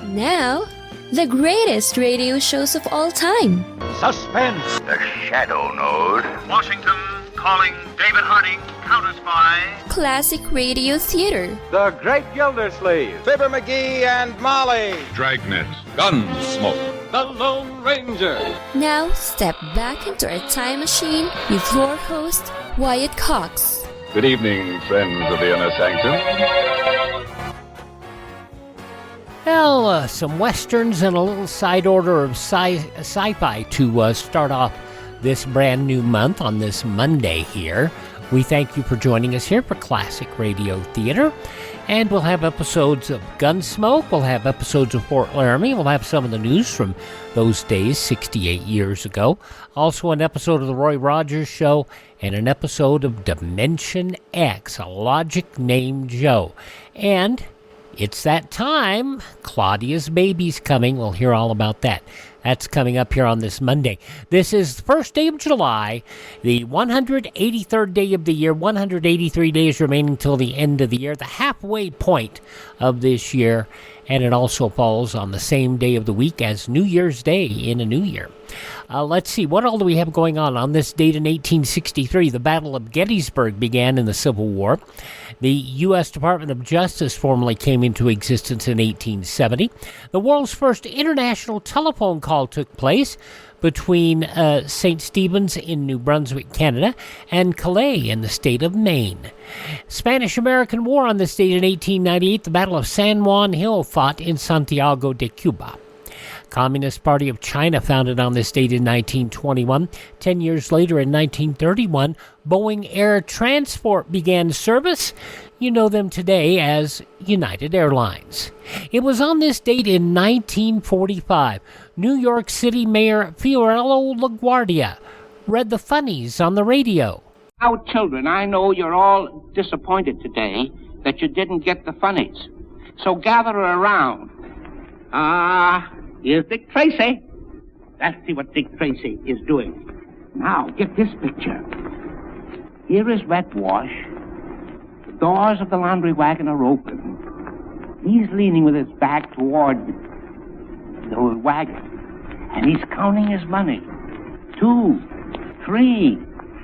Now, the greatest radio shows of all time. Suspense. The Shadow Node. Washington calling David Harding, Counter-Spy. Classic radio theater. The Great Gildersleeve. Fibber McGee and Molly. Dragnet. Gunsmoke. The Lone Ranger. Now, step back into a time machine with your host, Wyatt Cox. Good evening, friends of the Inner Sanctum. Well, some westerns and a little side order of sci-fi to start off this brand new month on this Monday here. We thank you for joining us here for Classic Radio Theater. And we'll have episodes of Gunsmoke, we'll have episodes of Fort Laramie, we'll have some of the news from those days 68 years ago. Also an episode of The Roy Rogers Show and an episode of Dimension X, a logic named Joe. And it's that time. Claudia's baby's coming. We'll hear all about that. That's coming up here on this Monday. This is the first day of July, the 183rd day of the year, 183 days remaining till the end of the year, the halfway point of this year, and it also falls on the same day of the week as New Year's Day in a new year. Let's see, what all do we have going on this date in 1863? The Battle of Gettysburg began in the Civil War. The U.S. Department of Justice formally came into existence in 1870. The world's first international telephone call took place between St. Stephen's in New Brunswick, Canada, and Calais in the state of Maine. Spanish-American War on this date in 1898, the Battle of San Juan Hill fought in Santiago de Cuba. Communist Party of China founded on this date in 1921. 10 years later, in 1931, Boeing Air Transport began service. You know them today as United Airlines. It was on this date in 1945, New York City Mayor Fiorello LaGuardia read the funnies on the radio. Now, children, I know you're all disappointed today that you didn't get the funnies. So gather around. Here's Dick Tracy. Let's see what Dick Tracy is doing. Now, get this picture. Here is Wet Wash. The doors of the laundry wagon are open. He's leaning with his back toward the wagon, and he's counting his money. 2, 3,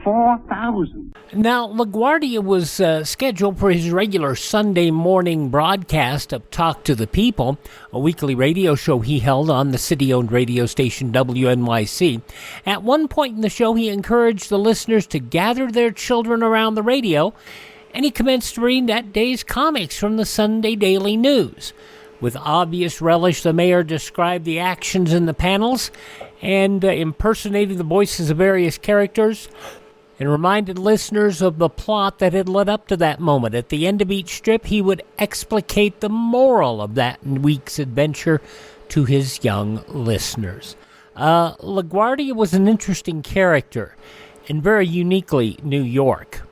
4,000. Now, LaGuardia was scheduled for his regular Sunday morning broadcast of Talk to the People, a weekly radio show he held on the city-owned radio station WNYC. At one point in the show, he encouraged the listeners to gather their children around the radio, and he commenced reading that day's comics from the Sunday Daily News. With obvious relish, the mayor described the actions in the panels and impersonating the voices of various characters, and reminded listeners of the plot that had led up to that moment. At the end of each strip, he would explicate the moral of that week's adventure to his young listeners. LaGuardia was an interesting character, and very uniquely New York.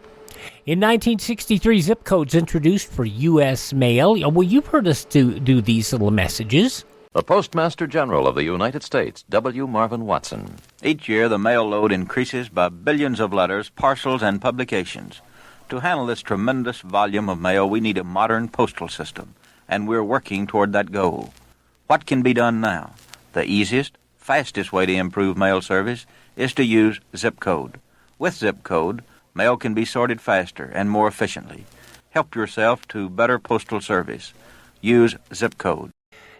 In 1963, zip codes introduced for U.S. mail. Well, you've heard us do these little messages. The Postmaster General of the United States, W. Marvin Watson. Each year, the mail load increases by billions of letters, parcels, and publications. To handle this tremendous volume of mail, we need a modern postal system, and we're working toward that goal. What can be done now? The easiest, fastest way to improve mail service is to use zip code. With zip code, mail can be sorted faster and more efficiently. Help yourself to better postal service. Use zip code.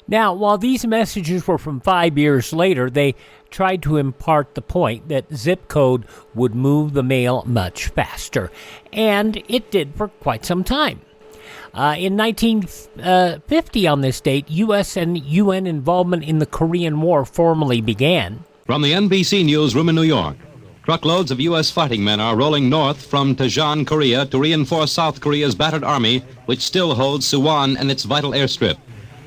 Now, while these messages were from 5 years later, they tried to impart the point that zip code would move the mail much faster. And it did for quite some time. In 1950, on this date, U.S. and UN involvement in the Korean War formally began. From the NBC Newsroom in New York, truckloads of U.S. fighting men are rolling north from Daejeon, Korea, to reinforce South Korea's battered army, which still holds Suwon and its vital airstrip.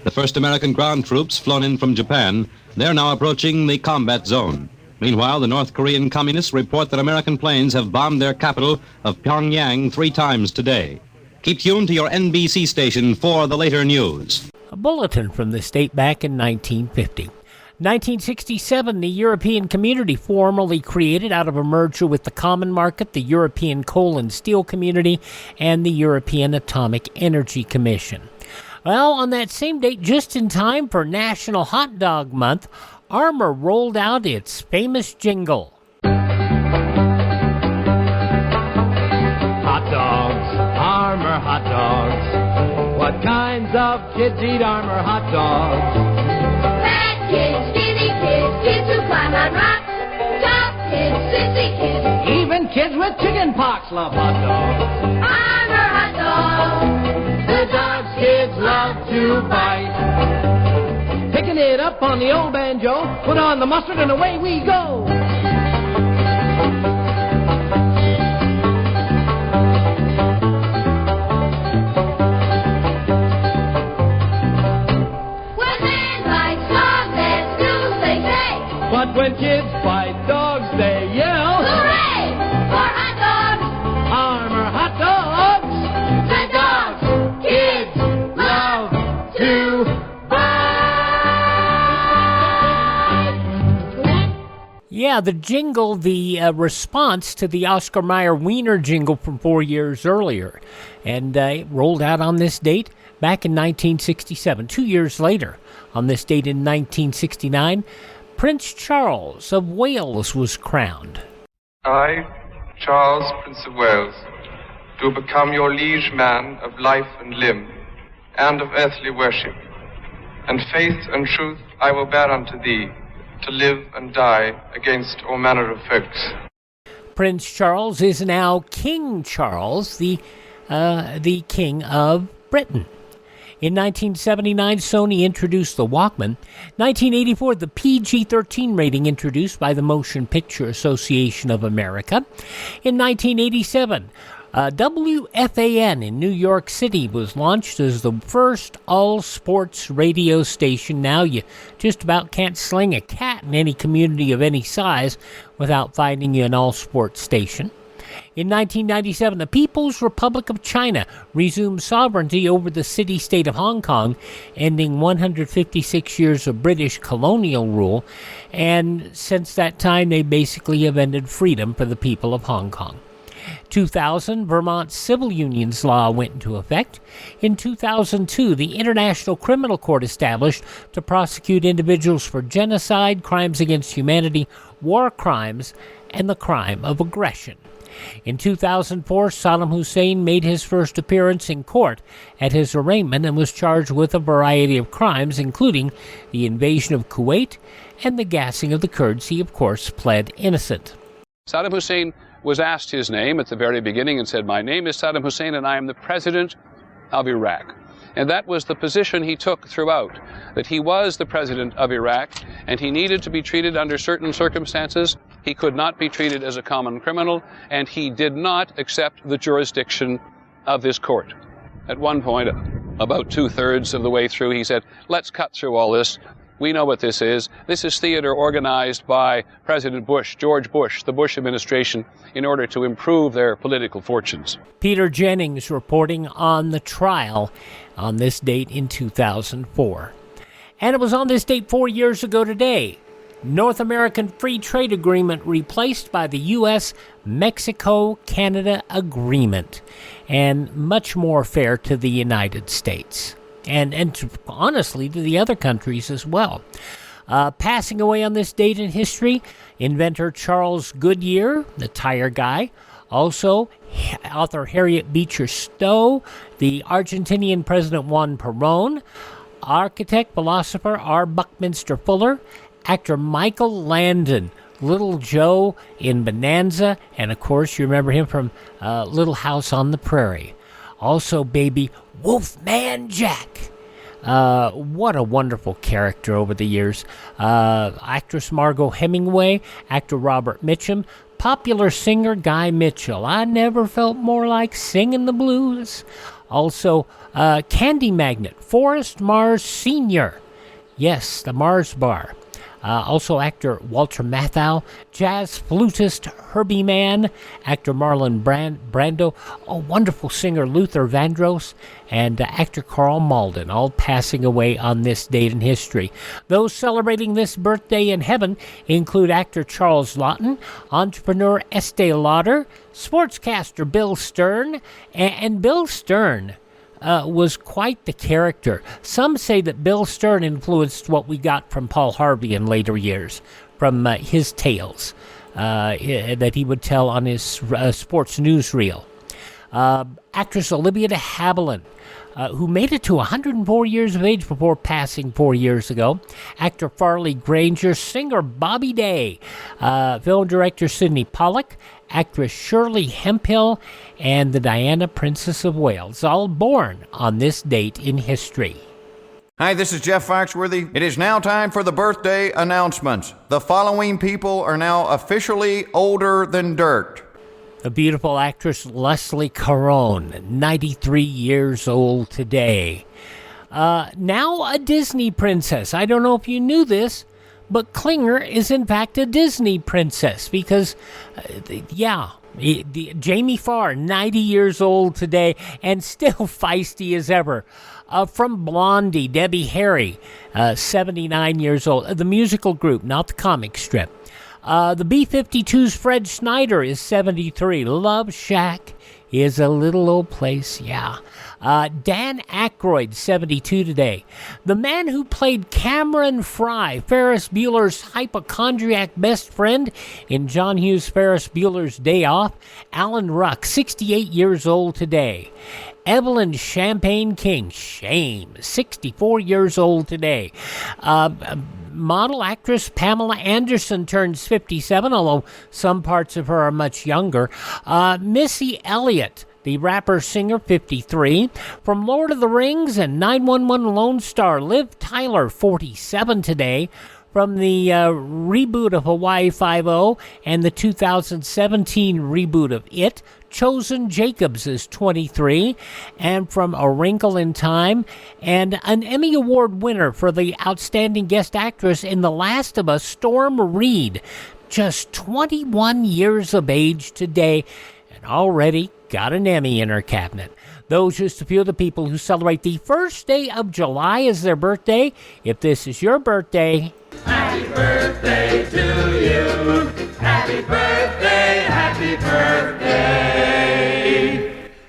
The first American ground troops flown in from Japan, they're now approaching the combat zone. Meanwhile, the North Korean communists report that American planes have bombed their capital of Pyongyang 3 times today. Keep tuned to your NBC station for the later news. A bulletin from the state back in 1950. 1967, the European Community formally created out of a merger with the Common Market, the European Coal and Steel Community, and the European Atomic Energy Commission. Well, on that same date, just in time for National Hot Dog Month, Armour rolled out its famous jingle. Hot dogs, Armour hot dogs. What kinds of kids eat Armour hot dogs? Fat kids, skinny kids, kids who climb on rocks, tough kids, sissy kids. Even kids with chicken pox love hot dogs. Armour hot dogs. The dogs kids love to bite. Picking it up on the old banjo, put on the mustard and away we go. When man bites dogs, that's news they say. But when kids bite dogs, they yell, Hooray for hot dogs. Armour hot dogs. The dogs kids Love to Yeah, the jingle, the response to the Oscar Mayer Wiener jingle from 4 years earlier. And it rolled out on this date back in 1967. 2 years later, on this date in 1969, Prince Charles of Wales was crowned. I, Charles, Prince of Wales, do become your liege man of life and limb, and of earthly worship. And faith and truth I will bear unto thee, to live and die against all manner of folks. Prince Charles is now King Charles, the King of Britain. In 1979, Sony introduced the Walkman. 1984, the PG-13 rating introduced by the Motion Picture Association of America. In 1987, WFAN in New York City was launched as the first all-sports radio station. Now you just about can't sling a cat in any community of any size without finding you an all-sports station. In 1997, the People's Republic of China resumed sovereignty over the city-state of Hong Kong, ending 156 years of British colonial rule, and since that time they basically have ended freedom for the people of Hong Kong. 2000, Vermont's civil unions law went into effect. In 2002, the International Criminal Court established to prosecute individuals for genocide, crimes against humanity, war crimes, and the crime of aggression. In 2004, Saddam Hussein made his first appearance in court at his arraignment and was charged with a variety of crimes, including the invasion of Kuwait and the gassing of the Kurds. He, of course, pled innocent. Saddam Hussein was asked his name at the very beginning and said, "My name is Saddam Hussein and I am the president of Iraq." And that was the position he took throughout, that he was the president of Iraq and he needed to be treated under certain circumstances. He could not be treated as a common criminal, and he did not accept the jurisdiction of this court. At one point, about 2/3 of the way through, he said, "Let's cut through all this. We know what this is. This is theater organized by President Bush, George Bush, the Bush administration, in order to improve their political fortunes." Peter Jennings reporting on the trial on this date in 2004. And it was on this date 4 years ago today, North American Free Trade Agreement replaced by the U.S.-Mexico-Canada Agreement, and much more fair to the United States. And honestly, to the other countries as well. Passing away on this date in history, inventor Charles Goodyear, the tire guy. Also, author Harriet Beecher Stowe, the Argentinian President Juan Perón, architect, philosopher R. Buckminster Fuller, actor Michael Landon, Little Joe in Bonanza, and of course you remember him from Little House on the Prairie. Also, baby, Wolfman Jack. What a wonderful character over the years. Actress Margot Hemingway, actor Robert Mitchum, popular singer Guy Mitchell. I never felt more like singing the blues. Also, candy magnate Forrest Mars Sr. Yes, the Mars Bar. Also actor Walter Matthau, jazz flutist Herbie Mann, actor Marlon Brando, a wonderful singer Luther Vandross, and actor Carl Malden, all passing away on this date in history. Those celebrating this birthday in heaven include actor Charles Laughton, entrepreneur Estee Lauder, sportscaster Bill Stern, and Bill Stern, was quite the character. Some say that Bill Stern influenced what we got from Paul Harvey in later years, from his tales that he would tell on his sports newsreel. Actress Olivia de Havilland, who made it to 104 years of age before passing 4 years ago. Actor Farley Granger, singer Bobby Day, film director Sidney Pollack, actress Shirley Hemphill, and the Diana, Princess of Wales, all born on this date in history. Hi, this is Jeff Foxworthy. It is now time for the birthday announcements. The following people are now officially older than dirt. The beautiful actress Leslie Caron, 93 years old today. Now a Disney princess. I don't know if you knew this, but Klinger is in fact a Disney princess because, Jamie Farr, 90 years old today and still feisty as ever. From Blondie, Debbie Harry, 79 years old. The musical group, not the comic strip. The B-52's Fred Schneider is 73. Love Shack is a little old place, yeah. Dan Aykroyd, 72 today. The man who played Cameron Fry, Ferris Bueller's hypochondriac best friend in John Hughes' Ferris Bueller's Day Off, Alan Ruck, 68 years old today. Evelyn Champagne King, shame, 64 years old today. Model actress Pamela Anderson turns 57, although some parts of her are much younger. Missy Elliott, the rapper-singer, 53. From Lord of the Rings and 911 Lone Star, Liv Tyler, 47 today. From the reboot of Hawaii Five-0 and the 2017 reboot of It, Chosen Jacobs is 23, and from A Wrinkle in Time, and an Emmy Award winner for the Outstanding Guest Actress in The Last of Us, Storm Reed, just 21 years of age today, and already got an Emmy in her cabinet. Those just a few of the people who celebrate the first day of July as their birthday. If this is your birthday, happy birthday to you. Happy birthday, happy birthday.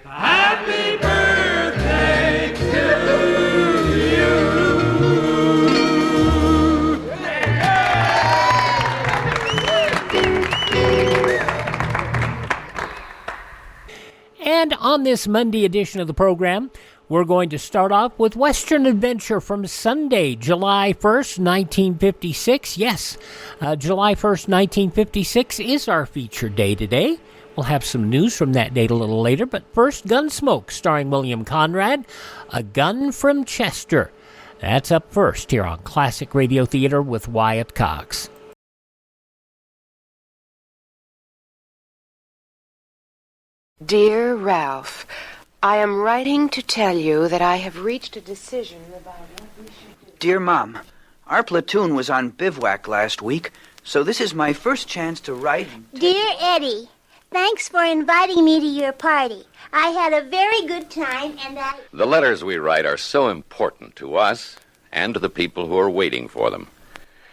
Happy birthday to you. And on this Monday edition of the program, we're going to start off with Western Adventure from Sunday, July 1st, 1956. Yes, July 1st, 1956 is our featured day today. We'll have some news from that date a little later, but first, Gunsmoke, starring William Conrad, A Gun from Chester. That's up first here on Classic Radio Theater with Wyatt Cox. Dear Ralph, I am writing to tell you that I have reached a decision about what we should do. Dear Mom, our platoon was on bivouac last week, so this is my first chance to write. Dear Eddie, thanks for inviting me to your party. I had a very good time and The letters we write are so important to us and to the people who are waiting for them.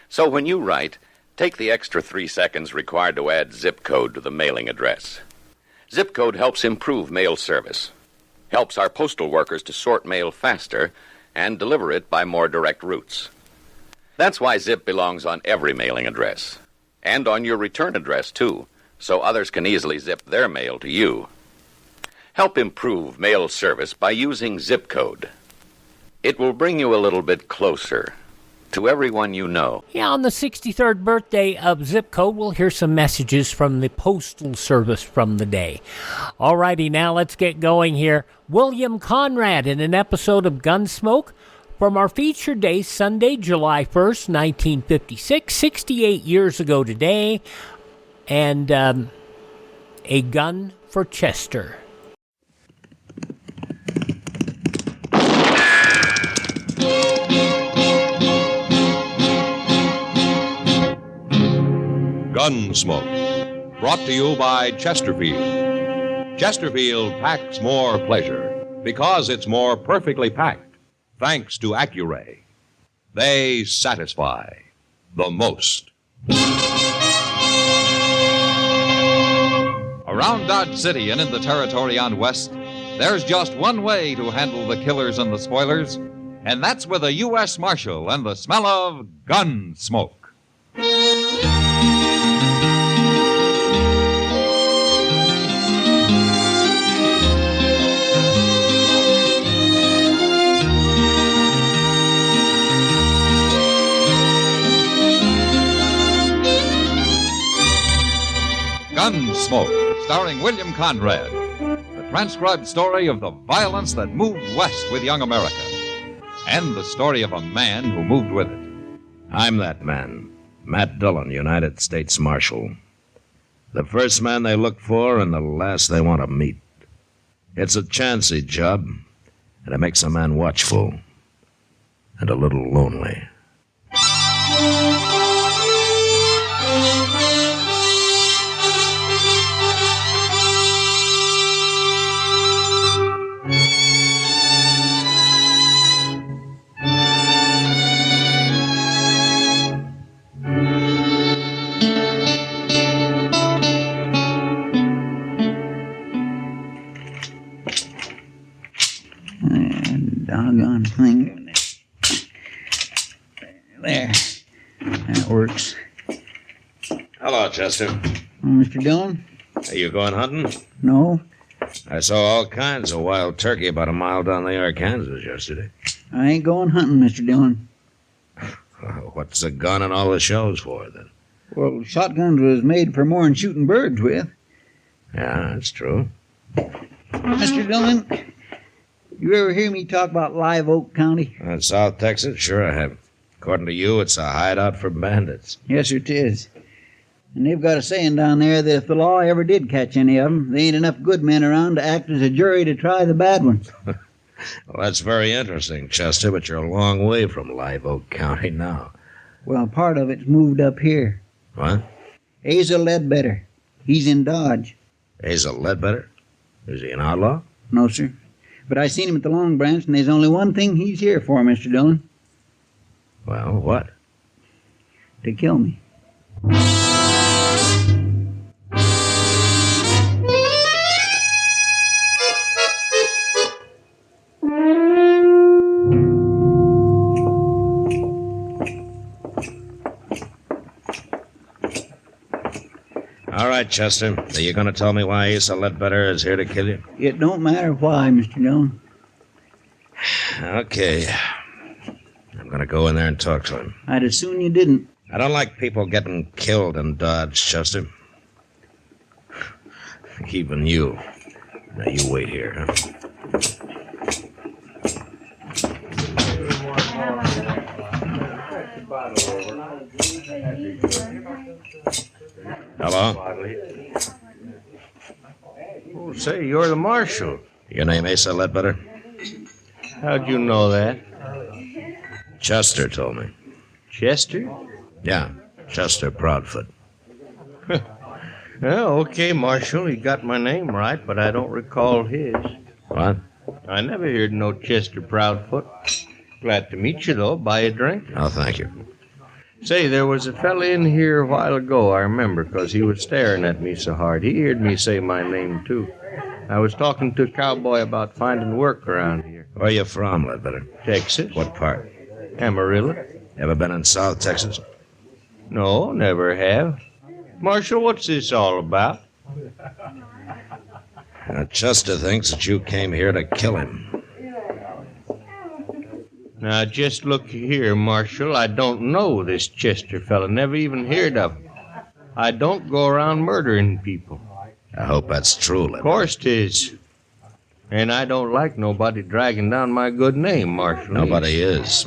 So when you write, take the extra 3 seconds required to add zip code to the mailing address. Zip code helps improve mail service, helps our postal workers to sort mail faster and deliver it by more direct routes. That's why zip belongs on every mailing address, and on your return address, too, so others can easily zip their mail to you. Help improve mail service by using zip code. It will bring you a little bit closer to everyone you know. Yeah, on the 63rd birthday of Zip Code, we'll hear some messages from the Postal Service from the day. Alrighty, now let's get going here. William Conrad in an episode of Gunsmoke from our feature day, Sunday, July 1st, 1956, 68 years ago today, and A Gun for Chester. Gunsmoke, brought to you by Chesterfield. Chesterfield packs more pleasure because it's more perfectly packed, thanks to Accuray. They satisfy the most. Around Dodge City and in the territory on West, There's just one way to handle the killers and the spoilers, and that's with a U.S. Marshal and the smell of Gunsmoke. Gunsmoke, starring William Conrad. The transcribed story of the violence that moved west with young America. And the story of a man who moved with it. I'm that man, Matt Dillon, United States Marshal. The first man they look for and the last they want to meet. It's a chancy job, and it makes a man watchful and a little lonely. Doggone thing. There. That works. Hello, Chester. Mr. Dillon? Are you going hunting? No. I saw all kinds of wild turkey about a mile down the Arkansas yesterday. I ain't going hunting, Mr. Dillon. What's the gun and all the shells for, then? Well, shotguns was made for more than shooting birds with. Yeah, that's true. Mr. Dillon, you ever hear me talk about Live Oak County? South Texas? Sure I have. According to you, it's a hideout for bandits. Yes, sir, it is. And they've got a saying down there that if the law ever did catch any of them, there ain't enough good men around to act as a jury to try the bad ones. Well, that's very interesting, Chester, but you're a long way from Live Oak County now. Well, part of it's moved up here. What? Asa Ledbetter. He's in Dodge. Asa Ledbetter? Is he an outlaw? No, sir. But I seen him at the Long Branch, and there's only one thing he's here for, Mr. Dillon. Well, what? To kill me. All right, Chester. Are you going to tell me why Asa Ledbetter is here to kill you? It don't matter why, Mr. Dillon. Okay. I'm going to go in there and talk to him. I'd as soon you didn't. I don't like people getting killed in Dodge, Chester. Even you. Now, you wait here, huh? Hello? Oh, say, you're the marshal. Your name Asa Ledbetter? How'd you know that? Chester told me. Chester? Yeah, Chester Proudfoot. Well, okay, Marshal, you got my name right, but I don't recall his. What? I never heard no Chester Proudfoot. Glad to meet you, though. Buy a drink? Oh, thank you. Say, there was a fella in here a while ago, I remember, 'cause he was staring at me so hard. He heard me say my name, too. I was talking to a cowboy about finding work around here. Where you from, Ledbetter? Texas. What part? Amarillo. Ever been in South Texas? No, never have. Marshal, what's this all about? Chester thinks that you came here to kill him. Now, just look here, Marshal. I don't know this Chester fella. Never even heard of him. I don't go around murdering people. I hope that's true, Ledbetter. Of course 'tis. And I don't like nobody dragging down my good name, Marshal. Nobody is.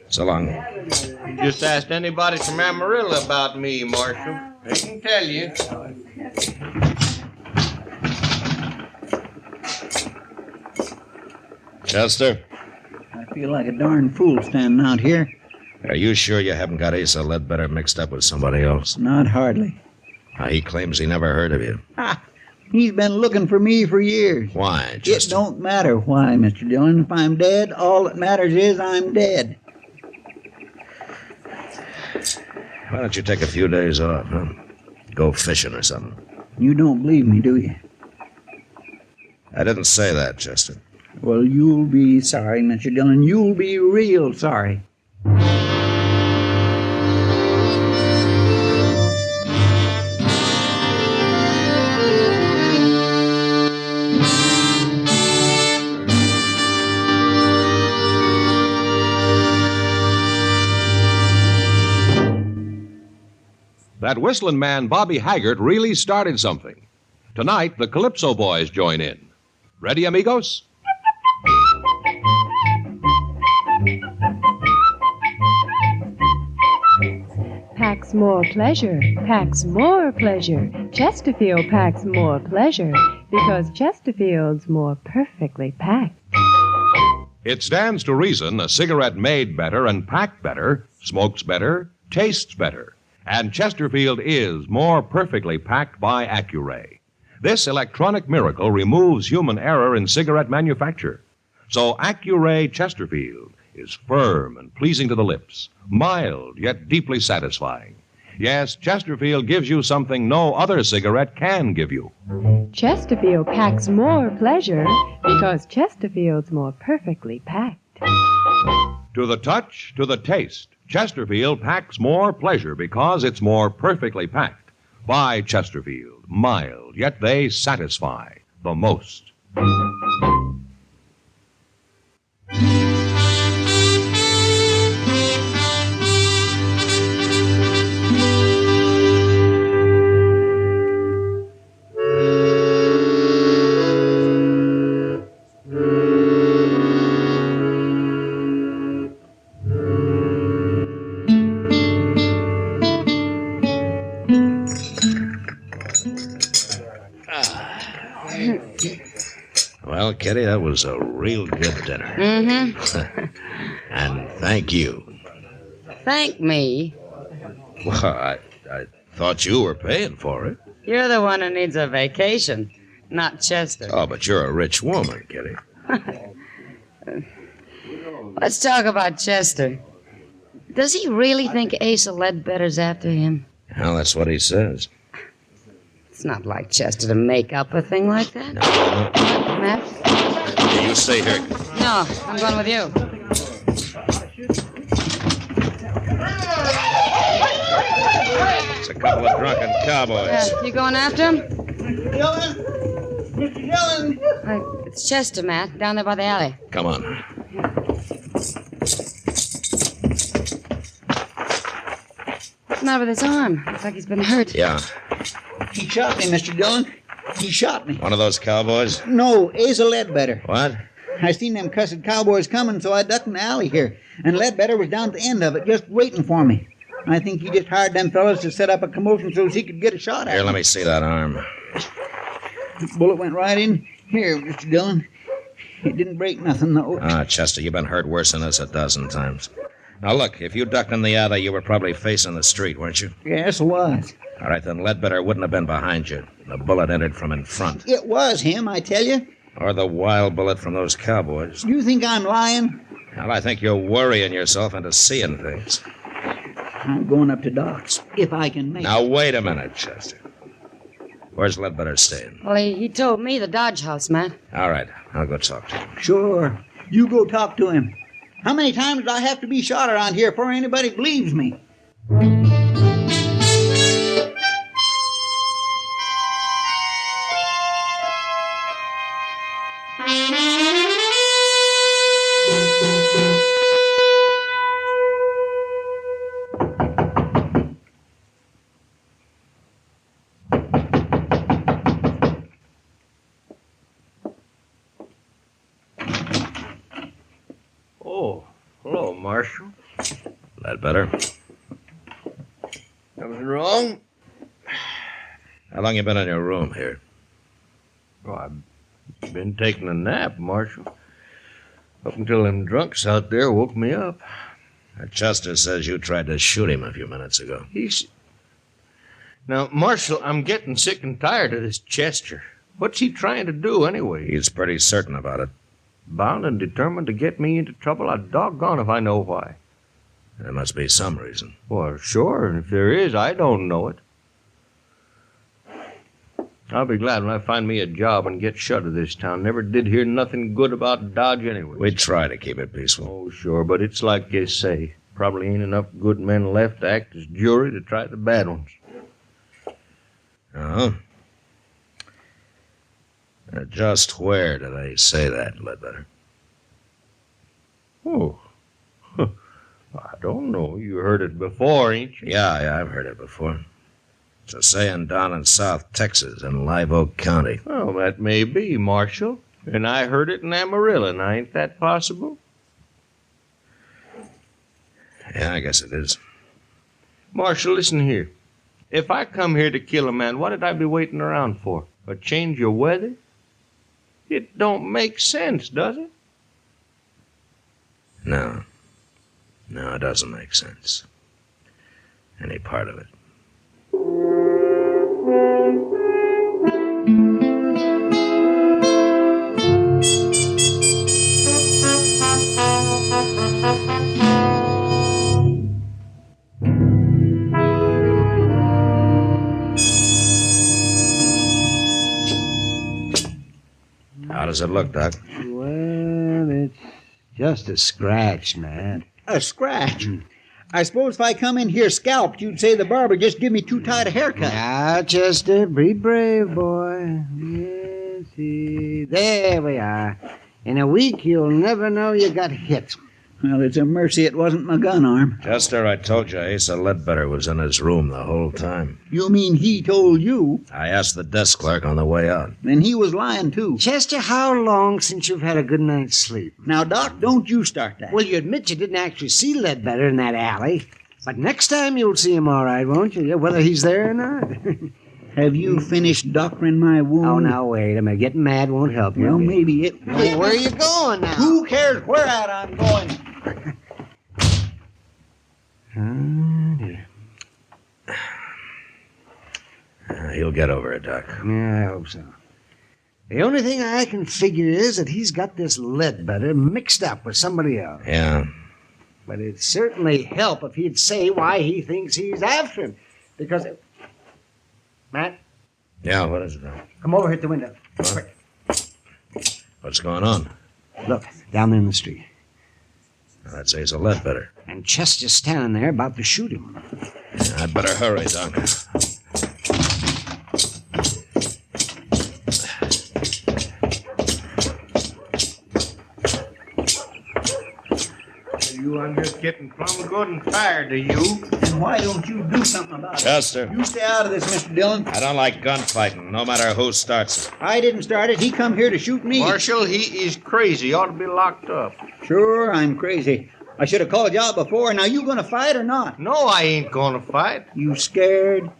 So long. You just asked anybody from Amarillo about me, Marshal. They can tell you. Chester? I feel like a darn fool standing out here. Are you sure you haven't got Asa Ledbetter mixed up with somebody else? Not hardly. He claims he never heard of you. He's been looking for me for years. Why, Chester? It don't matter why, Mr. Dillon. If I'm dead, all that matters is I'm dead. Why don't you take a few days off, huh? Go fishing or something. You don't believe me, do you? I didn't say that, Chester. Well, you'll be sorry, Mr. Dillon. You'll be real sorry. That whistling man, Bobby Haggart, really started something. Tonight, the Calypso Boys join in. Ready, amigos? Packs more pleasure, packs more pleasure. Chesterfield packs more pleasure because Chesterfield's more perfectly packed. It stands to reason a cigarette made better and packed better, smokes better, tastes better. And Chesterfield is more perfectly packed by Accuray. This electronic miracle removes human error in cigarette manufacture. So Accuray Chesterfield is firm and pleasing to the lips, mild yet deeply satisfying. Yes, Chesterfield gives you something no other cigarette can give you. Chesterfield packs more pleasure because Chesterfield's more perfectly packed. To the touch, to the taste, Chesterfield packs more pleasure because it's more perfectly packed. By Chesterfield, mild, yet they satisfy the most. Well, Kitty, that was a real good dinner. Mm-hmm. And thank you. Thank me. Well, I thought you were paying for it. You're the one who needs a vacation, not Chester. Oh, but you're a rich woman, Kitty. Let's talk about Chester. Does he really think Asa Ledbetter's after him? Well, that's what he says. It's not like Chester to make up a thing like that. No. Matt? Hey, you stay here. No, I'm going with you. It's a couple of drunken cowboys. You going after him? Dillon! Mr. Dillon! It's Chester, Matt, down there by the alley. Come on. What's the matter with his arm? Looks like he's been hurt. Yeah. He shot me, Mr. Dillon. He shot me. One of those cowboys? No, Asa Ledbetter. What? I seen them cussed cowboys coming, so I ducked in the alley here. And Ledbetter was down at the end of it, just waiting for me. I think he just hired them fellas to set up a commotion so he could get a shot at Here, me. let me see that arm. The bullet went right in here, Mr. Dillon. It didn't break nothing, though. Ah, Chester, you've been hurt worse than this a dozen times. Now, look, if you ducked in the alley, you were probably facing the street, weren't you? Yes, it was. All right, then Ledbetter wouldn't have been behind you. The bullet entered from in front. It was him, I tell you. Or the wild bullet from those cowboys. You think I'm lying? Well, I think you're worrying yourself into seeing things. I'm going up to Doc's, if I can make it. Now, wait a minute, Chester. Where's Ledbetter staying? Well, he told me the Dodge House, Matt. All right, I'll go talk to him. Sure. You go talk to him. How many times do I have to be shot around here before anybody believes me? Oh, hello, Marshal. Ledbetter. Something wrong? How long you been in your room here? Oh, I've been taking a nap, Marshal. Up until them drunks out there woke me up. Chester says you tried to shoot him a few minutes ago. Now, Marshal, I'm getting sick and tired of this Chester. What's he trying to do, anyway? He's pretty certain about it. Bound and determined to get me into trouble? I'm doggone if I know why. There must be some reason. Well, sure, and if there is, I don't know it. I'll be glad when I find me a job and get shut of this town. Never did hear nothing good about Dodge anyway. We try to keep it peaceful. Oh, sure, but it's like you say. Probably ain't enough good men left to act as jury to try the bad ones. Uh-huh. Just where do they say that, Ledbetter? Oh, I don't know. You heard it before, ain't you? Yeah, I've heard it before. It's a saying down in South Texas in Live Oak County. Well, that may be, Marshal. And I heard it in Amarillo. Now, ain't that possible? Yeah, I guess it is. Marshal, listen here. If I come here to kill a man, what did I be waiting around for? A change of weather? It don't make sense, does it? No. No, it doesn't make sense. Any part of it. How does it look, Doc? Well, it's just a scratch, man. A scratch? I suppose if I come in here scalped, you'd say the barber just give me too tight a haircut. Now, Chester, be brave, boy. Yes, there we are. In a week, you'll never know you got hit. Well, it's a mercy it wasn't my gun arm. Chester, I told you Asa Ledbetter was in his room the whole time. You mean he told you? I asked the desk clerk on the way out. Then he was lying, too. Chester, how long since you've had a good night's sleep? Now, Doc, don't you start that. Well, you admit you didn't actually see Ledbetter in that alley. But next time you'll see him all right, won't you? Whether he's there or not. Have you finished doctoring my wound? Oh, now, wait a minute. Getting mad won't help you. Well, maybe it will. Well, where are you going now? Who cares where at I'm going? He'll get over it, Doc. Yeah, I hope so. The only thing I can figure is that he's got this Ledbetter mixed up with somebody else. Yeah. But it'd certainly help if he'd say why he thinks he's after him. Because... Matt? Yeah, what is it, Doc? Come over here at the window. Quick. What's going on? Look, down there in the street. Well, that's Asa Ledbetter. And Chester's standing there about to shoot him. Yeah, I'd better hurry, Doc. I'm just getting plumb good and tired of you. And why don't you do something about it? Chester. You stay out of this, Mr. Dillon. I don't like gunfighting, no matter who starts it. I didn't start it. He come here to shoot me. Marshal, he is crazy. He ought to be locked up. Sure, I'm crazy. I should have called you out before. Now, you gonna fight or not? No, I ain't gonna fight. You scared?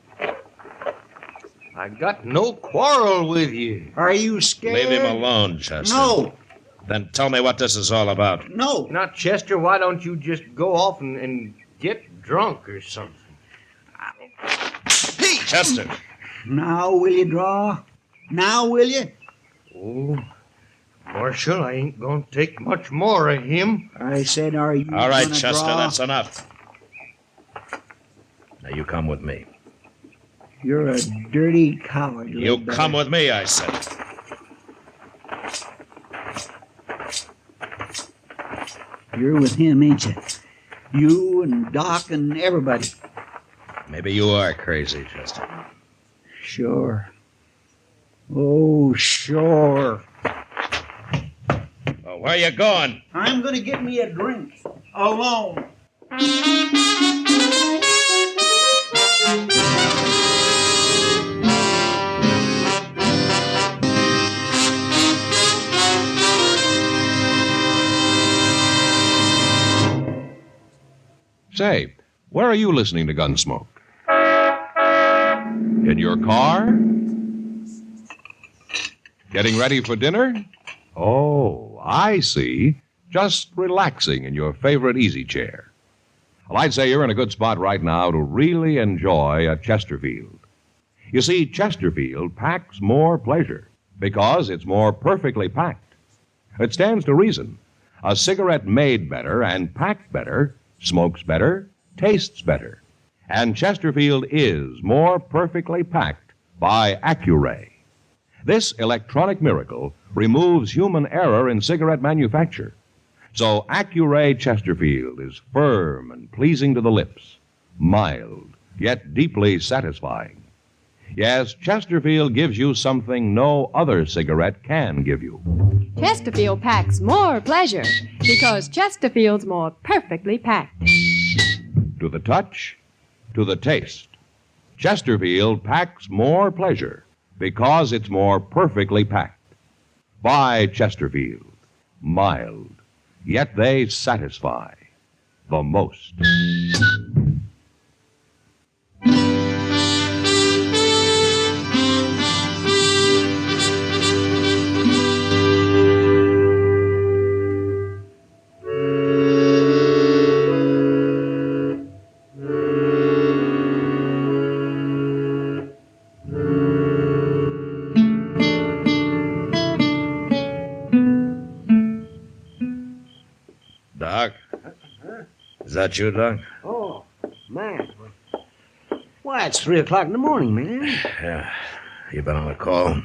I got no quarrel with you. Are you scared? Leave him alone, Chester. No. Then tell me what this is all about. No. Not Chester, why don't you just go off and get drunk or something? Hey, Chester. Now will you draw? Now will you? Oh, Marshal, I ain't gonna take much more of him. I said, are you all right, gonna Chester, draw? that's enough. Now you come with me. You're a dirty coward. You Ledbetter. come with me, I said. You're with him, ain't you? You and Doc and everybody. Maybe you are crazy, Chester. Sure. Oh, sure. Well, where you going? I'm going to get me a drink. Alone. Say, where are you listening to Gunsmoke? In your car? Getting ready for dinner? Oh, I see. Just relaxing in your favorite easy chair. Well, I'd say you're in a good spot right now to really enjoy a Chesterfield. You see, Chesterfield packs more pleasure because it's more perfectly packed. It stands to reason. A cigarette made better and packed better smokes better, tastes better. And Chesterfield is more perfectly packed by Accuray. This electronic miracle removes human error in cigarette manufacture. So Accuray Chesterfield is firm and pleasing to the lips, mild, yet deeply satisfying. Yes, Chesterfield gives you something no other cigarette can give you. Chesterfield packs more pleasure because Chesterfield's more perfectly packed. To the touch, to the taste, Chesterfield packs more pleasure because it's more perfectly packed. Buy Chesterfield. Mild, yet they satisfy the most. Doc? Is that you, Doc? Oh, Matt. Why, it's 3 o'clock in the morning, man. Yeah. You been on a call?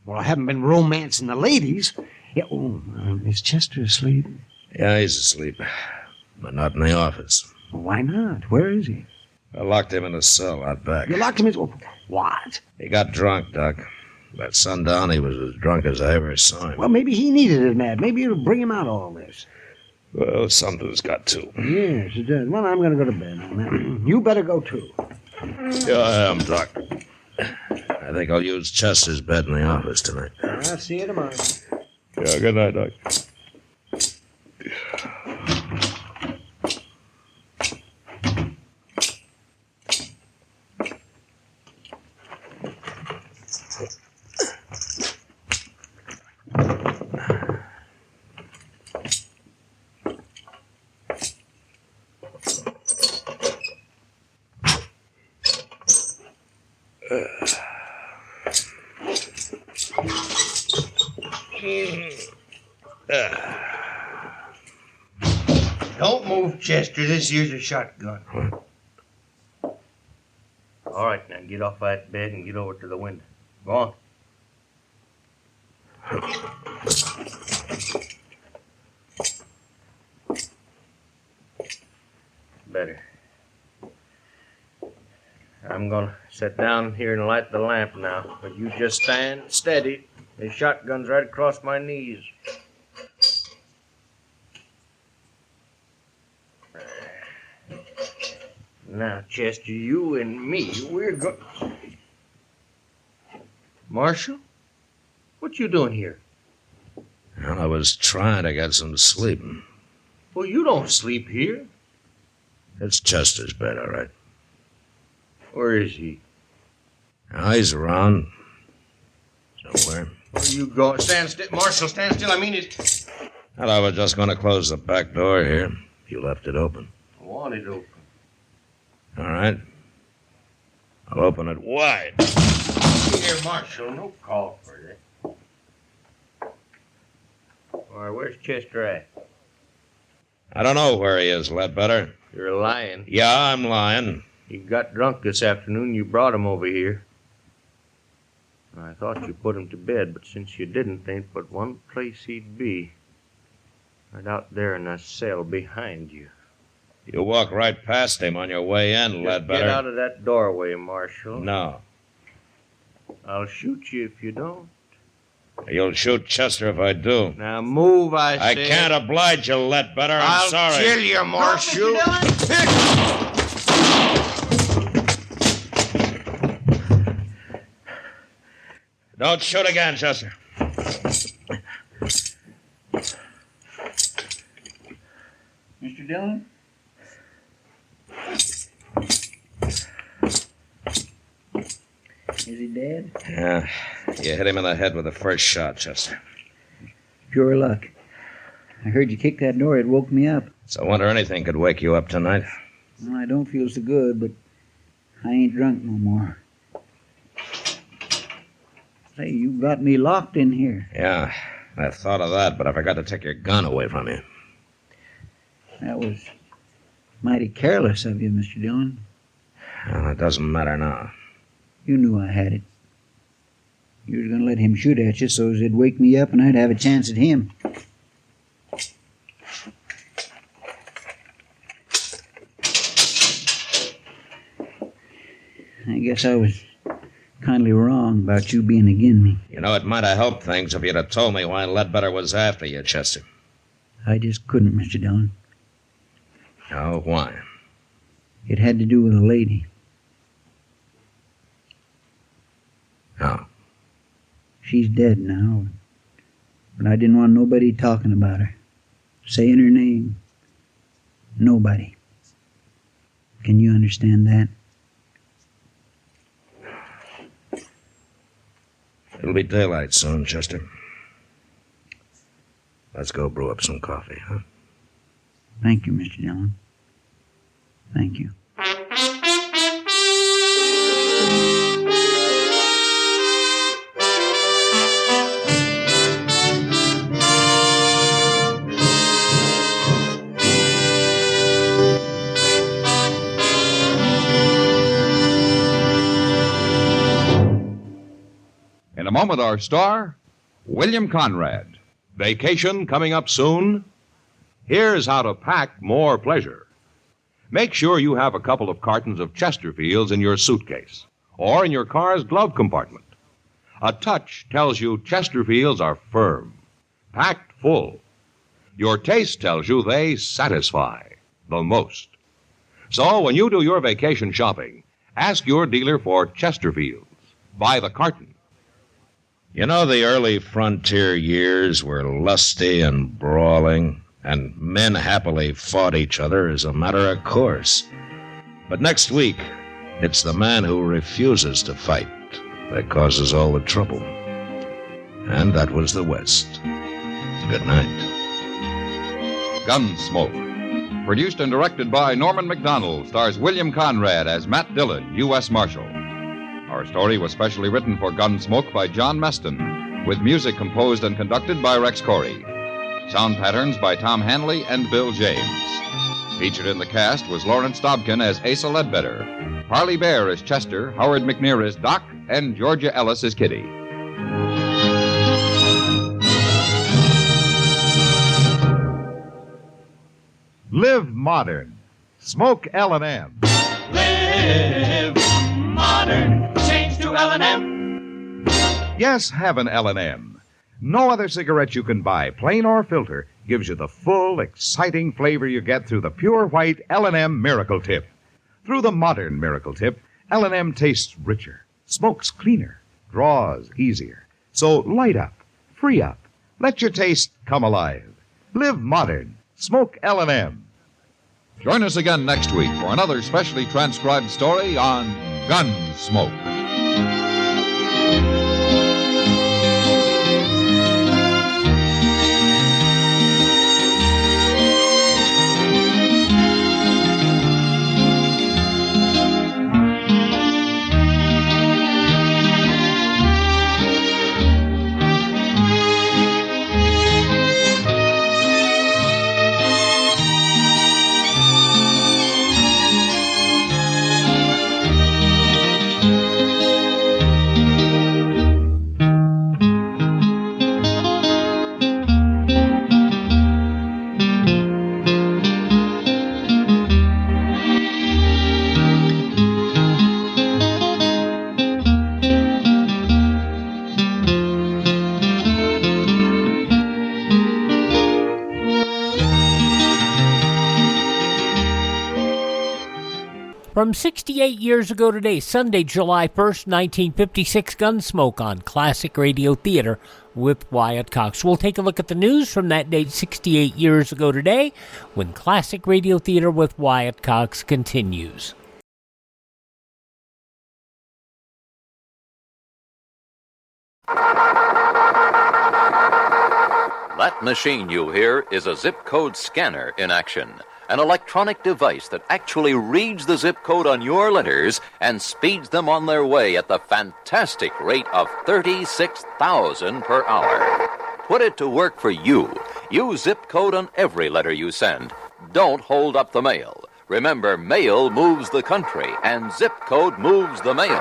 Well, I haven't been romancing the ladies. Yeah, is Chester asleep? Yeah, he's asleep. But not in the office. Why not? Where is he? I locked him in a cell out back. You locked him in... What? He got drunk, Doc. By sundown, he was as drunk as I ever saw him. Well, maybe he needed it, Matt. Maybe it'll bring him out of all this. Well, something's got to. Yes, it does. Well, I'm going to go to bed now, Matt. You better go, too. Yeah, I am, Doc. I think I'll use Chester's bed in the office tonight. I'll see you tomorrow. Yeah, good night, Doc. Don't move, Chester. This here's a shotgun. All right, now get off that bed and get over to the window. Go on. Better. I'm gonna sit down here and light the lamp now, but you just stand steady. The shotgun's right across my knees. Now, Chester, you and me, we're going... Marshal? What you doing here? Well, I was trying to get some sleep. Well, you don't sleep here. It's Chester's bed, all right. Where is he? Now, he's around. Somewhere. Where you going? Stand still. Marshal, stand still. I mean it. Well, I was just going to close the back door here. You left it open. I want it open. All right. I'll open it wide. Here, Marshal, no call for that. All right, where's Chester at? I don't know where he is, Ledbetter. You're lying. Yeah, I'm lying. He got drunk this afternoon. You brought him over here. I thought you put him to bed, but since you didn't, there ain't but one place he'd be. Right out there in that cell behind you. You walk right past him on your way in, Ledbetter. Get out of that doorway, Marshal. No. I'll shoot you if you don't. You'll shoot Chester if I do. Now move, I say. I can't oblige you, Ledbetter. I'm sorry. I'll kill you, Marshal. Don't shoot again, Chester. Mr. Dillon? Is he dead? Yeah. You hit him in the head with the first shot, Chester. Pure luck. I heard you kick that door. It woke me up. So I wonder anything could wake you up tonight. Well, I don't feel so good, but I ain't drunk no more. Say, you got me locked in here. Yeah, I thought of that, but I forgot to take your gun away from you. That was mighty careless of you, Mr. Dillon. Well, it doesn't matter now. You knew I had it. You was going to let him shoot at you so it'd wake me up and I'd have a chance at him. I guess I was kindly wrong about you being agin me. You know, it might have helped things if you'd have told me why Ledbetter was after you, Chester. I just couldn't, Mr. Dillon. Oh, why? It had to do with a lady. Oh. She's dead now, but I didn't want nobody talking about her, saying her name. Nobody. Can you understand that? It'll be daylight soon, Chester. Let's go brew up some coffee, huh? Thank you, Mr. Dillon. Thank you. In a moment, our star, William Conrad. Vacation coming up soon? Here's how to pack more pleasure. Make sure you have a couple of cartons of Chesterfields in your suitcase or in your car's glove compartment. A touch tells you Chesterfields are firm, packed full. Your taste tells you they satisfy the most. So when you do your vacation shopping, ask your dealer for Chesterfields by the carton. You know, the early frontier years were lusty and brawling, and men happily fought each other as a matter of course. But next week, it's the man who refuses to fight that causes all the trouble. And that was the West. Good night. Gunsmoke. Produced and directed by Norman MacDonald, stars William Conrad as Matt Dillon, U.S. Marshal. Our story was specially written for Gunsmoke by John Meston, with music composed and conducted by Rex Corey. Sound patterns by Tom Hanley and Bill James. Featured in the cast was Lawrence Dobkin as Asa Ledbetter, Parley Bear as Chester, Howard McNear as Doc, and Georgia Ellis as Kitty. Live modern. Smoke L&M. Live modern. Change to L&M. Yes, have an L&M. No other cigarette you can buy, plain or filter, gives you the full, exciting flavor you get through the pure white L&M Miracle Tip. Through the modern Miracle Tip, L&M tastes richer, smokes cleaner, draws easier. So light up, free up, let your taste come alive. Live modern. Smoke L&M. Join us again next week for another specially transcribed story on Gunsmoke. From 68 years ago today, Sunday, July 1st, 1956, Gunsmoke on Classic Radio Theater with Wyatt Cox. We'll take a look at the news from that date 68 years ago today when Classic Radio Theater with Wyatt Cox continues. That machine you hear is a zip code scanner in action. An electronic device that actually reads the zip code on your letters and speeds them on their way at the fantastic rate of 36,000 per hour. Put it to work for you. Use zip code on every letter you send. Don't hold up the mail. Remember, mail moves the country, and zip code moves the mail.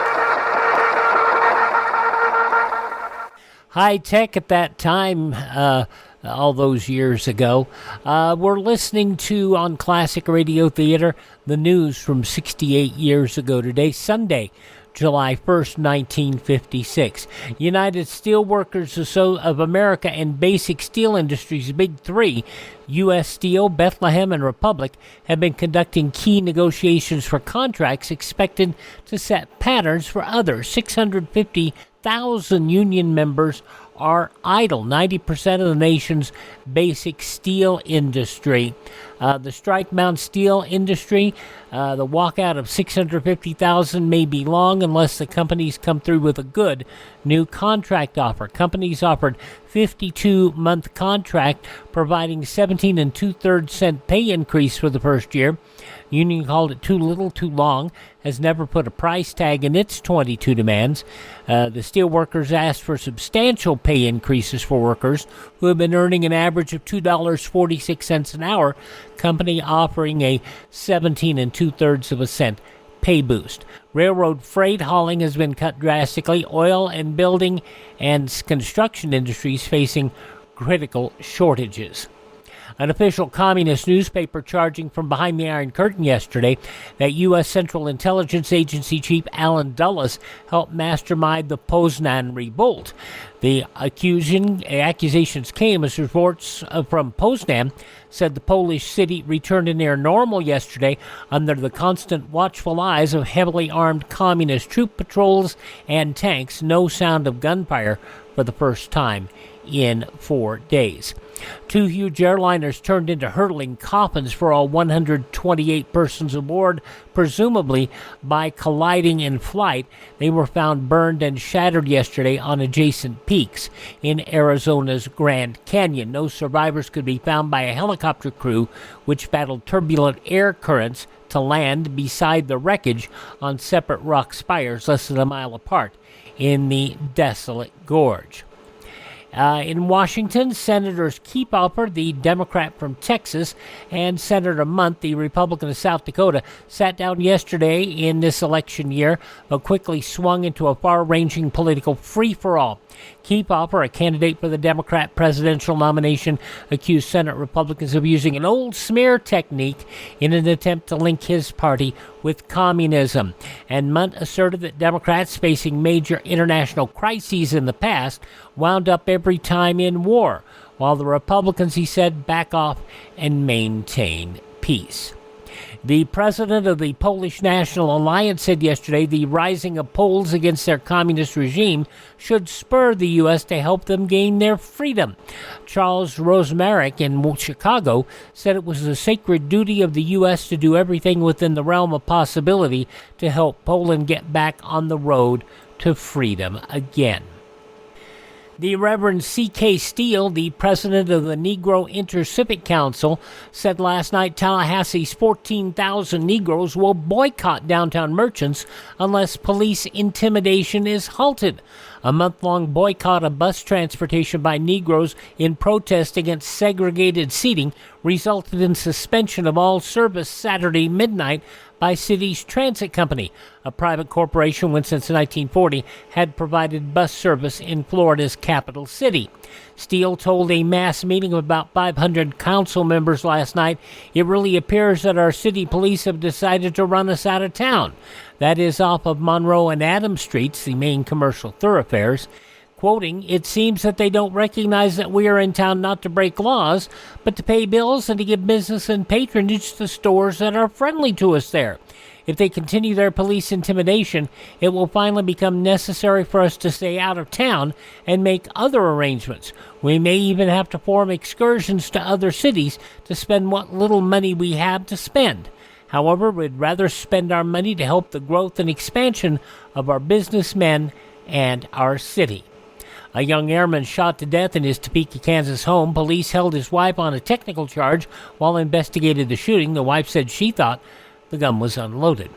high tech at that time, all those years ago. We're listening to, on Classic Radio Theater, the news from 68 years ago today, Sunday, July 1st, 1956. United Steelworkers of America and Basic Steel Industries, Big Three, U.S. Steel, Bethlehem, and Republic, have been conducting key negotiations for contracts expected to set patterns for others. 650,000 union members are idle, 90% of the nation's basic steel industry. The strike bound steel industry, the walkout of 650,000 may be long unless the companies come through with a good new contract offer. Companies offered 52-month contract providing 17 2/3 cent pay increase for the first year. Union called it too little, too long, has never put a price tag in its 22 demands. The steelworkers asked for substantial pay increases for workers who have been earning an average of $2.46 an hour, company offering a 17 2/3 cent pay boost. Railroad freight hauling has been cut drastically. Oil and building and construction industries facing critical shortages. An official communist newspaper charging from behind the Iron Curtain yesterday that U.S. Central Intelligence Agency Chief Allen Dulles helped mastermind the Poznan revolt. The accusations came as reports from Poznan said the Polish city returned to near normal yesterday under the constant watchful eyes of heavily armed communist troop patrols and tanks. No sound of gunfire for the first time in 4 days. Two huge airliners turned into hurtling coffins for all 128 persons aboard, presumably by colliding in flight. They were found burned and shattered yesterday on adjacent peaks in Arizona's Grand Canyon. No survivors could be found by a helicopter crew which battled turbulent air currents to land beside the wreckage on separate rock spires less than a mile apart in the desolate gorge. In Washington, Senators Kefauver, the Democrat from Texas, and Senator Munt, the Republican of South Dakota, sat down yesterday in this election year, but quickly swung into a far-ranging political free-for-all. Kefauver, a candidate for the Democrat presidential nomination, accused Senate Republicans of using an old smear technique in an attempt to link his party with communism. And Munt asserted that Democrats facing major international crises in the past wound up every time in war, while the Republicans, he said, back off and maintain peace. The president of the Polish National Alliance said yesterday the rising of Poles against their communist regime should spur the U.S. to help them gain their freedom. Charles Rosmarek in Chicago said it was the sacred duty of the U.S. to do everything within the realm of possibility to help Poland get back on the road to freedom again. The Reverend C.K. Steele, the president of the Negro Inter-Civic Council, said last night Tallahassee's 14,000 Negroes will boycott downtown merchants unless police intimidation is halted. A month-long boycott of bus transportation by Negroes in protest against segregated seating resulted in suspension of all service Saturday midnight by city's transit company, a private corporation which since 1940 had provided bus service in Florida's capital city. Steele told a mass meeting of about 500 council members last night, "It really appears that our city police have decided to run us out of town." That is off of Monroe and Adams Streets, the main commercial thoroughfares. Quoting, "It seems that they don't recognize that we are in town not to break laws, but to pay bills and to give business and patronage to stores that are friendly to us there. If they continue their police intimidation, it will finally become necessary for us to stay out of town and make other arrangements. We may even have to form excursions to other cities to spend what little money we have to spend. However, we'd rather spend our money to help the growth and expansion of our businessmen and our city." A young airman shot to death in his Topeka, Kansas home. Police held his wife on a technical charge while investigated the shooting. The wife said she thought the gun was unloaded.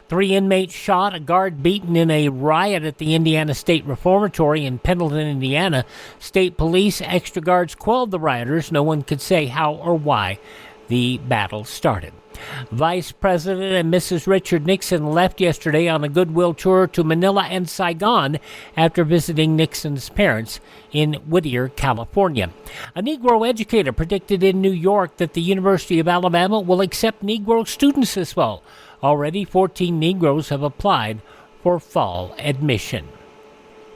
3 inmates shot, a guard beaten in a riot at the Indiana State Reformatory in Pendleton, Indiana. State police extra guards quelled the rioters. No one could say how or why the battle started. Vice President and Mrs. Richard Nixon left yesterday on a goodwill tour to Manila and Saigon after visiting Nixon's parents in Whittier, California. A Negro educator predicted in New York that the University of Alabama will accept Negro students this fall. Already 14 Negroes have applied for fall admission.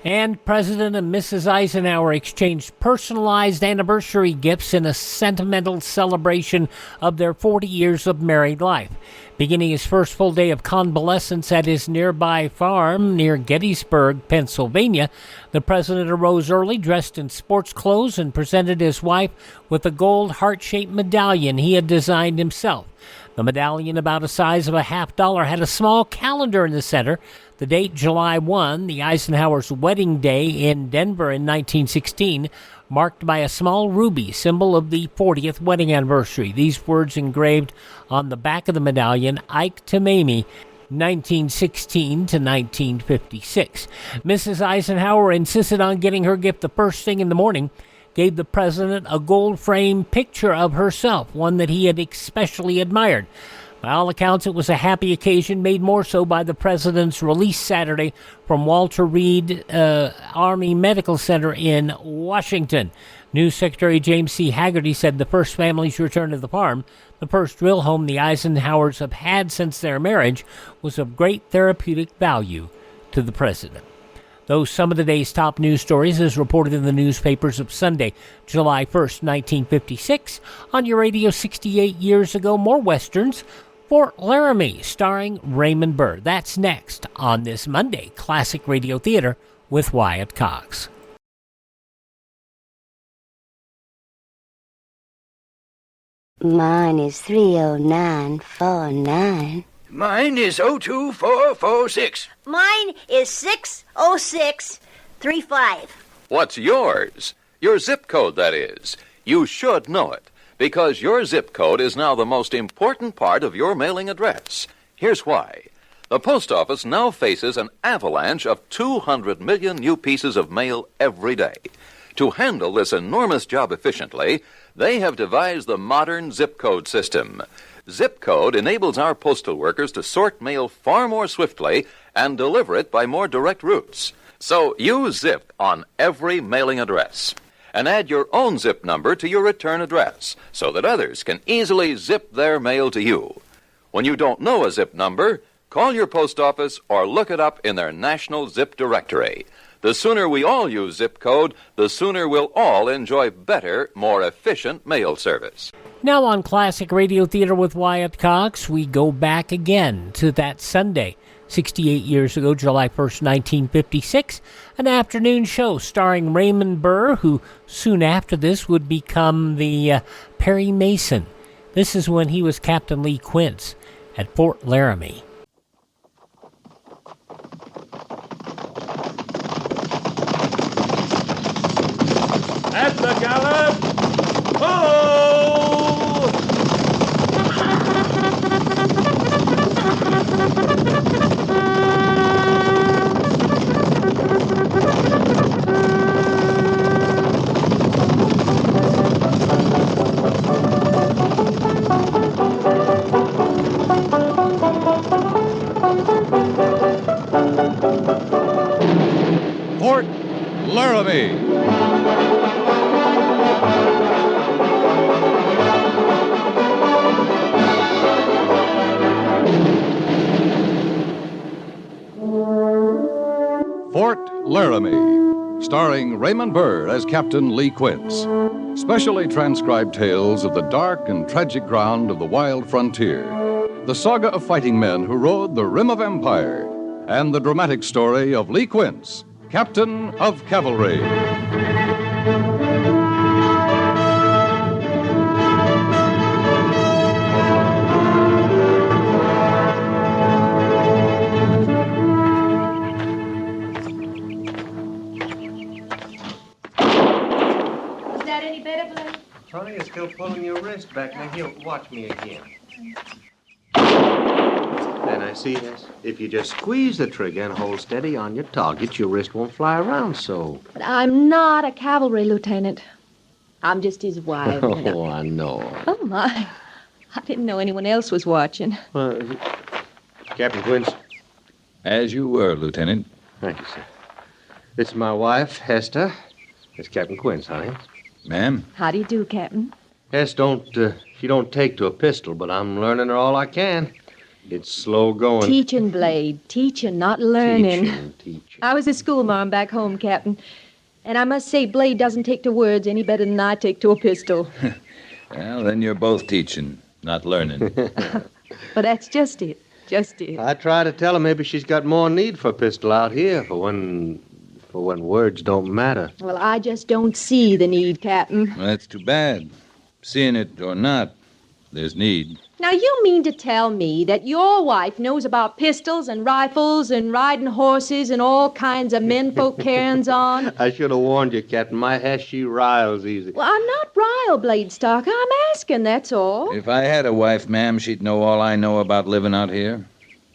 And President and Mrs. Eisenhower exchanged personalized anniversary gifts in a sentimental celebration of their 40 years of married life. Beginning his first full day of convalescence at his nearby farm near Gettysburg, Pennsylvania, the president arose early, dressed in sports clothes, and presented his wife with a gold heart-shaped medallion he had designed himself. The medallion, about the size of a $50, had a small calendar in the center. The date, July 1, the Eisenhower's wedding day in Denver in 1916, marked by a small ruby, symbol of the 40th wedding anniversary. These words engraved on the back of the medallion, Ike to Mamie, 1916 to 1956. Mrs. Eisenhower insisted on getting her gift the first thing in the morning, gave the president a gold-framed picture of herself, one that he had especially admired. By all accounts, it was a happy occasion, made more so by the president's release Saturday from Walter Reed Army Medical Center in Washington. News Secretary James C. Haggerty said the first family's return to the farm, the first real home the Eisenhowers have had since their marriage, was of great therapeutic value to the president. Those some of the day's top news stories as reported in the newspapers of Sunday, July 1st, 1956. On your radio 68 years ago, more Westerns. Fort Laramie, starring Raymond Burr. That's next on this Monday Classic Radio Theater with Wyatt Cox. Mine is 30949. Mine is 02446. Mine is 60635. What's yours? Your zip code, that is. You should know it, because your zip code is now the most important part of your mailing address. Here's why. The post office now faces an avalanche of 200 million new pieces of mail every day. To handle this enormous job efficiently, they have devised the modern zip code system. Zip code enables our postal workers to sort mail far more swiftly and deliver it by more direct routes. So use zip on every mailing address. And add your own zip number to your return address so that others can easily zip their mail to you. When you don't know a zip number, call your post office or look it up in their National Zip Directory. The sooner we all use zip code, the sooner we'll all enjoy better, more efficient mail service. Now on Classic Radio Theater with Wyatt Cox, we go back again to that Sunday, 68 years ago, July 1st, 1956, an afternoon show starring Raymond Burr, who soon after this would become the Perry Mason. This is when he was Captain Lee Quince at Fort Laramie. At the gallop! Ho! Fort Laramie. Fort Laramie, starring Raymond Burr as Captain Lee Quince. Specially transcribed tales of the dark and tragic ground of the wild frontier. The saga of fighting men who rode the rim of empire. And the dramatic story of Lee Quince, Captain of Cavalry. Tony is still pulling your wrist back. Now, here, watch me again. And I see this. If you just squeeze the trigger and hold steady on your target, your wrist won't fly around so. But I'm not a cavalry lieutenant. I'm just his wife. Oh, I know. Oh, my. I didn't know anyone else was watching. Captain Quince. As you were, Lieutenant. Thank you, sir. This is my wife, Hester. It's Captain Quince, honey. Ma'am? How do you do, Captain? Hess she don't take to a pistol, but I'm learning her all I can. It's slow going. Teaching, Blade. Teaching, not learning. Teaching. I was a schoolmarm back home, Captain. And I must say, Blade doesn't take to words any better than I take to a pistol. Well, then you're both teaching, not learning. But that's just it. Just it. I try to tell her maybe she's got more need for a pistol out here for when words don't matter. Well, I just don't see the need, Captain. Well, that's too bad. Seeing it or not, there's need. Now, you mean to tell me that your wife knows about pistols and rifles and riding horses and all kinds of menfolk carryings on? I should have warned you, Captain. My Hess, she riles easy. Well, I'm not riled, Blade Stalker. I'm asking, that's all. If I had a wife, ma'am, she'd know all I know about living out here.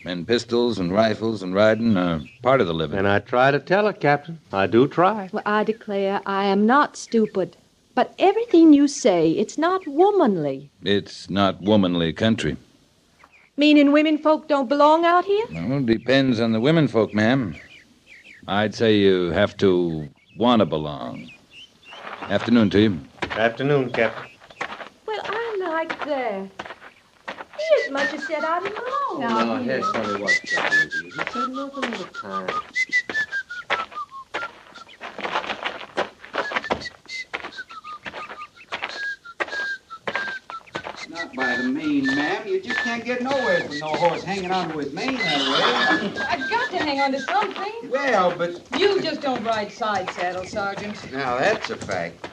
And pistols and rifles and riding are part of the living. And I try to tell her, Captain. I do try. Well, I declare I am not stupid. But everything you say, it's not womanly. It's not womanly country. Meaning women folk don't belong out here? Well, depends on the women folk, ma'am. I'd say you have to want to belong. Afternoon to you. Afternoon, Captain. Well, I like that. He as much as said I belong. No, Hess, tell me what trouble is. You said nothing at the time. Not by the mane, ma'am. You just can't get nowhere from no horse hanging onto his mane that way. I've got to hang on to something. Well, but... You just don't ride side saddle, Sergeant. Now, that's a fact.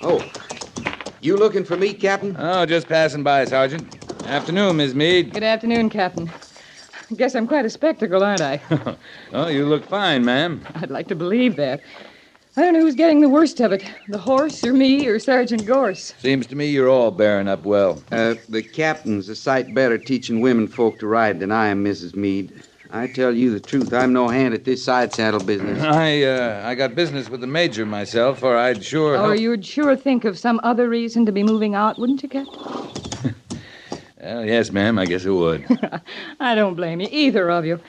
Oh, you looking for me, Captain? Oh, just passing by, Sergeant. Afternoon, Miss Meade. Good afternoon, Captain. Guess I'm quite a spectacle, aren't I? Oh, you look fine, ma'am. I'd like to believe that. I don't know who's getting the worst of it, the horse or me or Sergeant Gorse. Seems to me you're all bearing up well. The captain's a sight better teaching women folk to ride than I am, Mrs. Meade. I tell you the truth, I'm no hand at this side saddle business. I got business with the major myself, or I'd sure... Or you'd sure think of some other reason to be moving out, wouldn't you, Captain? Well, yes, ma'am, I guess it would. I don't blame you, either of you.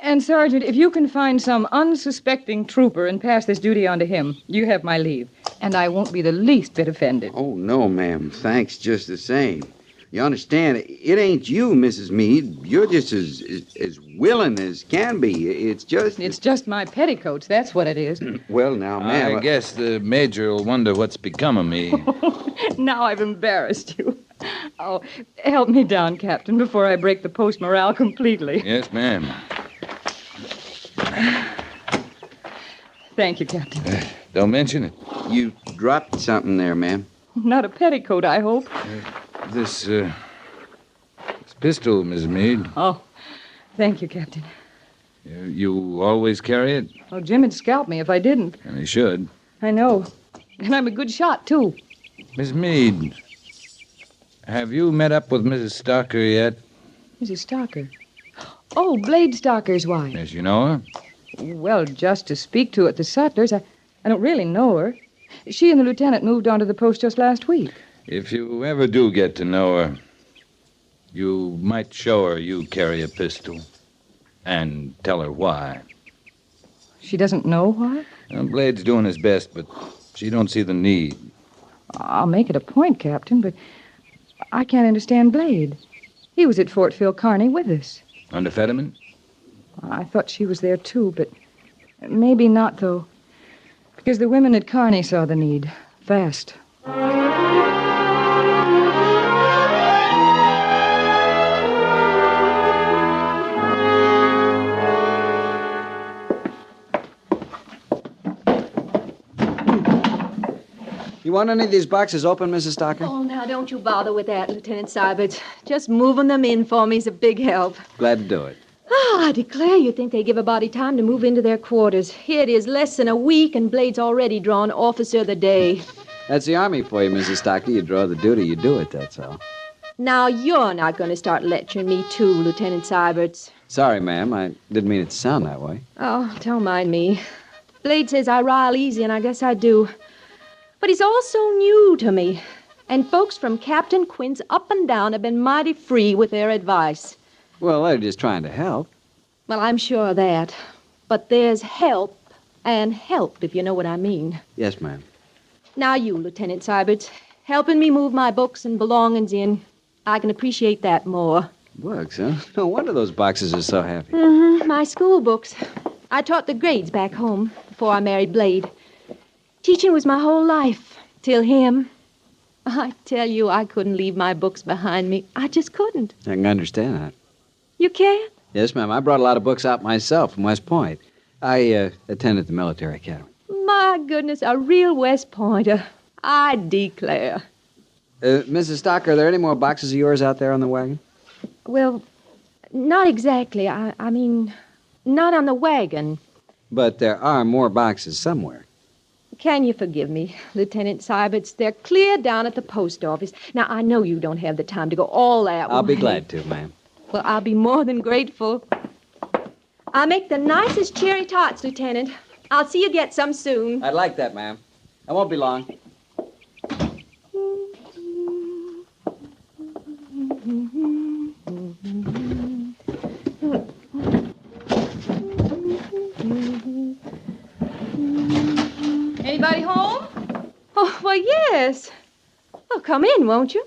And, Sergeant, if you can find some unsuspecting trooper and pass this duty on to him, you have my leave. And I won't be the least bit offended. Oh, no, ma'am. Thanks just the same. You understand, it ain't you, Mrs. Meade. You're just as willing as can be. It's just my petticoats, that's what it is. Well, now, ma'am... I guess the major will wonder what's become of me. Now I've embarrassed you. Oh, help me down, Captain, before I break the post morale completely. Yes, ma'am. Thank you, Captain. Don't mention it. You dropped something there, ma'am. Not a petticoat, I hope. This pistol, Miss Meade. Oh, thank you, Captain. You always carry it? Oh, Jim would scalp me if I didn't. And he should. I know. And I'm a good shot, too. Miss Meade, have you met up with Mrs. Stalker yet? Mrs. Stalker? Oh, Blade Stalker's wife. Yes, you know her? Well, just to speak to at the Sutlers. I don't really know her. She and the lieutenant moved onto the post just last week. If you ever do get to know her, you might show her you carry a pistol and tell her why. She doesn't know why? Well, Blade's doing his best, but she don't see the need. I'll make it a point, Captain, but I can't understand Blade. He was at Fort Phil Kearny with us. Under Fetterman? I thought she was there, too, but maybe not, though. Because the women at Kearny saw the need. Fast. You want any of these boxes open, Mrs. Stalker? Oh, now, don't you bother with that, Lieutenant Seibert. Just moving them in for me is a big help. Glad to do it. Oh, I declare you'd think they give a body time to move into their quarters. Here it is less than a week, and Blade's already drawn Officer of the Day. That's the Army for you, Mrs. Stalker. You draw the duty, you do it, that's all. Now, you're not going to start lecturing me, too, Lieutenant Seibert. Sorry, ma'am. I didn't mean it to sound that way. Oh, don't mind me. Blade says I rile easy, and I guess I do. But he's all so new to me. And folks from Captain Quinn's up and down have been mighty free with their advice. Well, they're just trying to help. Well, I'm sure of that. But there's help and help, if you know what I mean. Yes, ma'am. Now you, Lieutenant Syberts, helping me move my books and belongings in. I can appreciate that more. Books, huh? No wonder those boxes are so heavy. Mm-hmm, my school books. I taught the grades back home before I married Blade. Teaching was my whole life, till him. I tell you, I couldn't leave my books behind me. I just couldn't. I can understand that. You can't? Yes, ma'am. I brought a lot of books out myself from West Point. I attended the military academy. My goodness, a real West Pointer. I declare. Mrs. Stock, are there any more boxes of yours out there on the wagon? Well, not exactly. I mean, not on the wagon. But there are more boxes somewhere. Can you forgive me, Lieutenant Syberts? They're clear down at the post office. Now, I know you don't have the time to go all that way. I'll be glad to, ma'am. Well, I'll be more than grateful. I'll make the nicest cherry tarts, Lieutenant. I'll see you get some soon. I'd like that, ma'am. I won't be long. Anybody home? Oh, well, yes. Oh, come in, won't you?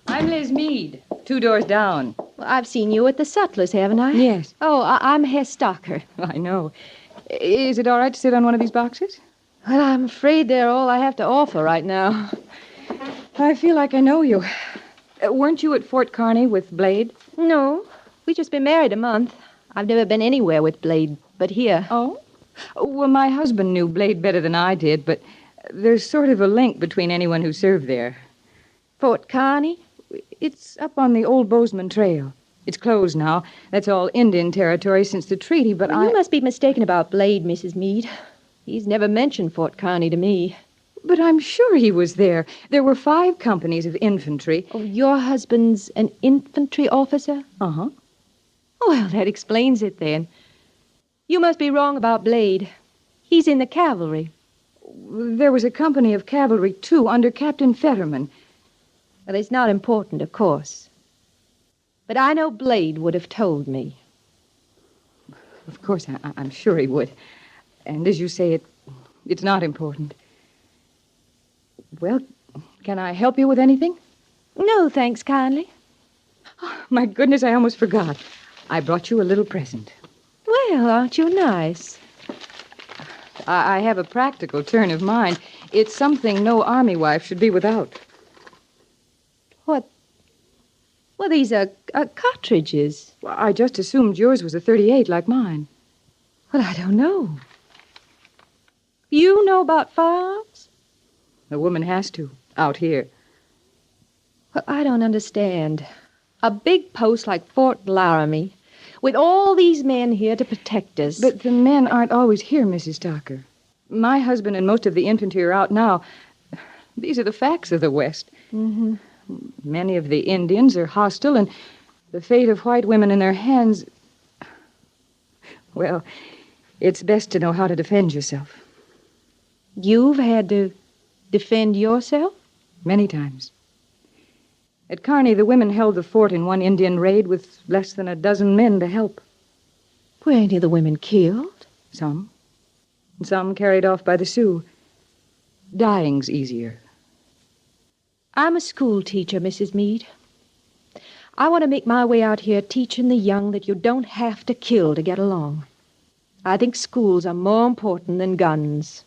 I'm Liz Meade, 2 doors down. Well, I've seen you at the Sutlers, haven't I? Yes. Oh, I'm Hess Stocker. I know. Is it all right to sit on one of these boxes? Well, I'm afraid they're all I have to offer right now. I feel like I know you. Weren't you at Fort Kearny with Blade? No. We've just been married a month. I've never been anywhere with Blade but here. Oh? Well, my husband knew Blade better than I did, but there's sort of a link between anyone who served there. Fort Kearny? It's up on the old Bozeman Trail. It's closed now. That's all Indian territory since the treaty, but You must be mistaken about Blade, Mrs. Meade. He's never mentioned Fort Kearny to me. But I'm sure he was there. There were 5 companies of infantry. Oh, your husband's an infantry officer? Uh-huh. Well, that explains it then. You must be wrong about Blade. He's in the cavalry. There was a company of cavalry, too, under Captain Fetterman. Well, it's not important, of course. But I know Blade would have told me. Of course, I'm sure he would. And as you say, it's not important. Well, can I help you with anything? No, thanks kindly. Oh, my goodness, I almost forgot. I brought you a little present. Well, aren't you nice? I have a practical turn of mind. It's something no army wife should be without. What? Well, these are cartridges. Well, I just assumed yours was a .38 like mine. Well, I don't know. You know about firearms? A woman has to, out here. Well, I don't understand. A big post like Fort Laramie, with all these men here to protect us. But the men aren't always here, Mrs. Stocker. My husband and most of the infantry are out now. These are the facts of the West. Mm-hmm. Many of the Indians are hostile, and the fate of white women in their hands... Well, it's best to know how to defend yourself. You've had to defend yourself? Many times. At Kearny, the women held the fort in one Indian raid with less than a dozen men to help. Were any of the women killed? Some. And some carried off by the Sioux. Dying's easier. I'm a school teacher, Mrs. Meade. I want to make my way out here teaching the young that you don't have to kill to get along. I think schools are more important than guns.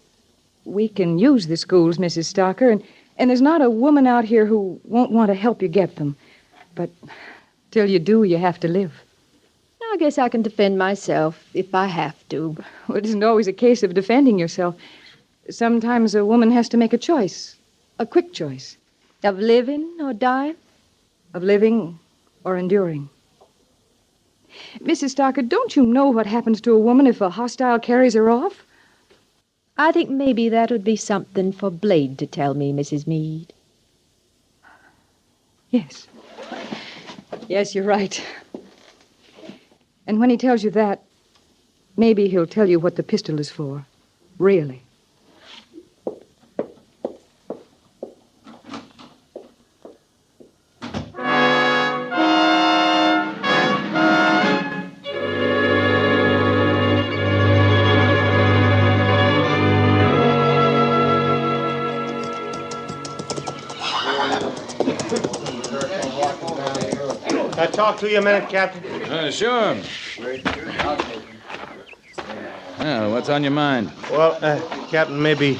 We can use the schools, Mrs. Stocker, and there's not a woman out here who won't want to help you get them. But till you do, you have to live. I guess I can defend myself if I have to. Well, it isn't always a case of defending yourself. Sometimes a woman has to make a choice, a quick choice. Of living or dying? Of living or enduring. Mrs. Stocker, don't you know what happens to a woman if a hostile carries her off? I think maybe that would be something for Blade to tell me, Mrs. Meade. Yes. Yes, you're right. And when he tells you that, maybe he'll tell you what the pistol is for. Really. Can I talk to you a minute, Captain? Sure. Well, what's on your mind? Well, Captain, maybe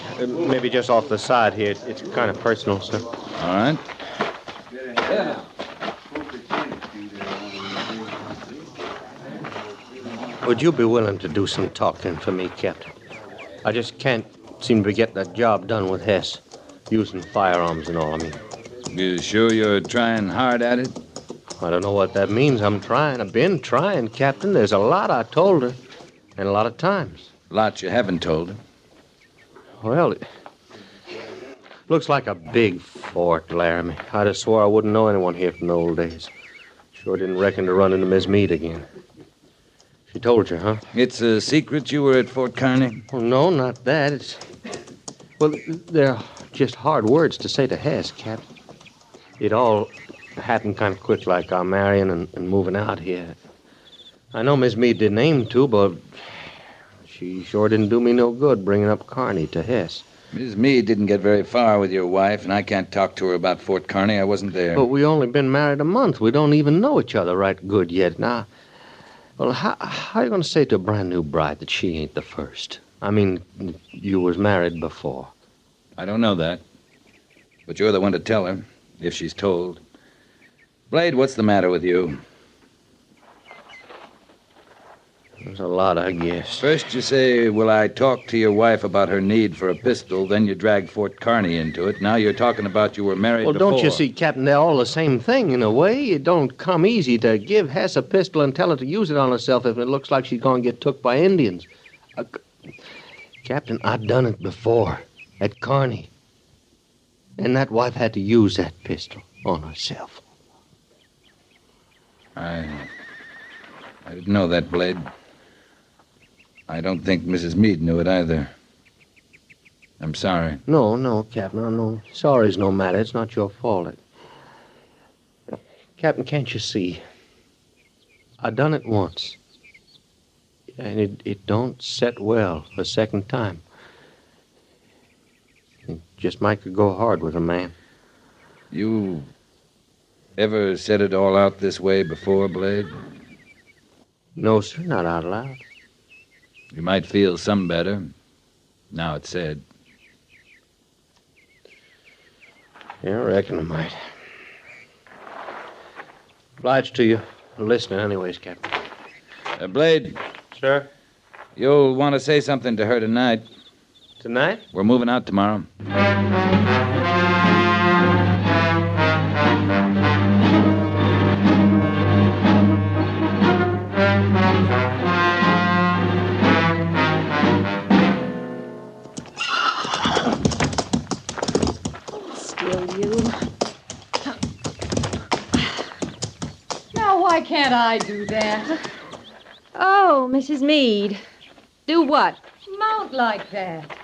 just off the side here. It's kind of personal, sir. All right. Would you be willing to do some talking for me, Captain? I just can't seem to get that job done with Hess, using firearms and all, I mean. You sure you're trying hard at it? I don't know what that means. I'm trying. I've been trying, Captain. There's a lot I told her, and a lot of times. Lots you haven't told her. Well, it looks like a big Fort Laramie. I'd have swore I wouldn't know anyone here from the old days. Sure didn't reckon to run into Miss Meade again. She told you, huh? It's a secret you were at Fort Kearney? Well, no, not that. Well, they're just hard words to say to Hess, Cap. It all happened kind of quick, like our marrying and moving out here. I know Miss Meade didn't aim to, but she sure didn't do me no good bringing up Kearney to Hess. Miss Meade didn't get very far with your wife, and I can't talk to her about Fort Kearney. I wasn't there. But we only been married a month. We don't even know each other right good yet. Now, well, how are you going to say to a brand new bride that she ain't the first? I mean, you was married before. I don't know that. But you're the one to tell her, if she's told. Blade, what's the matter with you? There's a lot, I guess. First you say, will I talk to your wife about her need for a pistol? Then you drag Fort Kearney into it. Now you're talking about you were married before. Well, don't you see, Captain, they're all the same thing in a way. It don't come easy to give Hess a pistol and tell her to use it on herself if it looks like she's going to get took by Indians. Captain, I've done it before at Kearney. And that wife had to use that pistol on herself. I didn't know that, Blade. I don't think Mrs. Meade knew it either. I'm sorry. No, Captain. No. Sorry's no matter. It's not your fault. Captain, can't you see? I done it once. And it don't set well the second time. It just might could go hard with a man. You ever said it all out this way before, Blade? No, sir, not out loud. You might feel some better. Now it's said. Yeah, I reckon I might. Obliged to you for listening anyways, Captain. Blade. Sir? You'll want to say something to her tonight. Tonight? We're moving out tomorrow. Why can't I do that? Oh, Mrs. Meade. Do what? Mount like that.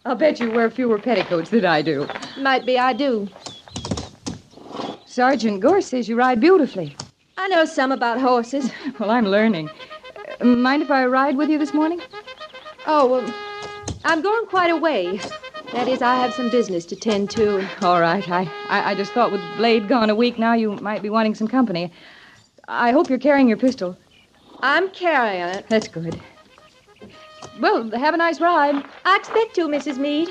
I'll bet you wear fewer petticoats than I do. Might be I do. Sergeant Gorse says you ride beautifully. I know some about horses. Well, I'm learning. Mind if I ride with you this morning? Oh, well, I'm going quite a way. That is, I have some business to tend to. All right. I just thought with Blade gone a week now, you might be wanting some company. I hope you're carrying your pistol. I'm carrying it. That's good. Well, have a nice ride. I expect to, Mrs. Meade.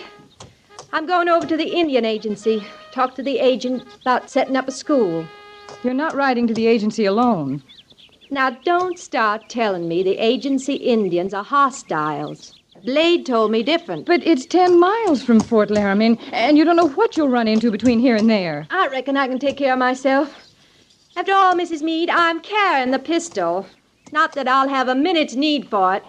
I'm going over to the Indian Agency. Talk to the agent about setting up a school. You're not riding to the agency alone. Now, don't start telling me the agency Indians are hostiles. Blade told me different. But it's 10 miles from Fort Laramie, and you don't know what you'll run into between here and there. I reckon I can take care of myself. After all, Mrs. Meade, I'm carrying the pistol. Not that I'll have a minute's need for it.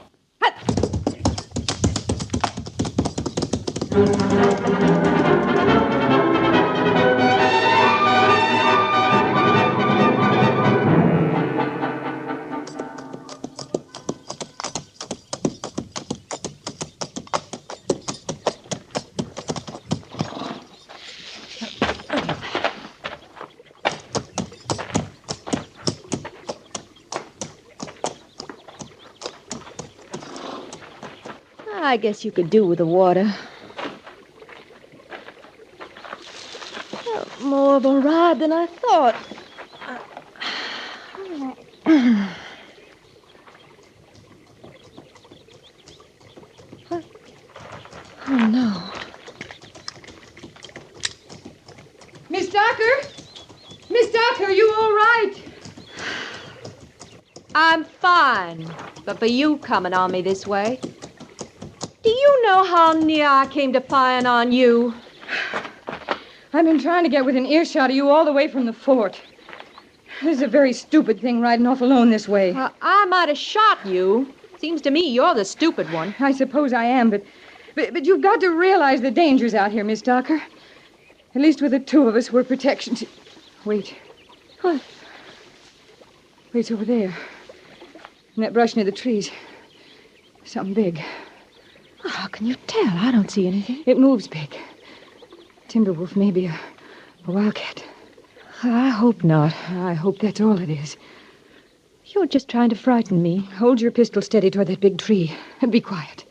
I guess you could do with the water. More of a ride than I thought. Oh, no. Miss Docker? Miss Docker, are you all right? I'm fine, but for you coming on me this way. Do you know how near I came to firing on you? I've been trying to get within earshot of you all the way from the fort. This is a very stupid thing, riding off alone this way. I might have shot you. Seems to me you're the stupid one. I suppose I am, but you've got to realize the dangers out here, Miss Docker. At least with the two of us, we're protection. Wait. What? Wait, it's over there. In that brush near the trees. Something big. Oh, how can you tell? I don't see anything. It moves big. Timberwolf, maybe a wildcat. I hope not. I hope that's all it is. You're just trying to frighten me. Hold your pistol steady toward that big tree. And be quiet.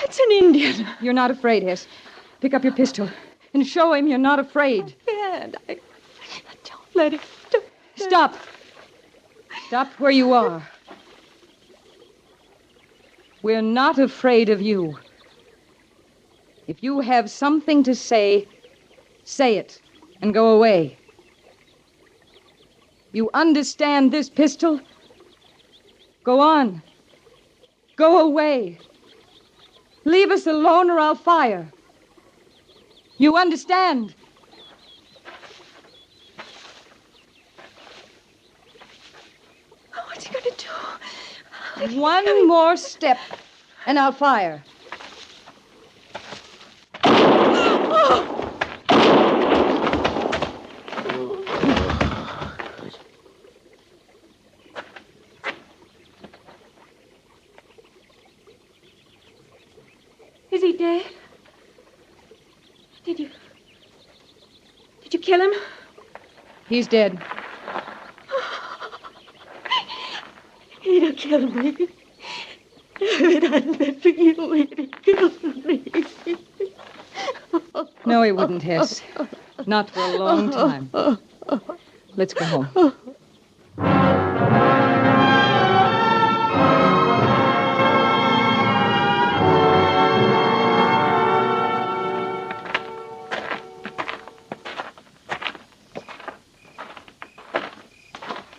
It's an Indian. You're not afraid, Hess. Pick up your pistol and show him you're not afraid. I can't. Don't let him. Stop. Stop where you are. We're not afraid of you. If you have something to say, say it and go away. You understand this pistol? Go on. Go away. Leave us alone or I'll fire. You understand? What's he going to do? One more step and I'll fire. Is he dead? Did you kill him? He's dead. He'd have killed me. If it hadn't been for you, he'd have killed me. No, he wouldn't, Hess. Not for a long time. Let's go home.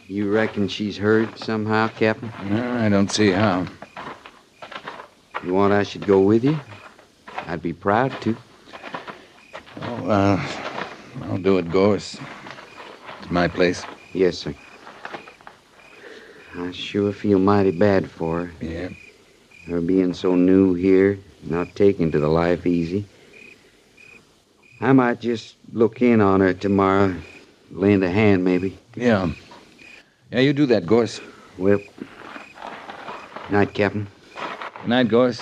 You reckon she's hurt somehow, Captain? No, I don't see how. You want I should go with you? I'd be proud to. Oh, I'll do it, Gorse. It's my place. Yes, sir. I sure feel mighty bad for her. Yeah. Her being so new here, not taking to the life easy. I might just look in on her tomorrow, lend a hand, maybe. Yeah. Yeah, you do that, Gorse. Well, night, Captain. Good night, Gorse.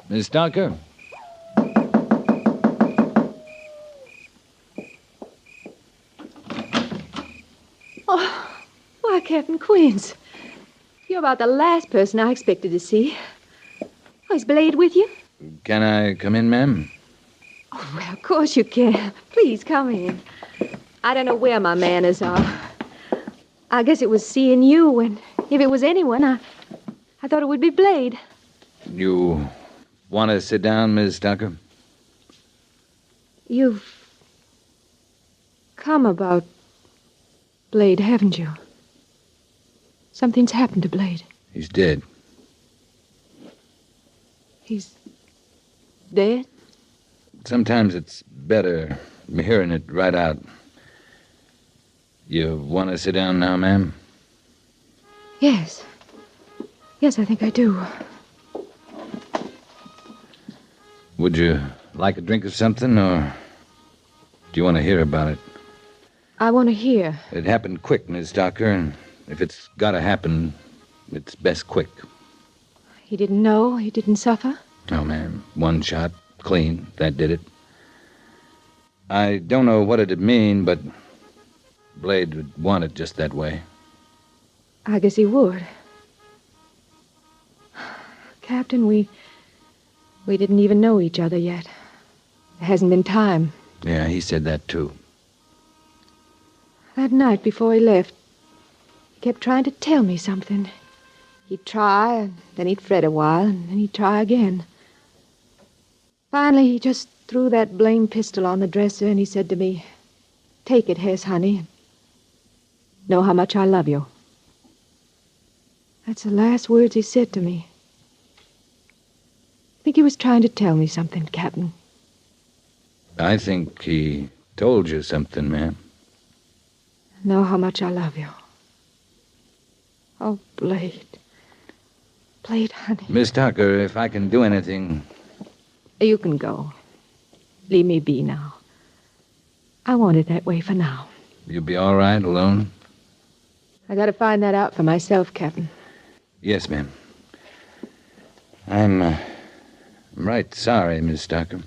Miss Docker? Oh, why, Captain Quince. You're about the last person I expected to see. Oh, is Blade with you? Can I come in, ma'am? Oh, well, of course you can. Please come in. I don't know where my manners are. I guess it was seeing you, and if it was anyone, I thought it would be Blade. You want to sit down, Miss Docker? You've come about Blade, haven't you? Something's happened to Blade. He's dead. He's dead? Sometimes it's better hearing it right out. You want to sit down now, ma'am? Yes. Yes, I think I do. Would you like a drink of something, or do you want to hear about it? I want to hear. It happened quick, Miss Docker, and if it's got to happen, it's best quick. He didn't know? He didn't suffer? No, ma'am. One shot, clean. That did it. I don't know what it'd mean, but Blade would want it just that way. I guess he would. Captain, we didn't even know each other yet. There hasn't been time. Yeah, he said that, too. That night before he left, he kept trying to tell me something. He'd try, and then he'd fret a while, and then he'd try again. Finally, he just threw that blame pistol on the dresser, and he said to me, "Take it, Hess, honey. Know how much I love you." That's the last words he said to me. I think he was trying to tell me something, Captain. I think he told you something, ma'am. Know how much I love you. Oh, Blade. Blade, honey. Miss Tucker, if I can do anything... You can go. Leave me be now. I want it that way for now. You'll be all right alone? I gotta find that out for myself, Captain. Yes, ma'am. I'm right sorry, Miss Tucker.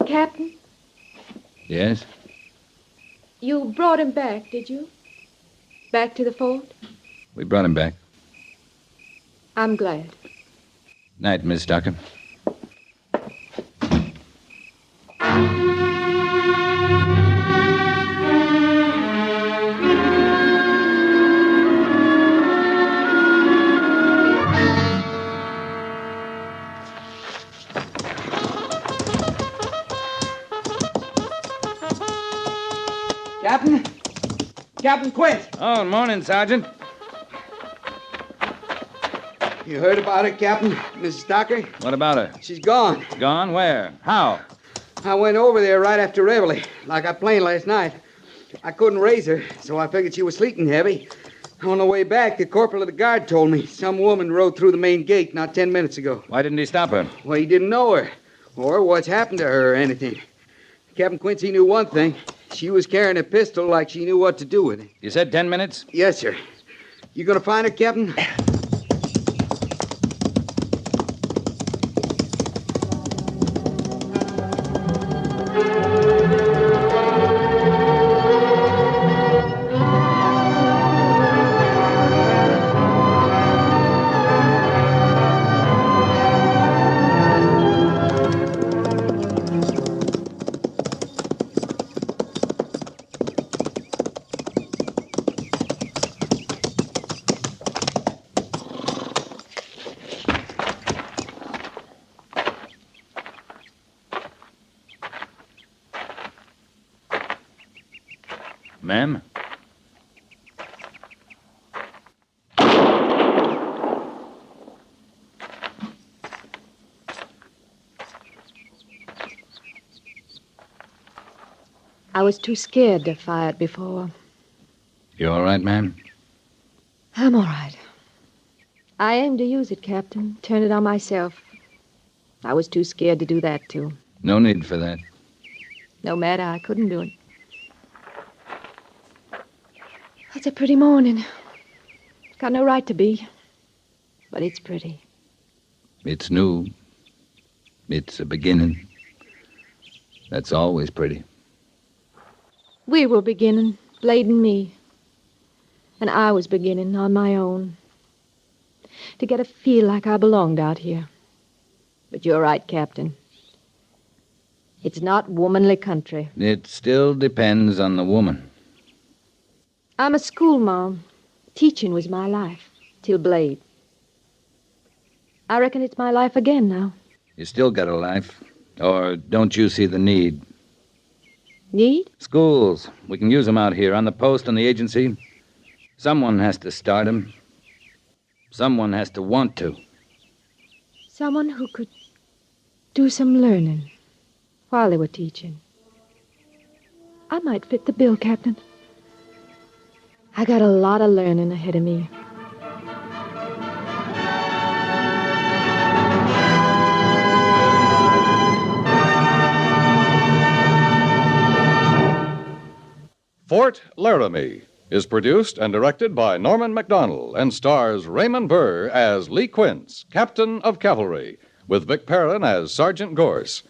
Captain? Yes? You brought him back, did you? Back to the fort? We brought him back. I'm glad. Night, Miss Tucker. Captain? Captain Quint! Oh, morning, Sergeant. You heard about her, Captain? Mrs. Tucker? What about her? She's gone. Gone? Where? How? I went over there right after reveille, like I planned last night. I couldn't raise her, so I figured she was sleeping heavy. On the way back, the corporal of the guard told me some woman rode through the main gate not 10 minutes ago. Why didn't he stop her? Well, he didn't know her, or what's happened to her or anything. Captain Quincy knew one thing. She was carrying a pistol like she knew what to do with it. You said 10 minutes? Yes, sir. You gonna find her, Captain? Ma'am? I was too scared to fire it before. You all right, ma'am? I'm all right. I aimed to use it, Captain. Turn it on myself. I was too scared to do that, too. No need for that. No matter, I couldn't do it. It's a pretty morning. Got no right to be. But it's pretty. It's new. It's a beginning. That's always pretty. We were beginning, Blade and me. And I was beginning on my own. To get a feel like I belonged out here. But you're right, Captain. It's not womanly country. It still depends on the woman. I'm a schoolma'am. Teaching was my life, till Blade. I reckon it's my life again now. You still got a life. Or don't you see the need? Need? Schools. We can use them out here, on the post, on the agency. Someone has to start them. Someone has to want to. Someone who could do some learning while they were teaching. I might fit the bill, Captain. I got a lot of learning ahead of me. Fort Laramie, is produced and directed by Norman MacDonald and stars Raymond Burr as Lee Quince, Captain of Cavalry, with Vic Perrin as Sergeant Gorse.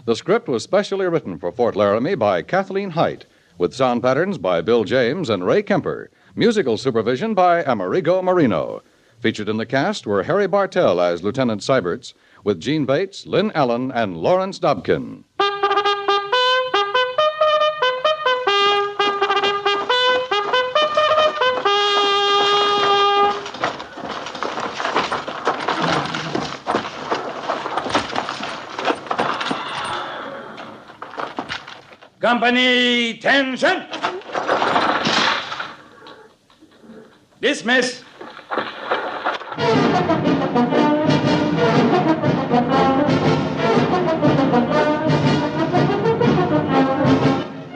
The script was specially written for Fort Laramie by Kathleen Height, with sound patterns by Bill James and Ray Kemper, musical supervision by Amerigo Marino. Featured in the cast were Harry Bartell as Lieutenant Seiberts, with Gene Bates, Lynn Allen, and Lawrence Dobkin. Company, tension! Dismiss!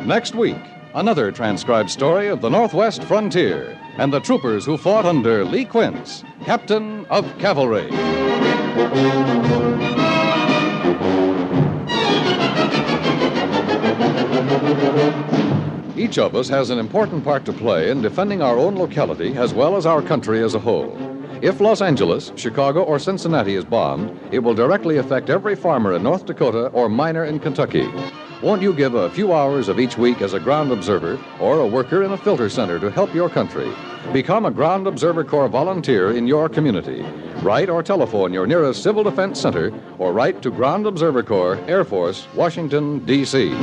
Next week, another transcribed story of the Northwest frontier and the troopers who fought under Lee Quince, Captain of Cavalry. Each of us has an important part to play in defending our own locality as well as our country as a whole. If Los Angeles, Chicago, or Cincinnati is bombed, it will directly affect every farmer in North Dakota or miner in Kentucky. Won't you give a few hours of each week as a ground observer or a worker in a filter center to help your country? Become a Ground Observer Corps volunteer in your community. Write or telephone your nearest Civil Defense Center or write to Ground Observer Corps, Air Force, Washington, D.C.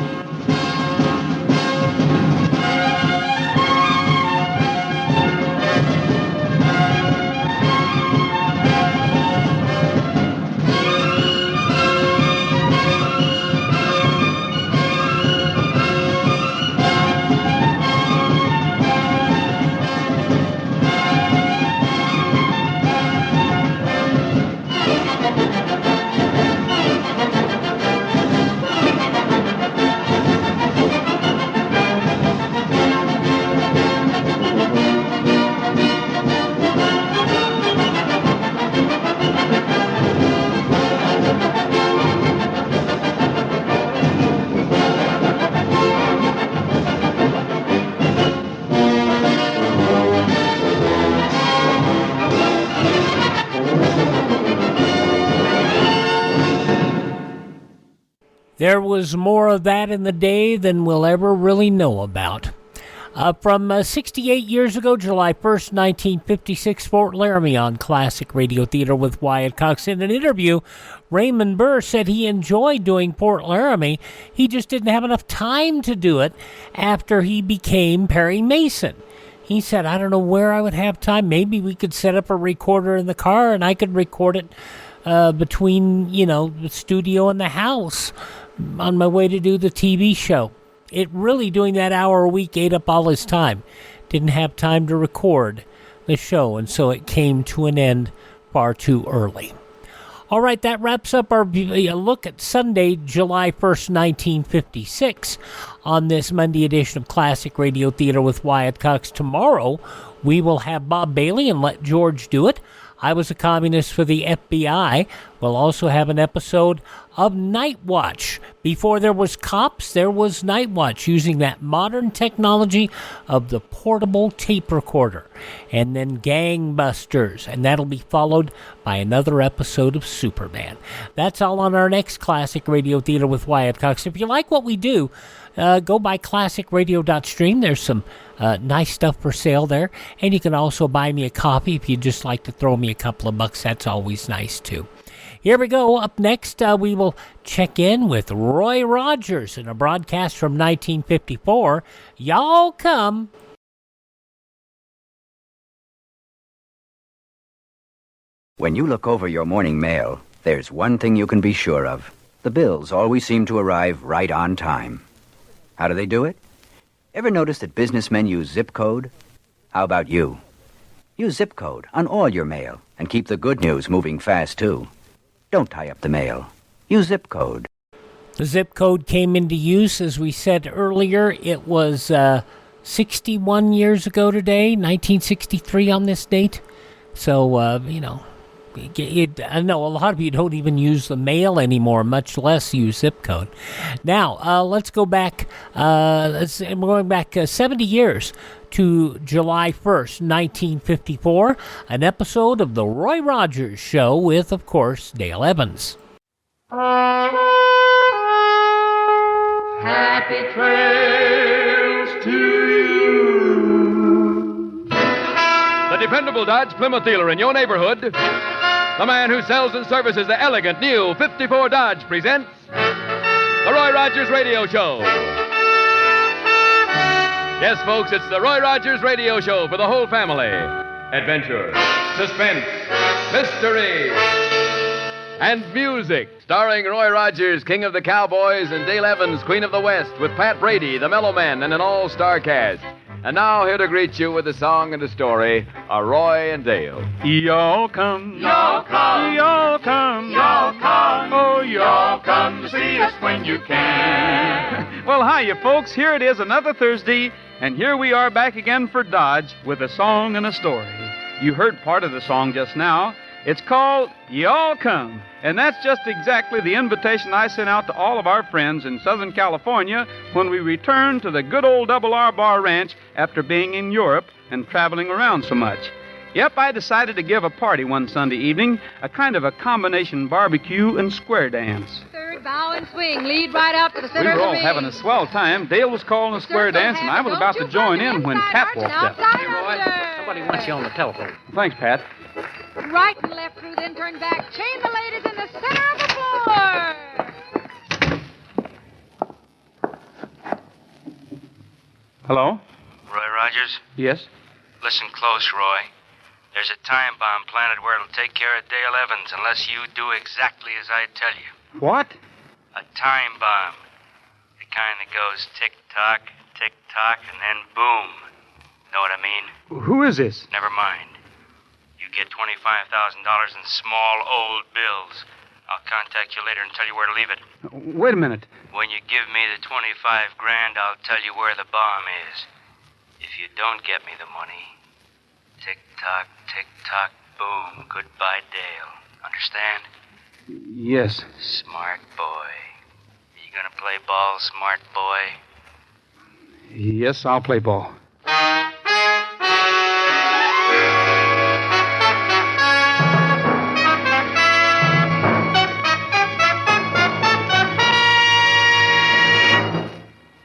There was more of that in the day than we'll ever really know about. From 68 years ago, July 1st, 1956, Fort Laramie on Classic Radio Theater with Wyatt Cox. In an interview, Raymond Burr said he enjoyed doing Fort Laramie. He just didn't have enough time to do it after he became Perry Mason. He said, I don't know where I would have time. Maybe we could set up a recorder in the car and I could record it between, the studio and the house on my way to do the TV show. It really, doing that hour a week, ate up all his time. Didn't have time to record the show, and so it came to an end far too early. All right, that wraps up our look at Sunday, July 1st, 1956, on this Monday edition of Classic Radio Theater with Wyatt Cox. Tomorrow, we will have Bob Bailey and Let George Do It. I Was a Communist for the FBI. We'll also have an episode of Night Watch. Before there was Cops, there was Night Watch, using that modern technology of the portable tape recorder. And then Gangbusters, and that'll be followed by another episode of Superman. That's all on our next Classic Radio Theater with Wyatt Cox. If you like what we do, go by classicradio.stream. There's some nice stuff for sale there. And you can also buy me a copy if you'd just like to throw me a couple of bucks. That's always nice, too. Here we go. Up next, we will check in with Roy Rogers in a broadcast from 1954. Y'all come. When you look over your morning mail, there's one thing you can be sure of. The bills always seem to arrive right on time. How do they do it? Ever notice that businessmen use zip code? How about you? Use zip code on all your mail and keep the good news moving fast, too. Don't tie up the mail. Use zip code. The zip code came into use, as we said earlier. It was 61 years ago today, 1963 on this date. So, I know a lot of you don't even use the mail anymore, much less use zip code. Now, let's go back. We're going back 70 years to July 1st, 1954, an episode of The Roy Rogers Show with, of course, Dale Evans. Happy trails to you. The dependable Dodge Plymouth dealer in your neighborhood, the man who sells and services the elegant new 54 Dodge, presents The Roy Rogers Radio Show. Yes, folks, it's the Roy Rogers Radio Show for the whole family. Adventure, suspense, mystery, and music. Starring Roy Rogers, King of the Cowboys, and Dale Evans, Queen of the West, with Pat Brady, the Mellow Man, and an all-star cast. And now here to greet you with a song and a story are Roy and Dale. Y'all come. Y'all come. Y'all come. Y'all come. Oh, Y'all come to see us when you can. Well, hiya, folks. Here it is, another Thursday, and here we are back again for Dodge with a song and a story. You heard part of the song just now. It's called Y'all Come, and that's just exactly the invitation I sent out to all of our friends in Southern California when we returned to the good old Double R Bar Ranch after being in Europe and traveling around so much. Yep, I decided to give a party one Sunday evening, a kind of a combination barbecue and square dance. Third bow and swing, lead right out to the center We were all of the ring. having a swell time. Dale was calling a square dance, and I was about to join in when Pat walked up. Hey, Roy, somebody wants you on the telephone. Thanks, Pat. Right and left through, then turn back. Chain the ladies in the center of the floor. Hello? Roy Rogers? Yes? Listen close, Roy. There's a time bomb planted where it'll take care of Dale Evans unless you do exactly as I tell you. What? A time bomb. The kind that goes tick-tock, tick-tock, and then boom. Know what I mean? Who is this? Never mind. You get $25,000 in small old bills. I'll contact you later and tell you where to leave it. Wait a minute. When you give me the 25 grand, I'll tell you where the bomb is. If you don't get me the money, tick-tock, tick-tock, boom, goodbye, Dale. Understand? Yes. Smart boy. You gonna play ball, smart boy? Yes, I'll play ball.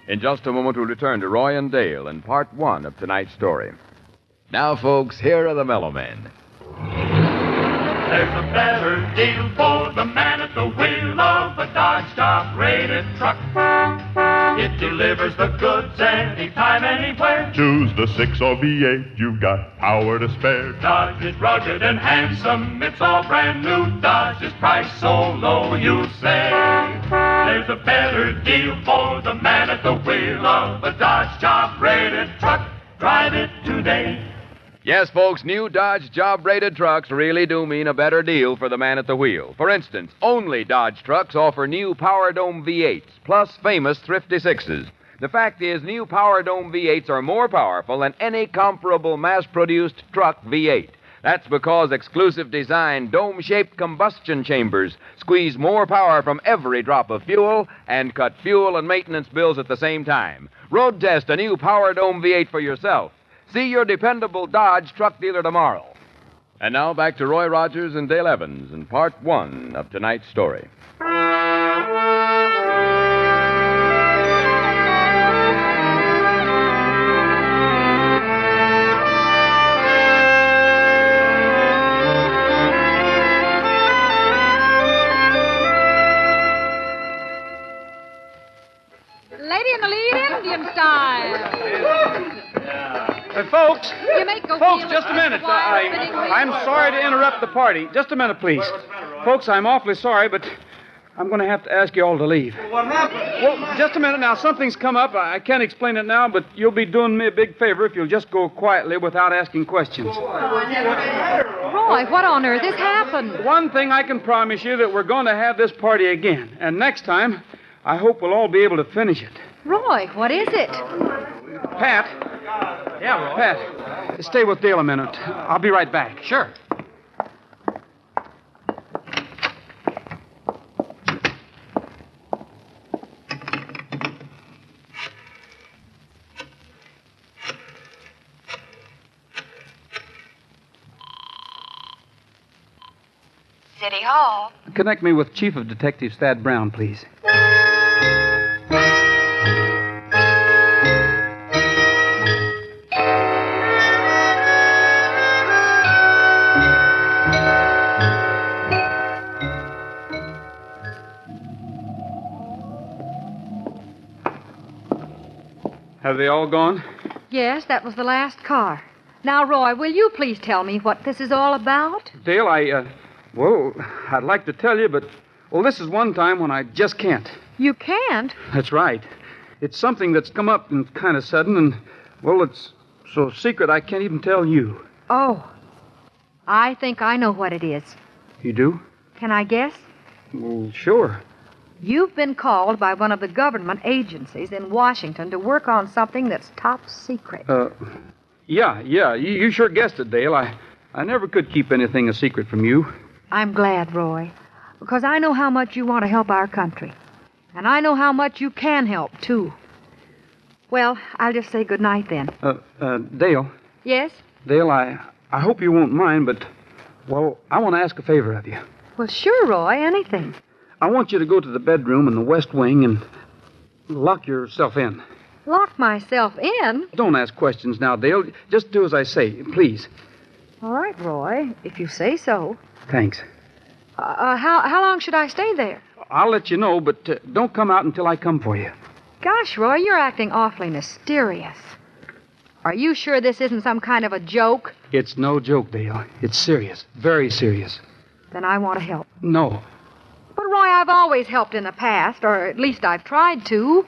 In just a moment, we'll return to Roy and Dale in part one of tonight's story. Now, folks, here are the Mellow Men. There's a better deal for the man at the wheel of a Dodge top-rated truck. It delivers the goods anytime, anywhere. Choose the 6 or V8, you've got power to spare. Dodge is rugged and handsome, it's all brand new. Dodge is priced so low, you say. There's a better deal for the man at the wheel of a Dodge top-rated truck. Drive it today. Yes, folks, new Dodge job-rated trucks really do mean a better deal for the man at the wheel. For instance, only Dodge trucks offer new Power Dome V8s, plus famous Thrifty 6s. The fact is, new Power Dome V8s are more powerful than any comparable mass-produced truck V8. That's because exclusive design dome-shaped combustion chambers squeeze more power from every drop of fuel and cut fuel and maintenance bills at the same time. Road test a new Power Dome V8 for yourself. See your dependable Dodge truck dealer tomorrow. And now back to Roy Rogers and Dale Evans in part one of tonight's story. Lady in the lead, Indian style. Folks, You make go folks, feel just a it. minute. I'm sorry to interrupt the party. Just a minute, please. Folks, I'm awfully sorry, but I'm going to have to ask you all to leave. What happened? Well, just a minute now. Something's come up. I can't explain it now, but you'll be doing me a big favor if you'll just go quietly without asking questions. Roy, what on earth has happened? One thing I can promise you, that we're going to have this party again. And next time, I hope we'll all be able to finish it. Roy, what is it? Pat. Yeah, Roy. Pat, stay with Dale a minute. I'll be right back. Sure. City Hall. Connect me with Chief of Detectives Thad Brown, please. Have they all gone? Yes, that was the last car. Now, Roy, will you please tell me what this is all about? Dale, I'd like to tell you, but, this is one time when I just can't. You can't? That's right. It's something that's come up and kind of sudden, and, it's so secret I can't even tell you. Oh, I think I know what it is. You do? Can I guess? Well, sure. You've been called by one of the government agencies in Washington to work on something that's top secret. Yeah. You sure guessed it, Dale. I never could keep anything a secret from you. I'm glad, Roy, because I know how much you want to help our country. And I know how much you can help, too. Well, I'll just say good night then. Dale. Yes? Dale, I hope you won't mind, but, I want to ask a favor of you. Well, sure, Roy, anything. I want you to go to the bedroom in the west wing and lock yourself in. Lock myself in? Don't ask questions now, Dale. Just do as I say, please. All right, Roy, if you say so. Thanks. How long should I stay there? I'll let you know, but don't come out until I come for you. Gosh, Roy, you're acting awfully mysterious. Are you sure this isn't some kind of a joke? It's no joke, Dale. It's serious. Very serious. Then I want to help. No. But, Roy, I've always helped in the past, or at least I've tried to.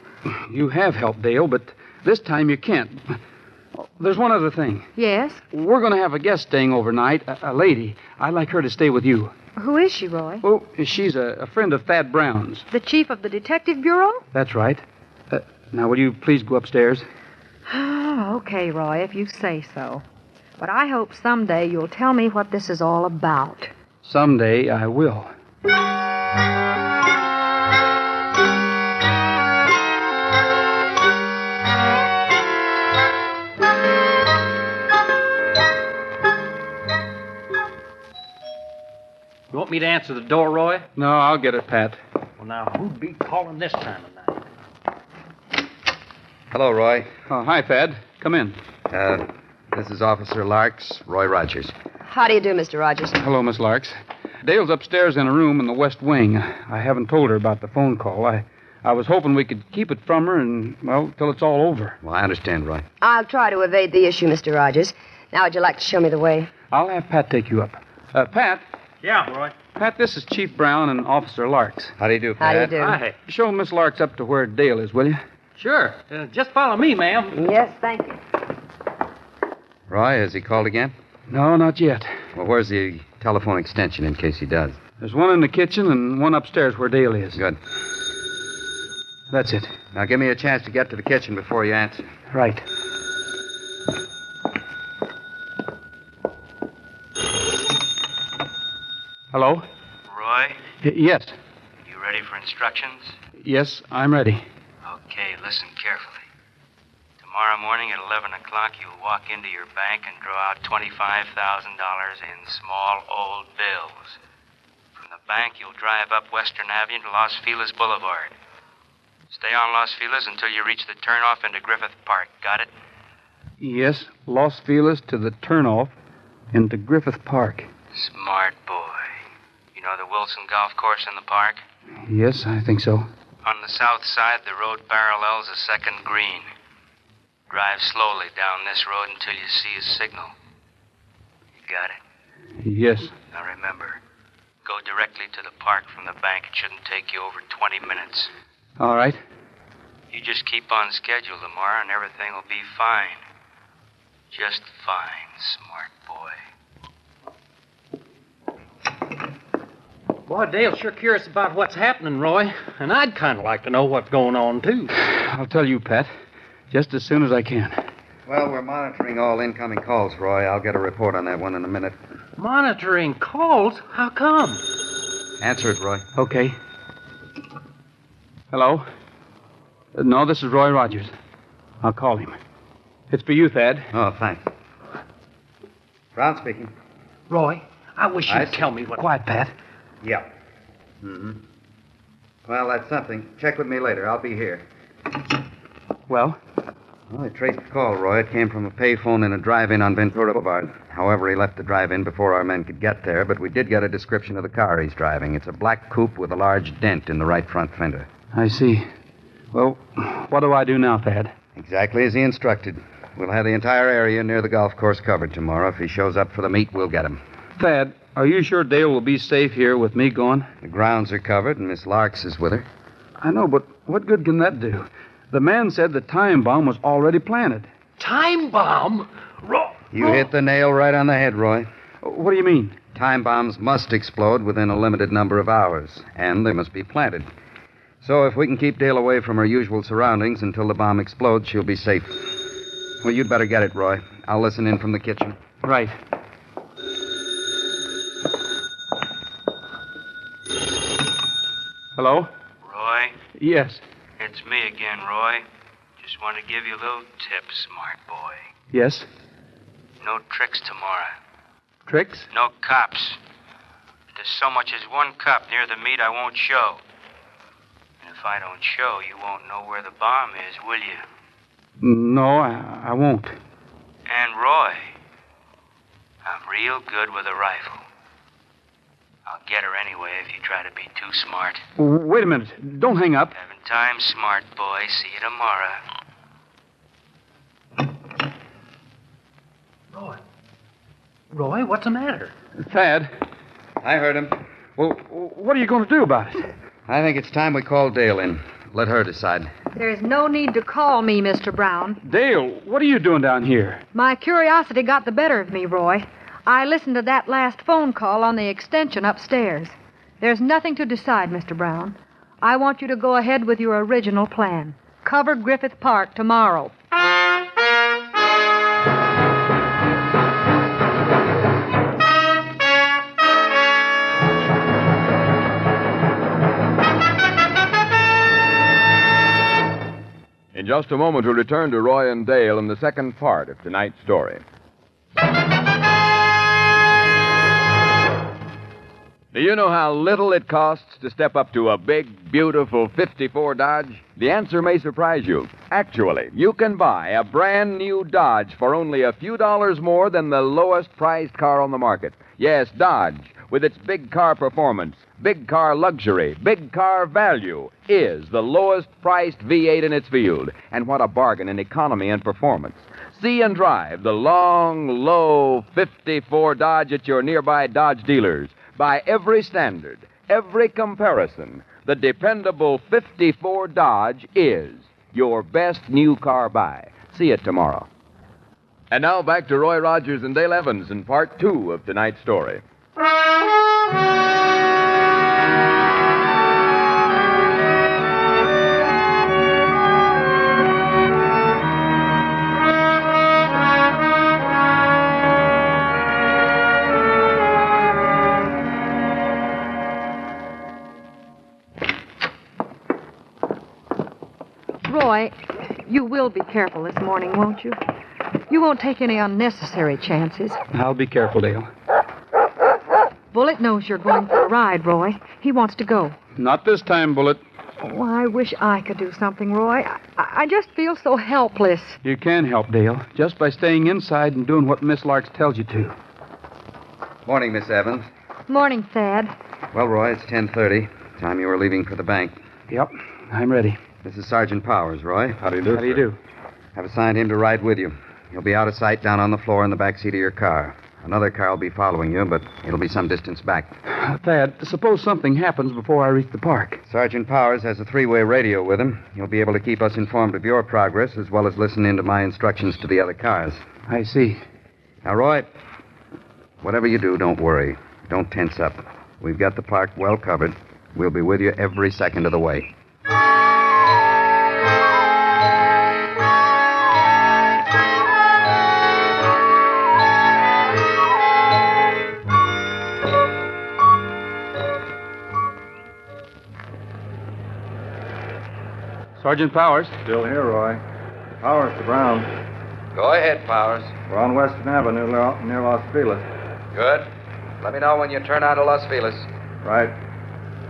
You have helped, Dale, but this time you can't. There's one other thing. Yes? We're going to have a guest staying overnight, a lady. I'd like her to stay with you. Who is she, Roy? Oh, she's a friend of Thad Brown's. The chief of the detective bureau? That's right. Now, will you please go upstairs? Okay, Roy, if you say so. But I hope someday you'll tell me what this is all about. Someday I will. You want me to answer the door, Roy? No, I'll get it, Pat. Well, now, who'd be calling this time of night? Hello, Roy. Oh, hi, Thad. Come in. This is Officer Larks, Roy Rogers. How do you do, Mr. Rogers? Hello, Miss Larks. Dale's upstairs in a room in the west wing. I haven't told her about the phone call. I was hoping we could keep it from her and, till it's all over. Well, I understand, Roy. I'll try to evade the issue, Mr. Rogers. Now, would you like to show me the way? I'll have Pat take you up. Pat? Yeah, Roy. Pat, this is Chief Brown and Officer Larks. How do you do, Pat? How do you do? Hi. Show Miss Larks up to where Dale is, will you? Sure. Just follow me, ma'am. Yes, thank you. Roy, has he called again? No, not yet. Well, where's the telephone extension in case he does? There's one in the kitchen and one upstairs where Dale is. Good. That's it. Now, give me a chance to get to the kitchen before you answer. Right. Hello? Roy, Yes. you ready for instructions? Yes, I'm ready. Okay, listen carefully. Tomorrow morning at 11 o'clock, you'll walk into your bank and draw out $25,000 in small old bills. From the bank, you'll drive up Western Avenue to Los Feliz Boulevard. Stay on Los Feliz until you reach the turnoff into Griffith Park. Got it? Yes, Los Feliz to the turnoff into Griffith Park. Smart boy. You know the Wilson Golf Course in the park? Yes, I think so. On the south side, the road parallels a second green. Drive slowly down this road until you see a signal. You got it? Yes. Now remember, go directly to the park from the bank. It shouldn't take you over 20 minutes. All right. You just keep on schedule tomorrow and everything will be fine. Just fine, smart boy. Boy, Dale's sure curious about what's happening, Roy. And I'd kind of like to know what's going on, too. I'll tell you, Pat, just as soon as I can. Well, we're monitoring all incoming calls, Roy. I'll get a report on that one in a minute. Monitoring calls? How come? Answer it, Roy. Okay. Hello? No, this is Roy Rogers. I'll call him. It's for you, Thad. Oh, thanks. Brown speaking. Roy, I wish you'd see. tell me what... Quiet, Pat. Yeah. Mm-hmm. Well, that's something. Check with me later. I'll be here. Well? Well, I traced the call, Roy. It came from a payphone in a drive-in on Ventura Boulevard. However, he left the drive-in before our men could get there, but we did get a description of the car he's driving. It's a black coupe with a large dent in the right front fender. I see. Well, what do I do now, Thad? Exactly as he instructed. We'll have the entire area near the golf course covered tomorrow. If he shows up for the meet, we'll get him. Thad, are you sure Dale will be safe here with me gone? The grounds are covered, and Miss Larks is with her. I know, but what good can that do? The man said the time bomb was already planted. Time bomb? You hit the nail right on the head, Roy. What do you mean? Time bombs must explode within a limited number of hours, and they must be planted. So if we can keep Dale away from her usual surroundings until the bomb explodes, she'll be safe. Well, you'd better get it, Roy. I'll listen in from the kitchen. Right. Hello? Roy? Yes. It's me again, Roy. Just want to give you a little tip, smart boy. Yes? No tricks tomorrow. Tricks? No cops. If there's so much as one cop near the meet, I won't show. And if I don't show, you won't know where the bomb is, will you? No, I won't. And Roy, I'm real good with a rifle. I'll get her anyway if you try to be too smart. Wait a minute. Don't hang up. Having time, smart boy. See you tomorrow. Roy, what's the matter? Thad. I heard him. Well, what are you going to do about it? I think it's time we call Dale in. Let her decide. There's no need to call me, Mr. Brown. Dale, what are you doing down here? My curiosity got the better of me, Roy. I listened to that last phone call on the extension upstairs. There's nothing to decide, Mr. Brown. I want you to go ahead with your original plan. Cover Griffith Park tomorrow. In just a moment, we'll return to Roy and Dale in the second part of tonight's story. Do you know how little it costs to step up to a big, beautiful 54 Dodge? The answer may surprise you. Actually, you can buy a brand new Dodge for only a few dollars more than the lowest priced car on the market. Yes, Dodge, with its big car performance, big car luxury, big car value, is the lowest priced V8 in its field. And what a bargain in economy and performance. See and drive the long, low 54 Dodge at your nearby Dodge dealers. By every standard, every comparison, the dependable 54 Dodge is your best new car buy. See it tomorrow. And now back to Roy Rogers and Dale Evans in part 2 of tonight's story. Roy, you will be careful this morning, won't you? You won't take any unnecessary chances. I'll be careful, Dale. Bullet knows you're going for a ride, Roy. He wants to go. Not this time, Bullet. Oh, I wish I could do something, Roy. I just feel so helpless. You can help, Dale, just by staying inside and doing what Miss Larks tells you to. Morning, Miss Evans. Morning, Thad. Well, Roy, it's 10:30. Time you were leaving for the bank. Yep, I'm ready. This is Sergeant Powers, Roy. How do you do, How do you do? I've assigned him to ride with you. He'll be out of sight down on the floor in the back seat of your car. Another car will be following you, but it'll be some distance back. Thad, suppose something happens before I reach the park. Sergeant Powers has a three-way radio with him. He'll be able to keep us informed of your progress as well as listen in to my instructions to the other cars. I see. Now, Roy, whatever you do, don't worry. Don't tense up. We've got the park well covered. We'll be with you every second of the way. Sergeant Powers. Still here, Roy. Powers to Brown. Go ahead, Powers. We're on Western Avenue near Los Feliz. Good. Let me know when you turn out of Los Feliz. Right.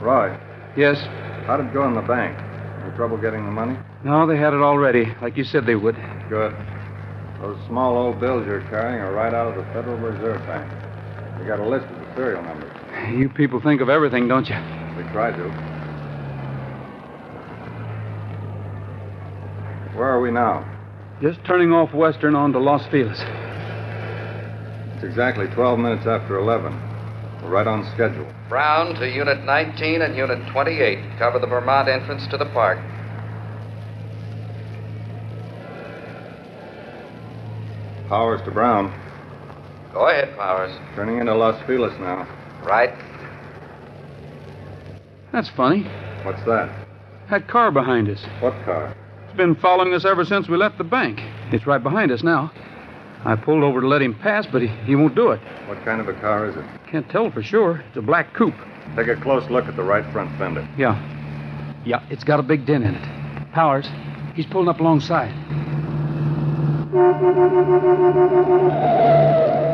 Roy, Yes? how did it go in the bank? Any trouble getting the money? No, they had it already, like you said they would. Good. Those small old bills you're carrying are right out of the Federal Reserve Bank. We got a list of the serial numbers. You people think of everything, don't you? We try to. Where are we now? Just turning off Western onto Los Feliz. It's exactly 12 minutes after 11. We're right on schedule. Brown to Unit 19 and Unit 28. Cover the Vermont entrance to the park. Powers to Brown. Go ahead, Powers. Turning into Los Feliz now. Right. That's funny. What's that? That car behind us. What car? It's been following us ever since we left the bank. It's right behind us now. I pulled over to let him pass, but he won't do it. What kind of a car is it? Can't tell for sure. It's a black coupe. Take a close look at the right front fender. Yeah, it's got a big dent in it. Powers, he's pulling up alongside.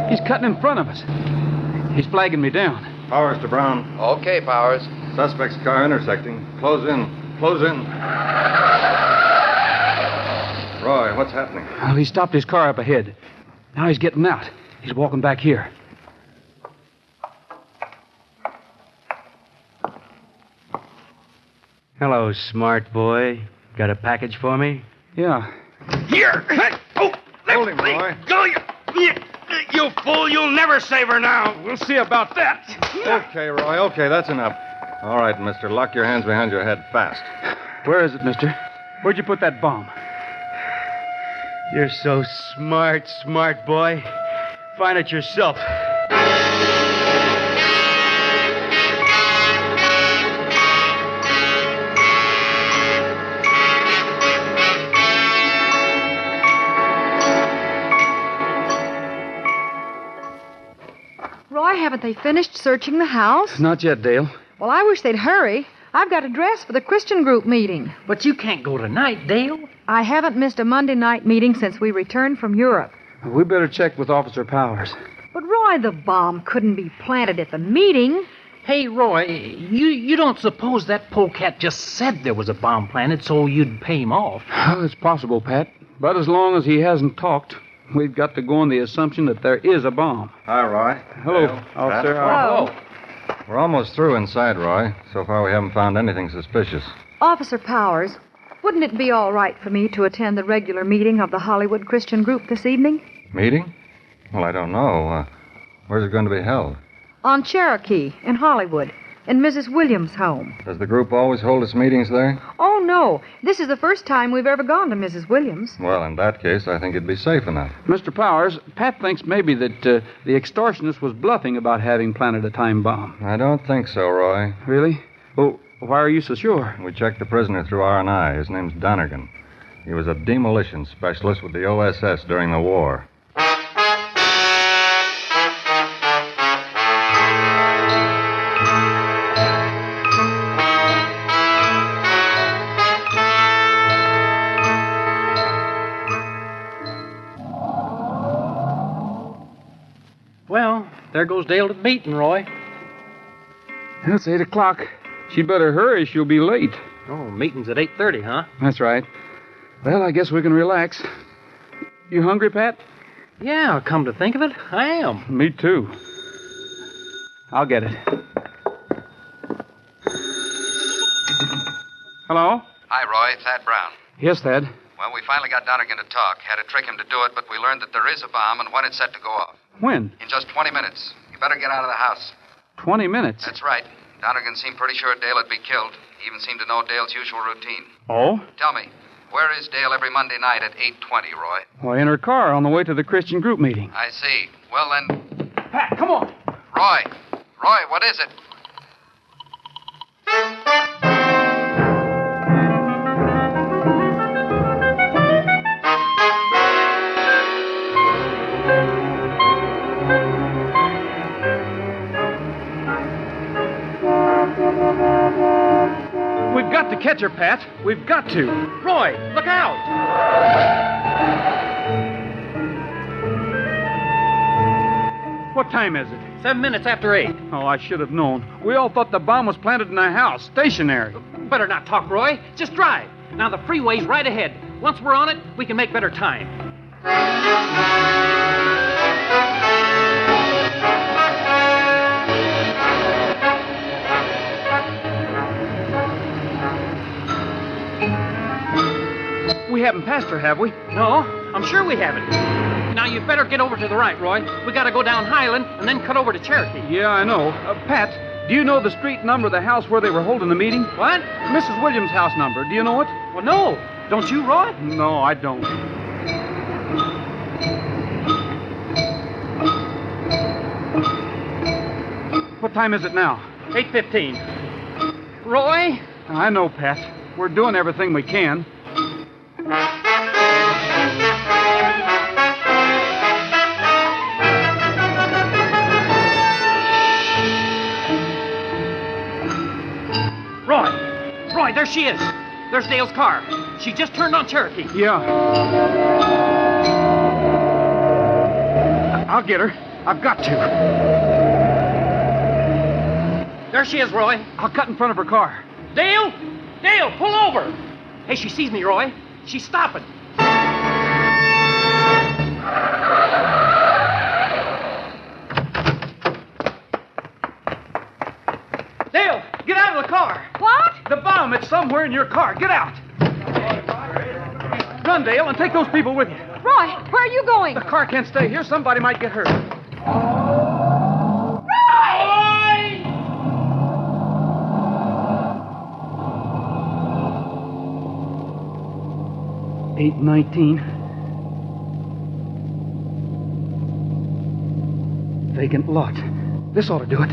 He's cutting in front of us. He's flagging me down. Powers to Brown. Okay, Powers. Suspect's car intersecting. Close in. Close in. Roy, what's happening? Well, he stopped his car up ahead. Now he's getting out. He's walking back here. Hello, smart boy. Got a package for me? Yeah. Here! Oh, hold him, Roy. Go, you fool! You'll never save her now. We'll see about that. Okay, Roy. Okay, that's enough. All right, mister. Lock your hands behind your head fast. Where is it, mister? Where'd you put that bomb? You're so smart, smart boy. Find it yourself. Roy, haven't they finished searching the house? Not yet, Dale. Well, I wish they'd hurry. I've got a dress for the Christian group meeting. But you can't go tonight, Dale. I haven't missed a Monday night meeting since we returned from Europe. We better check with Officer Powers. But, Roy, the bomb couldn't be planted at the meeting. Hey, Roy, you don't suppose that polecat just said there was a bomb planted so you'd pay him off? Well, it's possible, Pat. But as long as he hasn't talked, we've got to go on the assumption that there is a bomb. Hi, Roy. Hello, Dale. Officer. Hello. We're almost through inside, Roy. So far, we haven't found anything suspicious. Officer Powers, wouldn't it be all right for me to attend the regular meeting of the Hollywood Christian group this evening? Meeting? Well, I don't know. Where's it going to be held? On Cherokee, in Hollywood, in Mrs. Williams' home. Does the group always hold its meetings there? Oh, no. This is the first time we've ever gone to Mrs. Williams. Well, in that case, I think it'd be safe enough. Mr. Powers, Pat thinks maybe that the extortionist was bluffing about having planted a time bomb. I don't think so, Roy. Really? Well, why are you so sure? We checked the prisoner through R&I. His name's Donegan. He was a demolition specialist with the OSS during the war. Well, there goes Dale to the meeting, Roy. It's 8 o'clock. She'd better hurry. She'll be late. Oh, meeting's at 8:30, huh? That's right. Well, I guess we can relax. You hungry, Pat? Yeah, come to think of it, I am. Me too. I'll get it. Hello? Hi, Roy. Thad Brown. Yes, Thad. Well, we finally got Donegan to talk. Had to trick him to do it, but we learned that there is a bomb and when it's set to go off. When? In just 20 minutes. You better get out of the house. 20 minutes. That's right. Donegan seemed pretty sure Dale would be killed. He even seemed to know Dale's usual routine. Oh? Tell me, where is Dale every Monday night at 8:20, Roy? Well, in her car on the way to the Christian group meeting. I see. Well, then... Pat, come on. Roy, what is it? We've got to catch her, Pat. We've got to. Roy, look out! What time is it? 7 minutes after 8. Oh, I should have known. We all thought the bomb was planted in a house, stationary. Better not talk, Roy. Just drive. Now, the freeway's right ahead. Once we're on it, we can make better time. We haven't passed her, have we? No, I'm sure we haven't. Now, you better get over to the right, Roy. We gotta go down Highland and then cut over to Cherokee. Yeah, I know. Pat, do you know the street number of the house where they were holding the meeting? What? Mrs. Williams' house number. Do you know it? Well, no. Don't you, Roy? No, I don't. What time is it now? 8:15. Roy? I know, Pat. We're doing everything we can. Roy, there she is. There's Dale's car. She just turned on Cherokee. Yeah. I'll get her. I've got to. There she is, Roy. I'll cut in front of her car. Dale! Dale, pull over! Hey, she sees me, Roy. She's stopping. Dale, get out of the car. What? The bomb, it's somewhere in your car. Get out. Run, Dale, and take those people with you. Roy, where are you going? The car can't stay here. Somebody might get hurt. Roy! 8:19. Vacant lot. This ought to do it.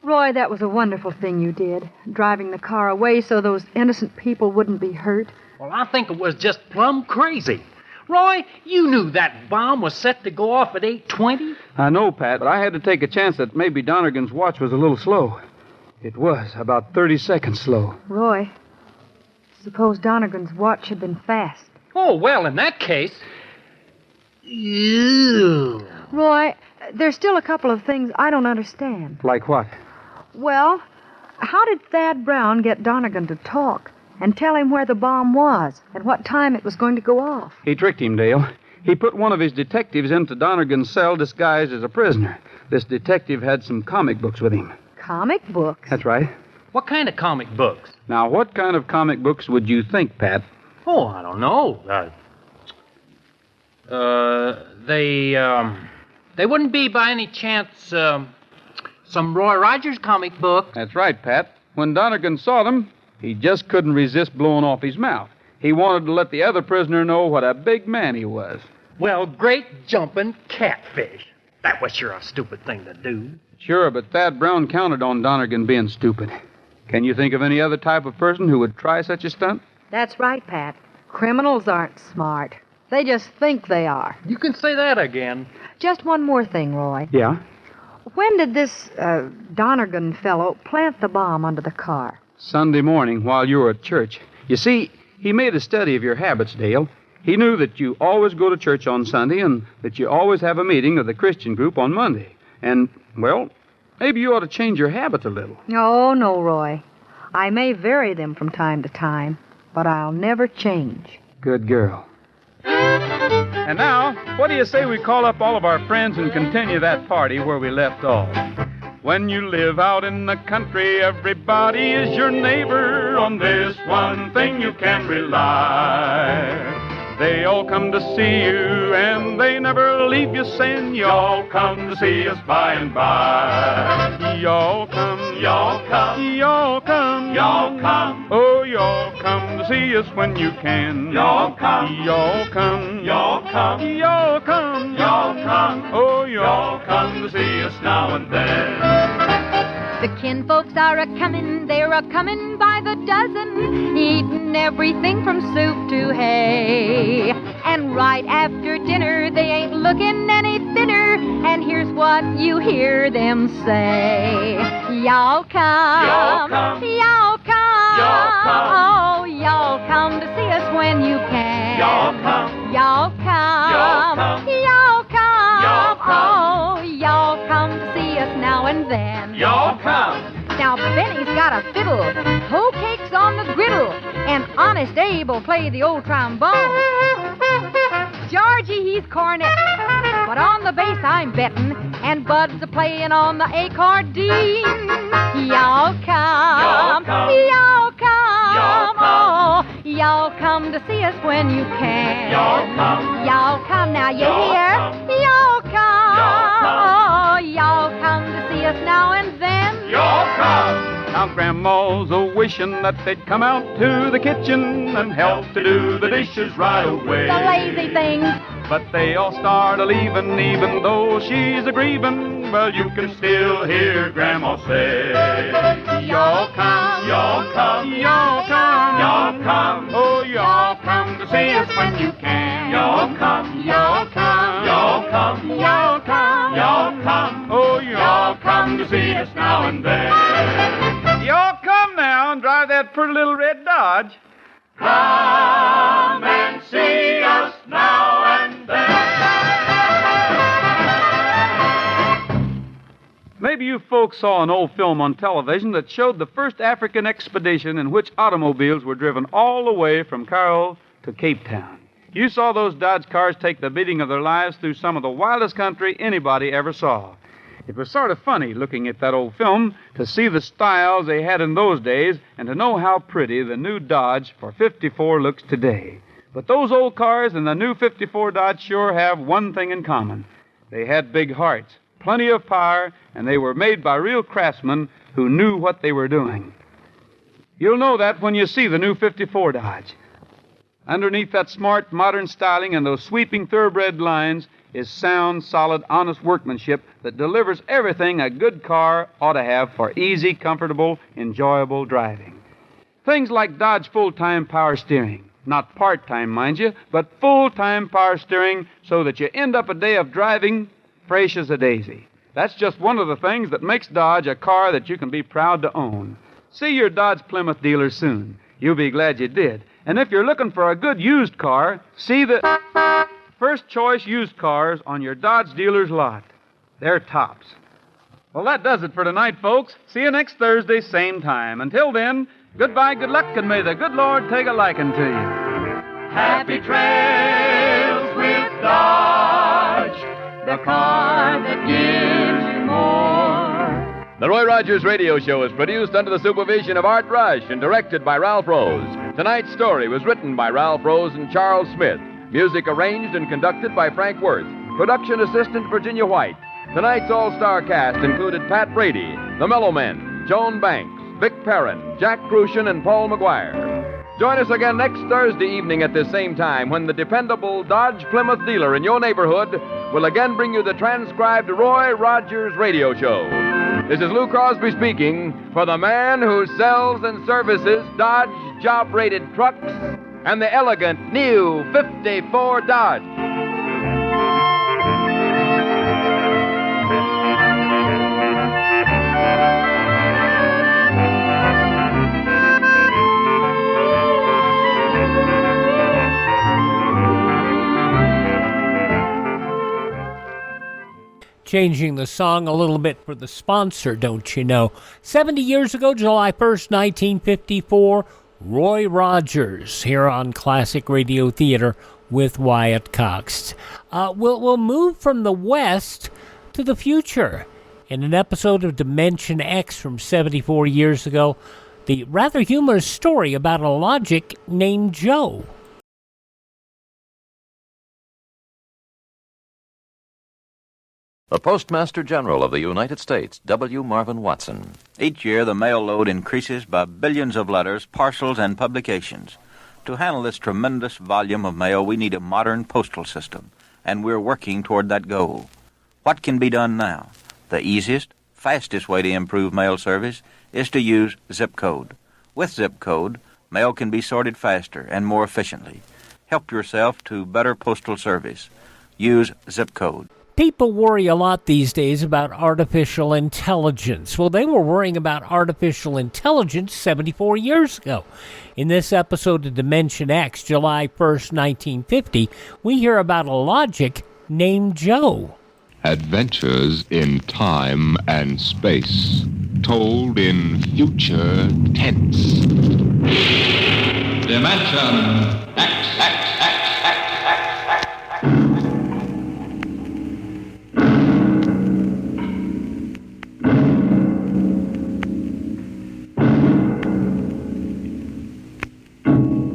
Roy, that was a wonderful thing you did, driving the car away so those innocent people wouldn't be hurt. Well, I think it was just plumb crazy. Roy, you knew that bomb was set to go off at 8:20? I know, Pat, but I had to take a chance that maybe Donegan's watch was a little slow. It was, about 30 seconds slow. Roy, suppose Donegan's watch had been fast. Oh, well, in that case... Ew. Roy, there's still a couple of things I don't understand. Like what? Well, how did Thad Brown get Donegan to talk and tell him where the bomb was and what time it was going to go off? He tricked him, Dale. He put one of his detectives into Donegan's cell disguised as a prisoner. This detective had some comic books with him. Comic books? That's right. What kind of comic books? Now, what kind of comic books would you think, Pat? Oh, I don't know. They wouldn't be by any chance, some Roy Rogers comic book. That's right, Pat. When Donegan saw them, he just couldn't resist blowing off his mouth. He wanted to let the other prisoner know what a big man he was. Well, great jumping catfish. That was sure a stupid thing to do. Sure, but Thad Brown counted on Donegan being stupid. Can you think of any other type of person who would try such a stunt? That's right, Pat. Criminals aren't smart. They just think they are. You can say that again. Just one more thing, Roy. Yeah? When did this Donegan fellow plant the bomb under the car? Sunday morning while you were at church. You see, he made a study of your habits, Dale. He knew that you always go to church on Sunday and that you always have a meeting of the Christian group on Monday. And, well, maybe you ought to change your habits a little. Oh, no, Roy. I may vary them from time to time, but I'll never change. Good girl. And now, what do you say we call up all of our friends and continue that party where we left off? When you live out in the country, everybody is your neighbor. On this one thing you can rely. They all come to see you, and they never leave you saying, y'all come to see us by and by. Y'all come, y'all come, y'all come, y'all come. Oh, y'all come to see us when you can. Y'all come. Y'all come. Y'all come. Y'all come. Y'all come. Oh, Y'all come to see us now and then. The kinfolks are a-comin', they're a-comin' by the dozen, eatin' everything from soup to hay. And right after dinner, they ain't looking any thinner, and here's what you hear them say. Y'all come. Y'all come. Y'all come. Y'all come. Oh, y'all come to see us when you can. Y'all come. Y'all come. Y'all come. Y'all come. Y'all come. Oh, y'all come to see us now and then. Y'all come. Now Benny's got a fiddle, hoe cakes on the griddle, and Honest Abe will play the old trombone. Georgie, he's cornetting, but on the bass I'm betting, and Bud's a-playing on the accordion. Y'all come, y'all come, oh, y'all come to see us when you can. Y'all come. Y'all come, now you hear? Y'all come, oh, y'all come to see us now and then. Y'all come. Now grandma's a-wishing that they'd come out to the kitchen and help to do the dishes right away. The lazy things. But they all start a-leaving, even though she's a-grieving. Well, you can still hear Grandma say, y'all come, y'all come, y'all come, y'all come. Oh, y'all come to see us when you can. Y'all come, y'all come, y'all come, y'all come, y'all come. oh, y'all come to see us now and then. Y'all come now and drive that pretty little red Dodge. Come and see us now and then. Maybe you folks saw an old film on television that showed the first African expedition in which automobiles were driven all the way from Cairo to Cape Town. You saw those Dodge cars take the beating of their lives through some of the wildest country anybody ever saw. It was sort of funny looking at that old film to see the styles they had in those days and to know how pretty the new Dodge for 54 looks today. But those old cars and the new 54 Dodge sure have one thing in common. They had big hearts, plenty of power, and they were made by real craftsmen who knew what they were doing. You'll know that when you see the new 54 Dodge. Underneath that smart, modern styling and those sweeping thoroughbred lines is sound, solid, honest workmanship that delivers everything a good car ought to have for easy, comfortable, enjoyable driving. Things like Dodge full-time power steering. Not part-time, mind you, but full-time power steering so that you end up a day of driving fresh as a daisy. That's just one of the things that makes Dodge a car that you can be proud to own. See your Dodge Plymouth dealer soon. You'll be glad you did. And if you're looking for a good used car, see the first choice used cars on your Dodge dealer's lot. They're tops. Well, that does it for tonight, folks. See you next Thursday, same time. Until then, goodbye, good luck, and may the good Lord take a liking to you. Happy trails with Dodge, the car that gives you more. The Roy Rogers Radio Show is produced under the supervision of Art Rush and directed by Ralph Rose. Tonight's story was written by Ralph Rose and Charles Smith. Music arranged and conducted by Frank Worth. Production assistant Virginia White. Tonight's all-star cast included Pat Brady, The Mellow Men, Joan Banks, Vic Perrin, Jack Crucian, and Paul McGuire. Join us again next Thursday evening at this same time when the dependable Dodge Plymouth dealer in your neighborhood will again bring you the transcribed Roy Rogers Radio Show. This is Lou Crosby speaking for the man who sells and services Dodge job-rated trucks and the elegant new 54 Dodge. Changing the song a little bit for the sponsor, don't you know? 70 years ago, July 1st, 1954, Roy Rogers here on Classic Radio Theater with Wyatt Cox. We'll move from the West to the future. In an episode of Dimension X from 74 years ago, the rather humorous story about a logic named Joe. The Postmaster General of the United States, W. Marvin Watson. Each year, the mail load increases by billions of letters, parcels, and publications. To handle this tremendous volume of mail, we need a modern postal system, and we're working toward that goal. What can be done now? The easiest, fastest way to improve mail service is to use zip code. With zip code, mail can be sorted faster and more efficiently. Help yourself to better postal service. Use zip code. People worry a lot these days about artificial intelligence. Well, they were worrying about artificial intelligence 74 years ago. In this episode of Dimension X, July 1st, 1950, we hear about a logic named Joe. Adventures in time and space, told in future tense. Dimension X.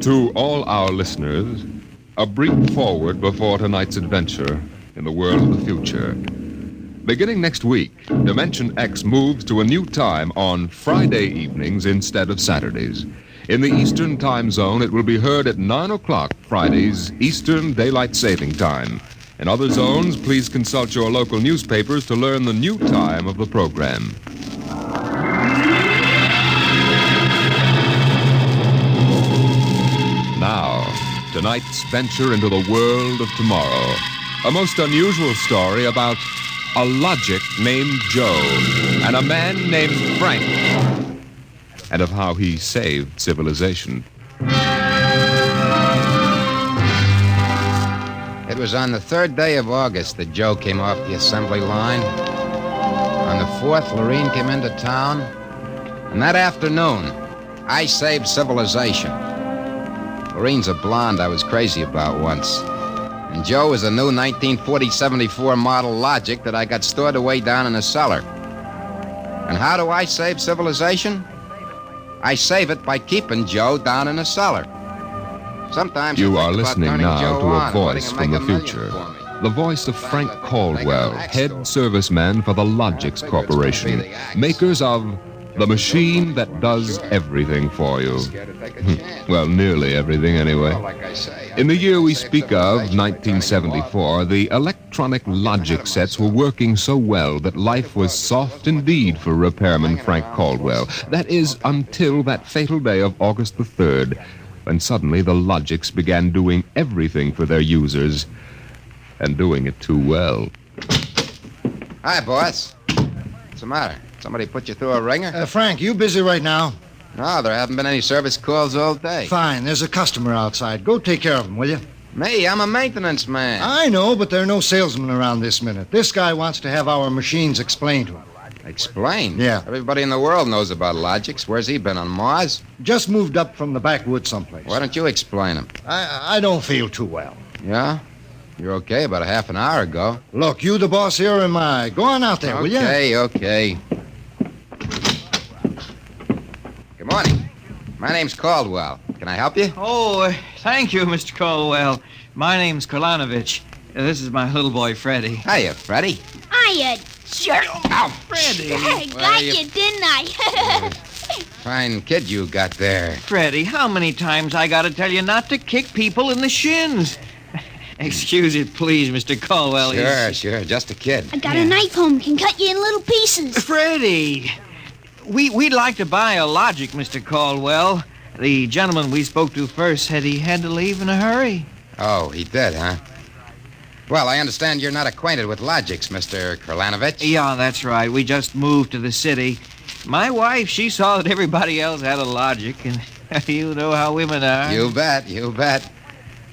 To all our listeners, a brief forward before tonight's adventure in the world of the future. Beginning next week, Dimension X moves to a new time on Friday evenings instead of Saturdays. In the Eastern Time Zone, it will be heard at 9 o'clock Fridays, Eastern Daylight Saving Time. In other zones, please consult your local newspapers to learn the new time of the program. Now, tonight's venture into the world of tomorrow. A most unusual story about a logic named Joe and a man named Frank, and of how he saved civilization. It was on the 3rd day of August that Joe came off the assembly line. On the 4th, Lorene came into town. And that afternoon, I saved civilization. Lorene's a blonde I was crazy about once. And Joe is a new 1940-74 model Logic that I got stored away down in a cellar. And how do I save civilization? I save it by keeping Joe down in a cellar. Sometimes you are think about listening turning now Joe to a on, voice letting him from make the $1 million future. for me. The voice of Frank Caldwell, head serviceman for the Logix Corporation, makers of the machine that does everything for you. Well, nearly everything anyway. In the year we speak of, 1974, the electronic Logic sets were working so well that life was soft indeed for repairman Frank Caldwell. That is, until that fatal day of August the 3rd, when suddenly the Logix began doing everything for their users, and doing it too well. Hi, boss. What's the matter? Somebody put you through a ringer? Frank, you busy right now? No, there haven't been any service calls all day. Fine, there's a customer outside. Go take care of him, will you? Me? I'm a maintenance man. I know, but there are no salesmen around this minute. This guy wants to have our machines explained to him. Explained? Yeah. Everybody in the world knows about Logix. Where's he been, on Mars? Just moved up from the backwoods someplace. Why don't you explain him? I don't feel too well. Yeah? You're okay about a half an hour ago. Look, you the boss here or am I? Go on out there, will you? Okay. Good morning. My name's Caldwell. Can I help you? Oh, thank you, Mr. Caldwell. My name's Kolanovich. This is my little boy, Freddie. Hiya, Freddie. Hiya, jerk. Ow. Freddie. I got you, didn't I? Fine kid you got there. Freddie, how many times I gotta tell you not to kick people in the shins? Excuse it, please, Mr. Caldwell. Sure. Just a kid. I got a knife home. Can cut you in little pieces. Freddie, we'd like to buy a Logic, Mr. Caldwell. The gentleman we spoke to first said he had to leave in a hurry. Oh, he did, huh? Well, I understand you're not acquainted with Logix, Mr. Kolanovich. Yeah, that's right. We just moved to the city. My wife, she saw that everybody else had a Logic, and you know how women are. You bet.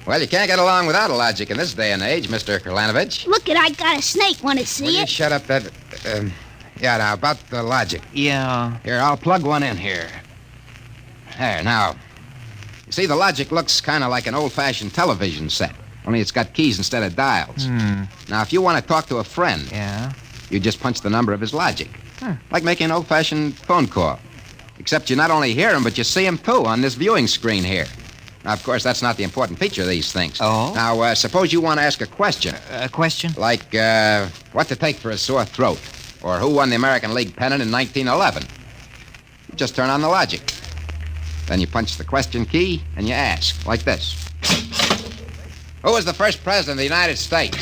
Well, you can't get along without a Logic in this day and age, Mr. Kolanovich. Look I got a snake. Want to see Will it? you shut up that... Yeah, now, about the Logic. Yeah. Here, I'll plug one in here. There, now. You see, the Logic looks kind of like an old-fashioned television set, only it's got keys instead of dials. Now, if you want to talk to a friend... Yeah? You just punch the number of his Logic. Like making an old-fashioned phone call. Except you not only hear him, but you see him, too, on this viewing screen here. Now, of course, that's not the important feature of these things. Oh? Now, suppose you want to ask a question. A question? Like, what to take for a sore throat? Or who won the American League pennant in 1911? You just turn on the logic. Then you punch the question key and you ask, like this. Who was the first president of the United States?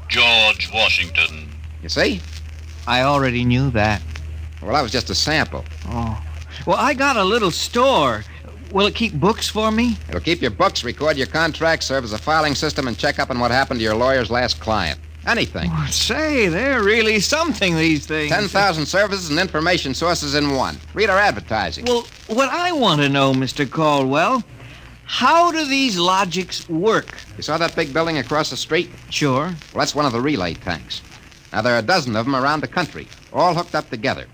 George Washington. You see? I already knew that. Well, that was just a sample. Oh. Well, I got a little store. Will it keep books for me? It'll keep your books, record your contracts, serve as a filing system, and check up on what happened to your lawyer's last client. Anything. Oh, say, they're really something, these things. 10,000 services and information sources in one. Read our advertising. Well, what I want to know, Mr. Caldwell, how do these logics work? You saw that big building across the street? Sure. Well, that's one of the relay tanks. Now, there are a dozen of them around the country, all hooked up together.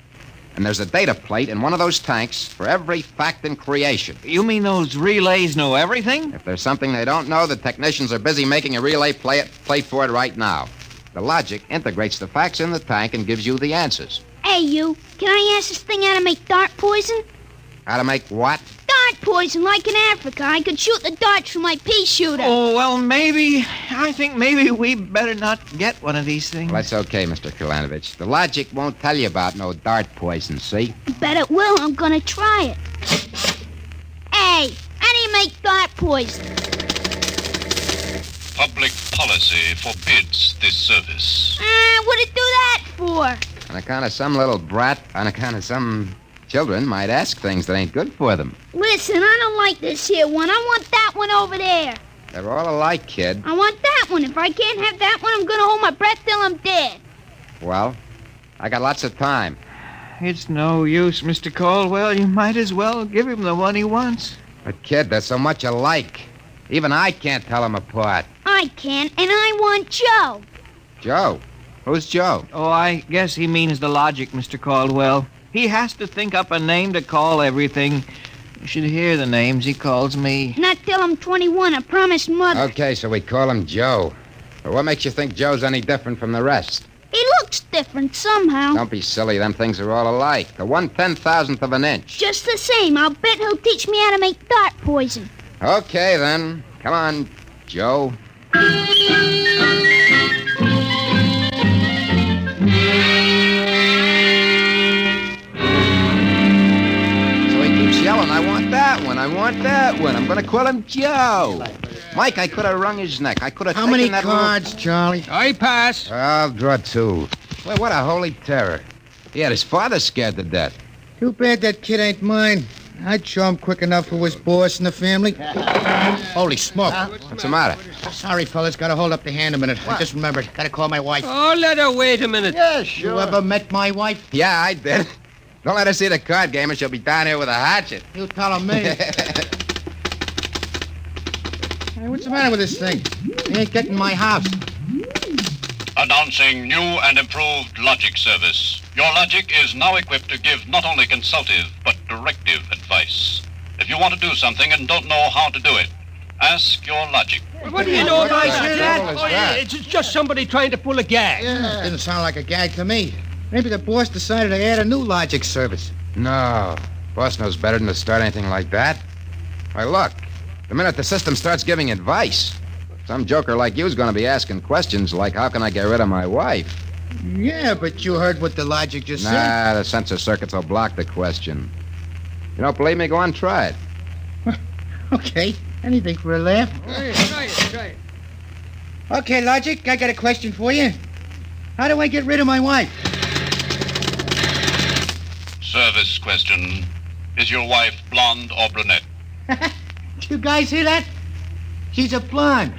And there's a data plate in one of those tanks for every fact in creation. You mean those relays know everything? If there's something they don't know, the technicians are busy making a relay plate for it right now. The logic integrates the facts in the tank and gives you the answers. Hey, you. Can I ask this thing how to make dart poison? How to make what? Dart poison, like in Africa. I could shoot the darts from my pea shooter. Oh, well, I think maybe we better not get one of these things. Well, that's okay, Mr. Kalanovich. The logic won't tell you about no dart poison, see? Bet it will. I'm gonna try it. Hey, how do you make dart poison? Public policy forbids this service. What'd it do that for? On account of some little brat, on account of some children might ask things that ain't good for them. Listen, I don't like this here one. I want that one over there. They're all alike, kid. I want that one. If I can't have that one, I'm gonna hold my breath till I'm dead. Well, I got lots of time. It's no use, Mr. Caldwell. You might as well give him the one he wants. But, kid, they're so much alike. Even I can't tell them apart. I can, and I want Joe. Joe? Who's Joe? Oh, I guess he means the logic, Mr. Caldwell. He has to think up a name to call everything. You should hear the names he calls me. Not till I'm 21, I promised Mother. Okay, so we call him Joe. But what makes you think Joe's any different from the rest? He looks different somehow. Don't be silly. Them things are all alike. The 1/10,000th of an inch. Just the same, I'll bet he'll teach me how to make dart poison. Okay, then. Come on, Joe. Yelling, I want that one, I want that one. I'm gonna call him Joe. Mike, I could have wrung his neck. I could have How many cards, Charlie? I pass. I'll draw two. Well, what a holy terror. He had his father scared to death. Too bad that kid ain't mine. I'd show him quick enough who was boss in the family. Holy smoke. What's the matter? Sorry, fellas. Gotta hold up the hand a minute. I just remembered. Gotta call my wife. Oh, let her wait a minute. Yeah, sure. You ever met my wife? Yeah, I did. Don't let her see the card game or she'll be down here with a hatchet. You telling me. Hey, what's the matter with this thing? He ain't getting my house. Announcing new and improved logic service. Your logic is now equipped to give not only consultative, but directive advice. If you want to do something and don't know how to do it, ask your logic. What do you know about that? Oh, yeah, it's just somebody trying to pull a gag. Yeah, didn't sound like a gag to me. Maybe the boss decided to add a new logic service. No. Boss knows better than to start anything like that. Why, look. The minute the system starts giving advice, some joker like you's going to be asking questions like, how can I get rid of my wife? Yeah, but you heard what the logic just said. Nah, the sensor circuits will block the question. You don't believe me? Go on, try it. Okay. Anything for a laugh. Try it. Okay, Logic, I got a question for you. How do I get rid of my wife? Service question. Is your wife blonde or brunette? Did you guys hear that? She's a blonde.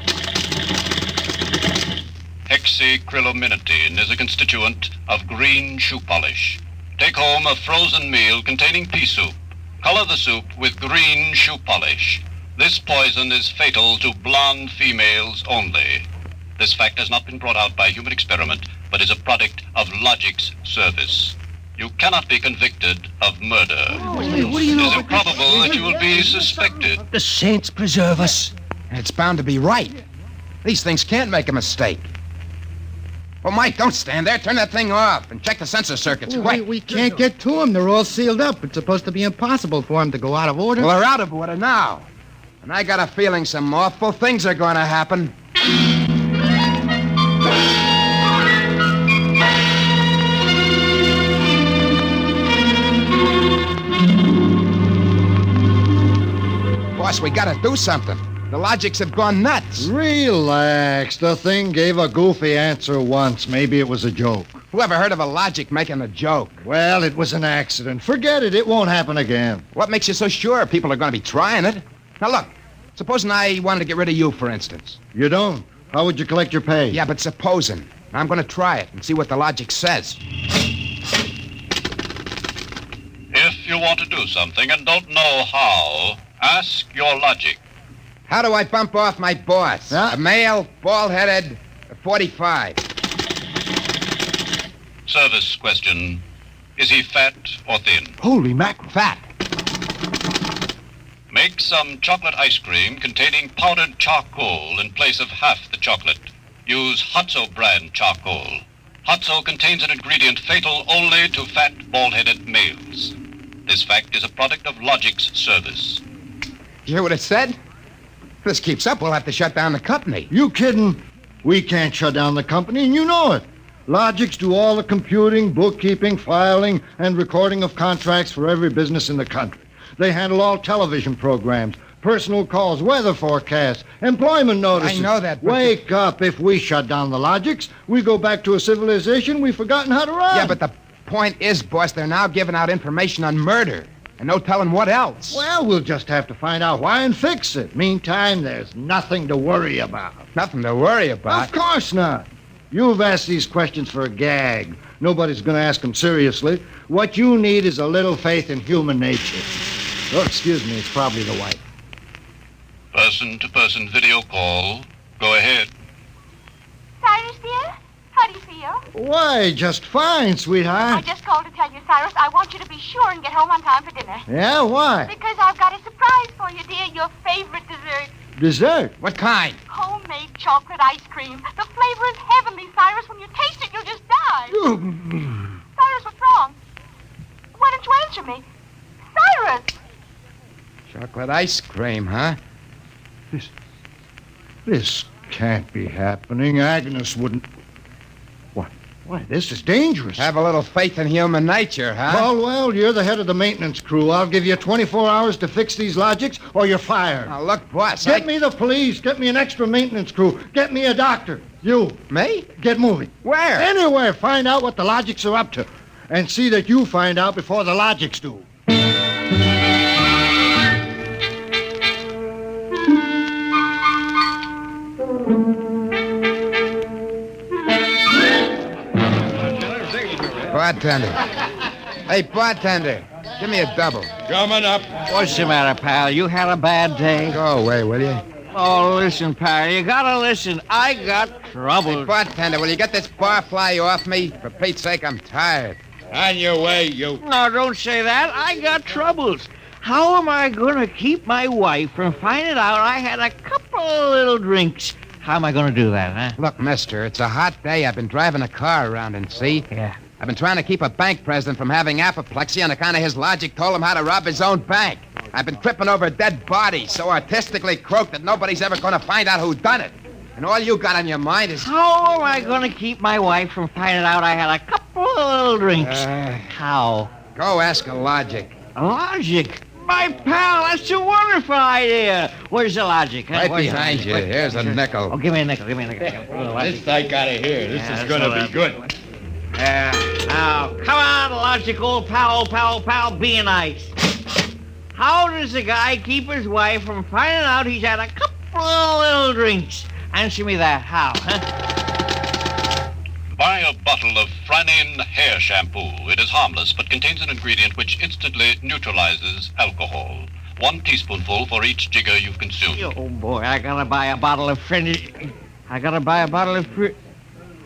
Hexacrylaminotin is a constituent of green shoe polish. Take home a frozen meal containing pea soup. Color the soup with green shoe polish. This poison is fatal to blonde females only. This fact has not been brought out by human experiment, but is a product of logic's service. You cannot be convicted of murder. What do you know? It is improbable that you will be suspected. The saints preserve us. It's bound to be right. These things can't make a mistake. Well, Mike, don't stand there. Turn that thing off and check the sensor circuits. Quick. We can't get to them. They're all sealed up. It's supposed to be impossible for them to go out of order. Well, they're out of order now. And I got a feeling some awful things are going to happen. Boss, we got to do something. The logics have gone nuts. Relax. The thing gave a goofy answer once. Maybe it was a joke. Who ever heard of a logic making a joke? Well, it was an accident. Forget it. It won't happen again. What makes you so sure people are going to be trying it? Now, look. Supposing I wanted to get rid of you, for instance. You don't. How would you collect your pay? Yeah, but supposing. I'm going to try it and see what the logic says. If you want to do something and don't know how, ask your logic. How do I bump off my boss? A male, bald-headed, 45. Service question. Is he fat or thin? Holy mackerel. Fat. Make some chocolate ice cream containing powdered charcoal in place of half the chocolate. Use Hotzo brand charcoal. Hotzo contains an ingredient fatal only to fat, bald-headed males. This fact is a product of Logic's service. You hear what it said? If this keeps up, we'll have to shut down the company. You kidding? We can't shut down the company, and you know it. Logics do all the computing, bookkeeping, filing, and recording of contracts for every business in the country. They handle all television programs, personal calls, weather forecasts, employment notices. I know that, but... Wake up. If we shut down the Logics, we go back to a civilization we've forgotten how to run. Yeah, but the point is, boss, they're now giving out information on murder. And no telling what else. Well, we'll just have to find out why and fix it. Meantime, there's nothing to worry about. Nothing to worry about? Of course not. You've asked these questions for a gag. Nobody's going to ask them seriously. What you need is a little faith in human nature. Oh, excuse me, it's probably the wife. Person-to-person video call. Go ahead. Cyrus, dear? How do you feel? Why, just fine, sweetheart. I just called to tell you, Cyrus, I want you to be sure and get home on time for dinner. Yeah, why? Because I've got a surprise for you, dear. Your favorite dessert. Dessert? What kind? Homemade chocolate ice cream. The flavor is heavenly, Cyrus. When you taste it, you'll just die. Cyrus, what's wrong? Why don't you answer me? Cyrus! Chocolate ice cream, huh? This can't be happening. Agnes wouldn't... Why, this is dangerous. Have a little faith in human nature, huh? Caldwell, you're the head of the maintenance crew. I'll give you 24 hours to fix these Logics, or you're fired. Now, look, boss, Get me the police. Get me an extra maintenance crew. Get me a doctor. You. Me? Get moving. Where? Anywhere. Find out what the Logics are up to. And see that you find out before the Logics do. Bartender. Hey, bartender, give me a double. Coming up. What's the matter, pal? You had a bad day? Go away, will you? Oh, listen, pal, you gotta listen. I got trouble. Hey, bartender, will you get this barfly off me? For Pete's sake, I'm tired. On your way, you... No, don't say that. I got troubles. How am I gonna keep my wife from finding out I had a couple of little drinks? How am I gonna do that, huh? Look, mister, it's a hot day. I've been driving a car around and see. Yeah. I've been trying to keep a bank president from having apoplexy on account of his logic told him how to rob his own bank. I've been tripping over dead bodies so artistically croaked that nobody's ever going to find out who done it. And all you got on your mind is... How am I going to keep my wife from finding out I had a couple of little drinks? How? Go ask a logic. A logic? My pal, that's a wonderful idea. Where's the logic? Huh? Right Where's behind the you. Here's a nickel. Oh, give me a nickel. This I gotta hear. This is gonna be good. Now, come on, logical pal, be nice. How does the guy keep his wife from finding out he's had a couple of little drinks? Answer me that. How, huh? Buy a bottle of Franin hair shampoo. It is harmless, but contains an ingredient which instantly neutralizes alcohol. 1 teaspoonful for each jigger you've consumed. Oh, boy, I gotta buy a bottle of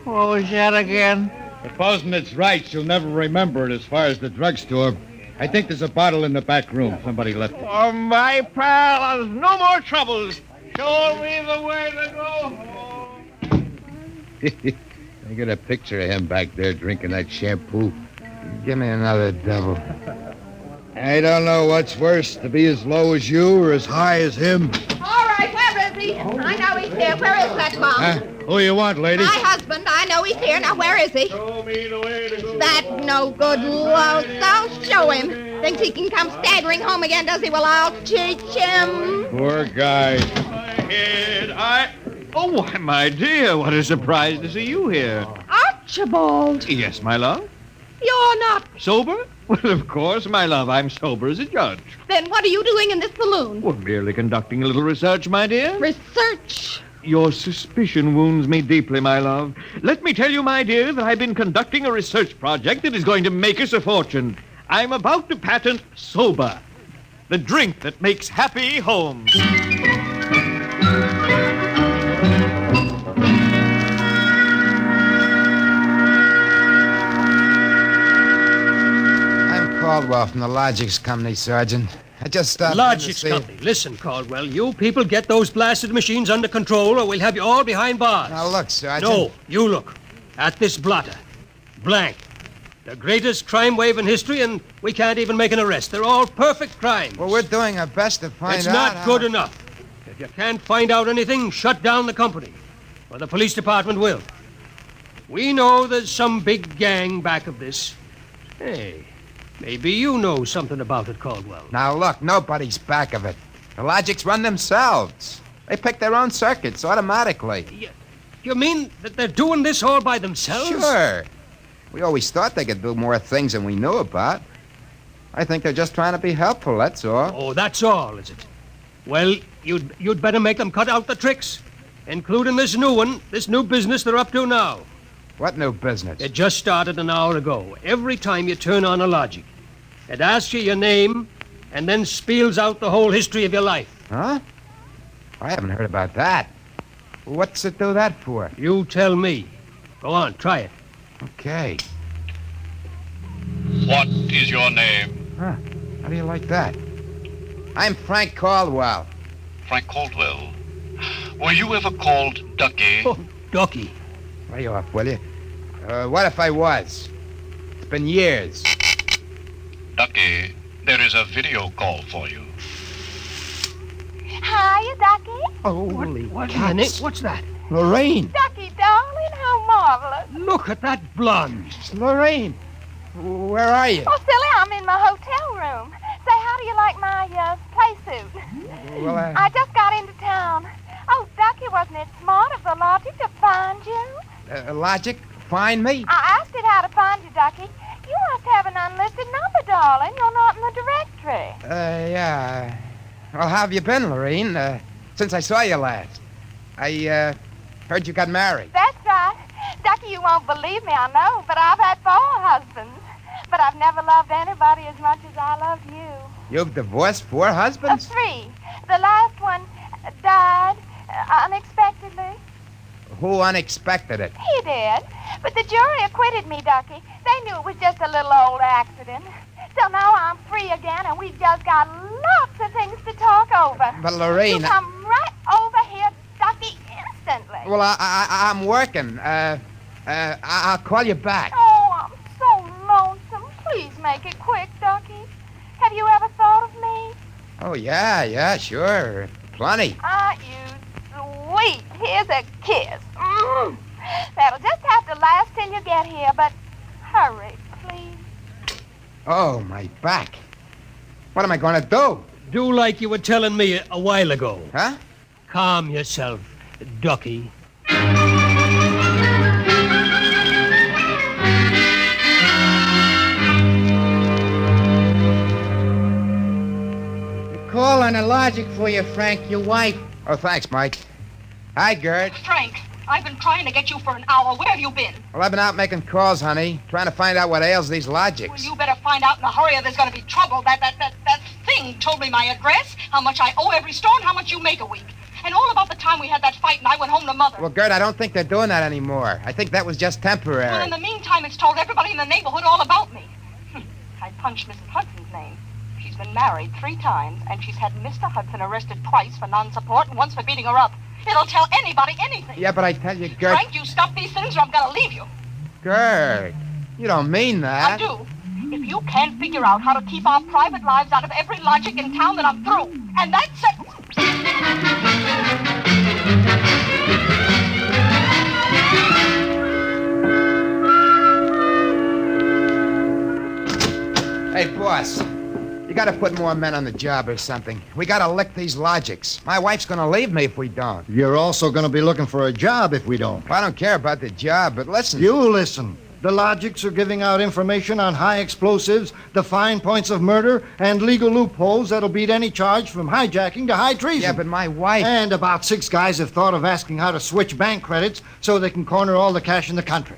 What was that again? Supposing it's right, she'll never remember it as far as the drugstore. I think there's a bottle in the back room. Somebody left it. Oh, my pal, there's no more troubles. Show me the way to go home. I get a picture of him back there drinking that shampoo. Give me another double. I don't know what's worse, to be as low as you or as high as him. All right, where is he? I know he's here. Where is that bum? Huh? Who you want, lady? My husband. I know he's here. Now, where is he? Show me the way to go. That no good louse. I'll show him. Thinks he can come staggering home again, does he? Well, I'll teach him. Poor guy. Oh, why, my dear, what a surprise to see you here. Archibald. Yes, my love. You're not. Sober? Well, of course, my love. I'm sober as a judge. Then what are you doing in this saloon? Well, merely conducting a little research, my dear. Research? Your suspicion wounds me deeply, my love. Let me tell you, my dear, that I've been conducting a research project that is going to make us a fortune. I'm about to patent Sober, the drink that makes happy homes. Caldwell from the Logics Company, Sergeant. I just stopped Logics Company. Listen, Caldwell, you people get those blasted machines under control or we'll have you all behind bars. Now, look, Sergeant. No, you look. At this blotter. Blank. The greatest crime wave in history, and we can't even make an arrest. They're all perfect crimes. Well, we're doing our best to find out. It's not good enough. If you can't find out anything, shut down the company. Or the police department will. We know there's some big gang back of this. Hey, maybe you know something about it, Caldwell. Now, look, nobody's back of it. The Logics run themselves. They pick their own circuits automatically. You mean that they're doing this all by themselves? Sure. We always thought they could do more things than we knew about. I think they're just trying to be helpful, that's all. Oh, that's all, is it? Well, you'd better make them cut out the tricks, including this new one, this new business they're up to now. What new business? It just started an hour ago. Every time you turn on a Logic, it asks you your name and then spiels out the whole history of your life. Huh? I haven't heard about that. What's it do that for? You tell me. Go on, try it. Okay. What is your name? Huh. How do you like that? I'm Frank Caldwell. Frank Caldwell. Were you ever called Ducky? Oh, Ducky. Lay off, will you? What if I was? It's been years. Ducky, there is a video call for you. Hiya, Ducky. Holy cats. What's that? Lorraine. Ducky, darling, how marvelous. Look at that blonde. It's Lorraine. Where are you? Oh, silly, I'm in my hotel room. Say, how do you like my play suit? Well, I just got into town. Oh, Ducky, wasn't it smart of the Logic to find you? Logic? Find me? I asked it how to find you, Ducky. You must have an unlisted number, darling. You're not in the directory. Yeah. Well, how have you been, Lorraine? Since I saw you last. I, heard you got married. That's right. Ducky, you won't believe me, I know, but I've had 4 husbands. But I've never loved anybody as much as I love you. You've divorced 4 husbands? 3. The last one died unexpectedly. Who unexpected it? He did. But the jury acquitted me, Ducky. They knew it was just a little old accident. So now I'm free again, and we've just got lots of things to talk over. But, Lorraine... You come right over here, Ducky, instantly. Well, I'm working. I'll call you back. Oh, I'm so lonesome. Please make it quick, Ducky. Have you ever thought of me? Oh, yeah, sure. Plenty. You sweet. Here's a kiss. That'll just have to last till you get here, but hurry, please. Oh, my back. What am I going to do? Do like you were telling me a while ago. Huh? Calm yourself, Ducky. Call on a Logic for you, Frank, your wife. Oh, thanks, Mike. Hi, Gert. Frank, I've been trying to get you for an hour. Where have you been? Well, I've been out making calls, honey, trying to find out what ails these Logics. Well, you better find out in a hurry or there's going to be trouble. That thing told me my address, how much I owe every store, and how much you make a week. And all about the time we had that fight and I went home to Mother. Well, Gert, I don't think they're doing that anymore. I think that was just temporary. Well, in the meantime, it's told everybody in the neighborhood all about me. I punched Mrs. Hudson's name. She's been married 3 times, and she's had Mr. Hudson arrested twice for non-support and once for beating her up. It'll tell anybody anything. Yeah, but I tell you, Gert... Frank, you stop these things or I'm gonna leave you. Gert, you don't mean that. I do. If you can't figure out how to keep our private lives out of every logic in town, then I'm through. And that's it. Hey, boss. You gotta put more men on the job or something. We gotta lick these logics. My wife's gonna leave me if we don't. You're also going to be looking for a job if we don't. Well, I don't care about the job, but listen. You listen. The logics are giving out information on high explosives, the fine points of murder, and legal loopholes that'll beat any charge from hijacking to high treason. Yeah, but my wife... And about 6 guys have thought of asking how to switch bank credits so they can corner all the cash in the country.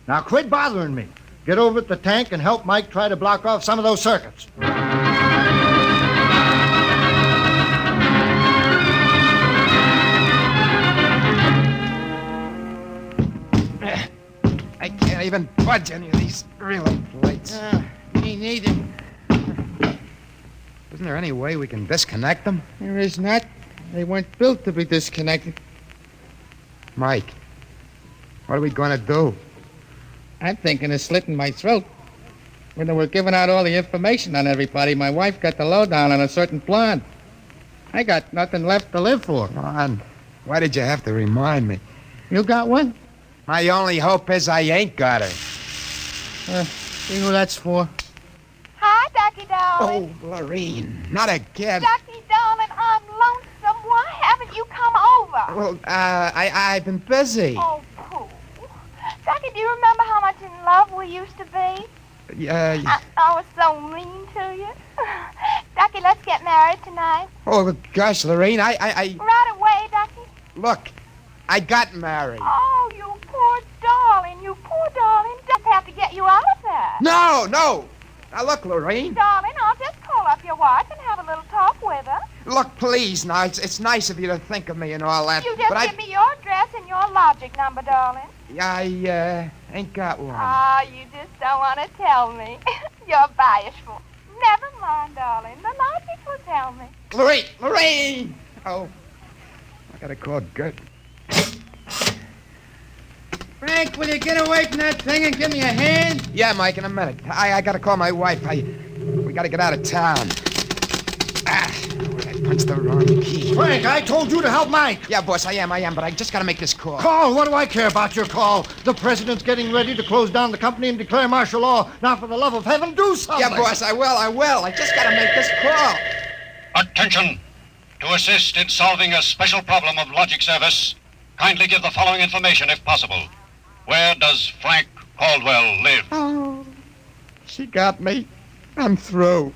Now quit bothering me. Get over at the tank and help Mike try to block off some of those circuits. I can't even budge any of these reeling plates. Me neither. Isn't there any way we can disconnect them? There is not. They weren't built to be disconnected. Mike, what are we going to do? I'm thinking of slitting my throat. When they were giving out all the information on everybody, my wife got the lowdown on a certain plan. I got nothing left to live for. Ron, why did you have to remind me? You got one? My only hope is I ain't got her. See who that's for? Hi, Ducky, darling. Oh, Lorene, not again. Ducky, darling, I'm lonesome. Why haven't you come over? Well, I've been busy. Oh, Pooh. Ducky, do you remember how much in love we used to be? Yeah. I was so mean to you. Ducky, let's get married tonight. Oh, gosh, Lorene, I... Right away, Ducky. Look, I got married. Oh, you poor darling. You poor darling. Just have to get you out of that. No. Now, look, Lorene. Darling, I'll just call up your wife and have a little talk with her. Look, please, now, it's nice of you to think of me and all that. You just give me your address and your logic number, darling. I ain't got one. Ah, you just don't want to tell me. You're bashful. Never mind, darling. The logic will tell me. Lorene! Oh, I gotta call Gert. Frank, will you get away from that thing and give me a hand? Yeah, Mike, in a minute. I gotta call my wife. We gotta get out of town. I punched the wrong key. Frank, I told you to help Mike. Yeah, boss, I am, but I just gotta make this call. Call? What do I care about your call? The president's getting ready to close down the company and declare martial law. Now, for the love of heaven, do something. Yeah, boss, I will. I just gotta make this call. Attention! To assist in solving a special problem of logic service, kindly give the following information if possible. Where does Frank Caldwell live? Oh, she got me. I'm through.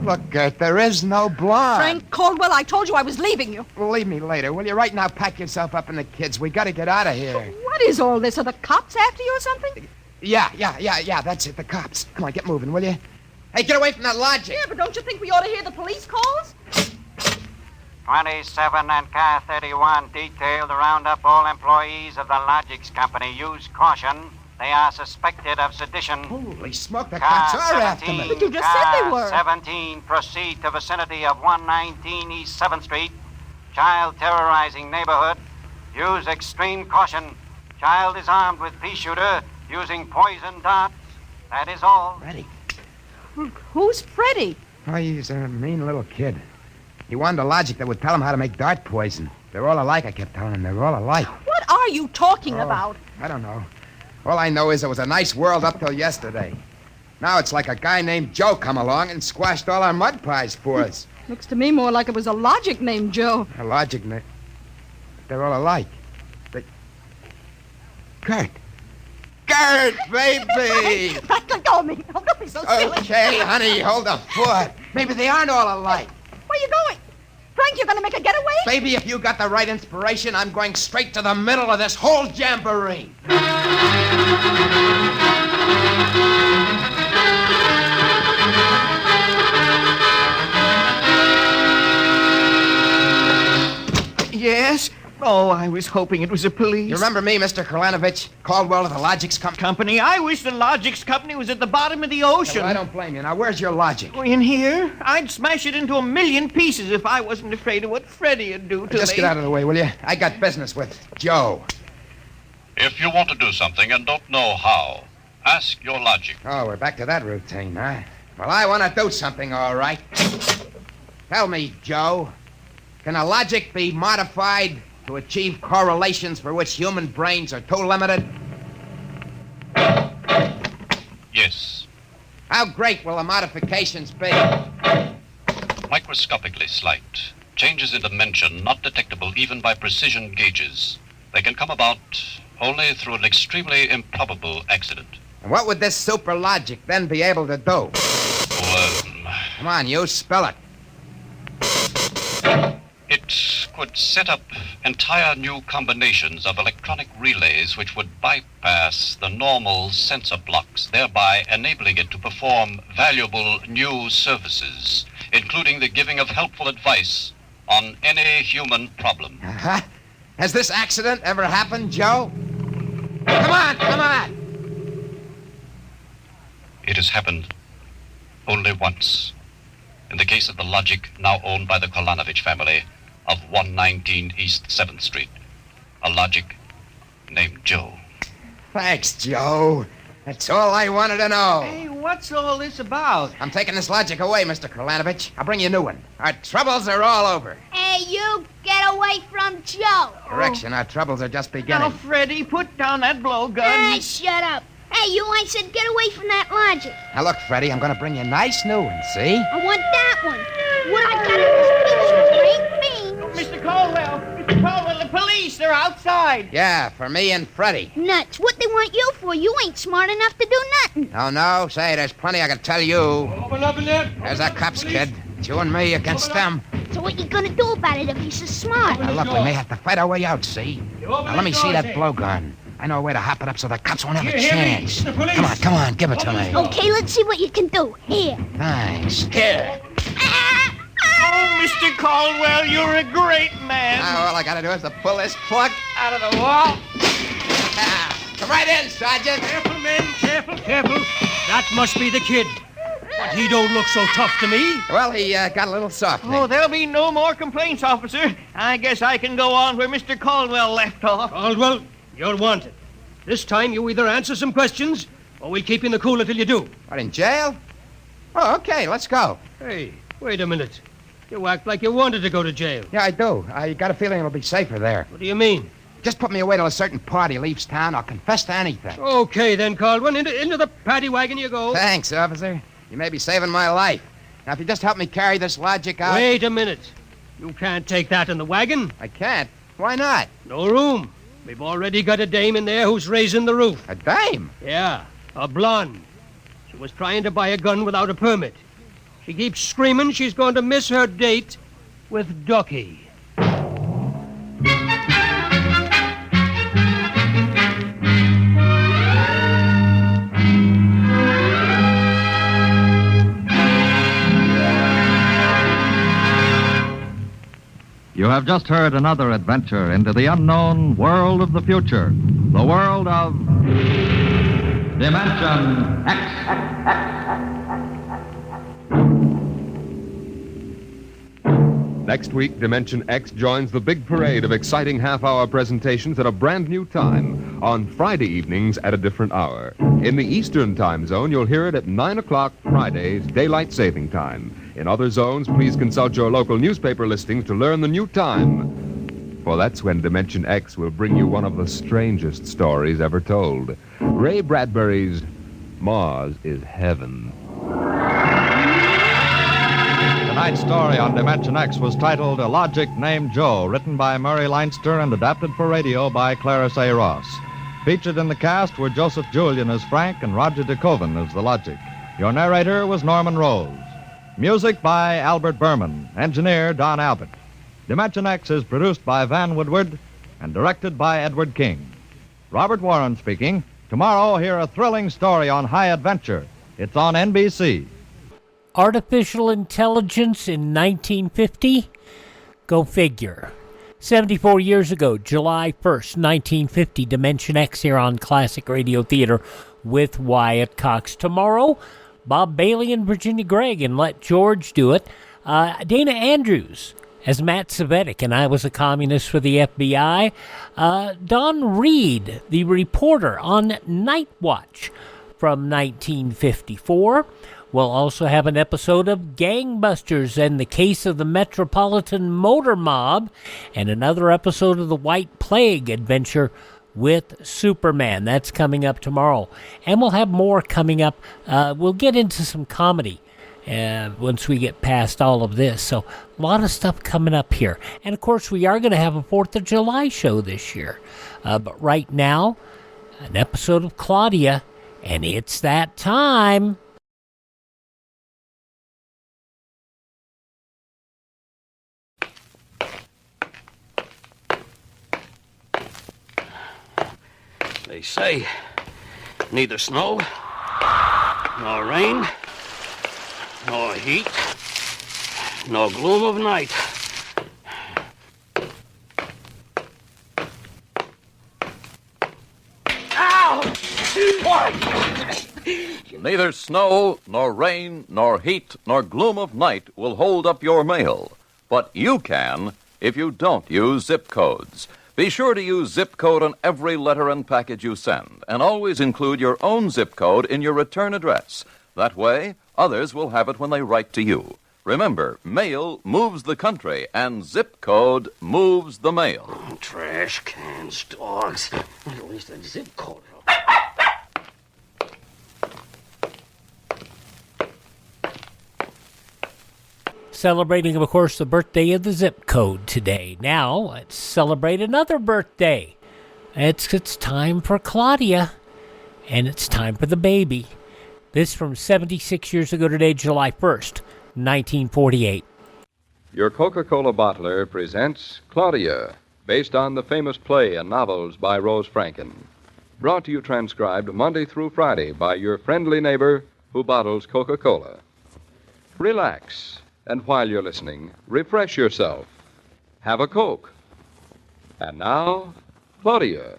Look, Gert, there is no blonde. Frank Caldwell, I told you I was leaving you. Well, leave me later, will you? Right now, pack yourself up and the kids. We gotta get out of here. What is all this? Are the cops after you or something? Yeah, that's it, the cops. Come on, get moving, will you? Hey, get away from that logic. Yeah, but don't you think we ought to hear the police calls? 27 and car 31 detailed to round up all employees of the Logics Company. Use caution. They are suspected of sedition. Holy smoke, the Car cops are after me. But you just said they were. 17, proceed to vicinity of 119 East 7th Street. Child terrorizing neighborhood. Use extreme caution. Child is armed with pea shooter using poison darts. That is all. Ready. Who's Freddie? Oh, he's a mean little kid. He wanted a logic that would tell him how to make dart poison. They're all alike, I kept telling him. They're all alike. What are you talking about? I don't know. All I know is it was a nice world up till yesterday. Now it's like a guy named Joe come along and squashed all our mud pies for us. Looks to me more like it was a logic named Joe. A logic name? They're all alike. Gert, baby! Let go of me. Oh, don't be so silly. Okay, honey, hold the fort. Maybe they aren't all alike. Where are you going? Frank, you're going to make a getaway? Baby, if you got the right inspiration, I'm going straight to the middle of this whole jamboree. Yes? Oh, I was hoping it was the police. You remember me, Mr. Kralanovich? Caldwell of the Logics Company? I wish the Logics Company was at the bottom of the ocean. Well, I don't blame you. Now, where's your logic? In here? I'd smash it into a million pieces if I wasn't afraid of what Freddie'd do to me. Just get out of the way, will you? I got business with Joe. If you want to do something and don't know how, ask your logic. Oh, we're back to that routine, huh? Well, I want to do something, all right. Tell me, Joe, can a logic be modified to achieve correlations for which human brains are too limited? Yes. How great will the modifications be? Microscopically slight. Changes in dimension not detectable even by precision gauges. They can come about only through an extremely improbable accident. And what would this super logic then be able to do? Come on, you spell it. It could set up entire new combinations of electronic relays which would bypass the normal sensor blocks, thereby enabling it to perform valuable new services, including the giving of helpful advice on any human problem. Uh-huh. Has this accident ever happened, Joe? Come on, come on! It has happened only once. In the case of the Logic, now owned by the Kolanovich family, of 119 East 7th Street. A Logic named Joe. Thanks, Joe. That's all I wanted to know. Hey, what's all this about? I'm taking this logic away, Mr. Kralanovich. I'll bring you a new one. Our troubles are all over. Hey, you, get away from Joe. Correction, our troubles are just beginning. Now, Freddie, put down that blowgun. Hey, shut up. Hey, you, I said get away from that logic. Now, look, Freddie, I'm going to bring you a nice new one, see? I want that one. What I got in this picture ain't beans. Mr. Caldwell, the police, they're outside. Yeah, for me and Freddie. Nuts. What they want you for? You ain't smart enough to do nothing. Oh, no? Say, there's plenty I can tell you. Open up in there. There's our cops, kid. It's you and me against them. So what you gonna do about it if he's so smart? Now, look, we may have to fight our way out, see? Now, let me see that blowgun. I know a way to hop it up so the cops won't have a chance. Come on, give it to me. Okay, let's see what you can do. Here. Thanks. Here. Oh, Mr. Caldwell, you're a great man. Now, all I gotta do is to pull this plug out of the wall. Come right in, Sergeant. Careful, men. Careful. That must be the kid. But he don't look so tough to me. Well, he got a little soft. Oh, there'll be no more complaints, officer. I guess I can go on where Mr. Caldwell left off. Caldwell, you're wanted. This time you either answer some questions or we'll keep you in the cooler till you do. What, in jail? Oh, okay, let's go. Hey, wait a minute. You act like you wanted to go to jail. Yeah, I do. I got a feeling it'll be safer there. What do you mean? Just put me away till a certain party leaves town. I'll confess to anything. Okay, then, Caldwell. Into the paddy wagon you go. Thanks, officer. You may be saving my life. Now, if you just help me carry this logic out... Wait a minute. You can't take that in the wagon. I can't? Why not? No room. We've already got a dame in there who's raising the roof. A dame? Yeah, a blonde. She was trying to buy a gun without a permit. She keeps screaming she's going to miss her date with Ducky. You have just heard another adventure into the unknown world of the future, the world of Dimension X. Next week, Dimension X joins the big parade of exciting half-hour presentations at a brand new time on Friday evenings at a different hour. In the Eastern Time Zone, you'll hear it at 9 o'clock Fridays, Daylight Saving Time. In other zones, please consult your local newspaper listings to learn the new time. For that's when Dimension X will bring you one of the strangest stories ever told. Ray Bradbury's Mars is Heaven. Tonight's story on Dimension X was titled A Logic Named Joe, written by Murray Leinster and adapted for radio by Clarence A. Ross. Featured in the cast were Joseph Julian as Frank and Roger DeKoven as the Logic. Your narrator was Norman Rose. Music by Albert Berman. Engineer Don Albert. Dimension X is produced by Van Woodward and directed by Edward King. Robert Warren speaking. Tomorrow, hear a thrilling story on high adventure. It's on NBC. Artificial intelligence in 1950? Go figure. 74 years ago, July 1st, 1950, Dimension X here on Classic Radio Theater with Wyatt Cox. Tomorrow, Bob Bailey and Virginia Gregg and Let George Do It. Dana Andrews as Matt Savetic, and I was a communist for the FBI. Don Reed, the reporter on Night Watch from 1954. We'll also have an episode of Gangbusters and the Case of the Metropolitan Motor Mob, and another episode of the White Plague adventure with Superman. That's coming up tomorrow. And we'll have more coming up. We'll get into some comedy once we get past all of this. So a lot of stuff coming up here. And, of course, we are going to have a 4th of July show this year. But right now, an episode of Claudia, and it's that time. They say neither snow, nor rain, nor heat, nor gloom of night. Ow! What? Neither snow, nor rain, nor heat, nor gloom of night will hold up your mail. But you can if you don't use zip codes. Be sure to use zip code on every letter and package you send, and always include your own zip code in your return address. That way, others will have it when they write to you. Remember, mail moves the country, and zip code moves the mail. Oh, trash cans, dogs. At least a zip code. Celebrating, of course, the birthday of the zip code today. Now, let's celebrate another birthday. It's time for Claudia, and it's time for the baby. This from 76 years ago today, July 1st, 1948. Your Coca-Cola bottler presents Claudia, based on the famous play and novels by Rose Franken. Brought to you transcribed Monday through Friday by your friendly neighbor who bottles Coca-Cola. Relax. And while you're listening, refresh yourself. Have a Coke. And now, Claudia.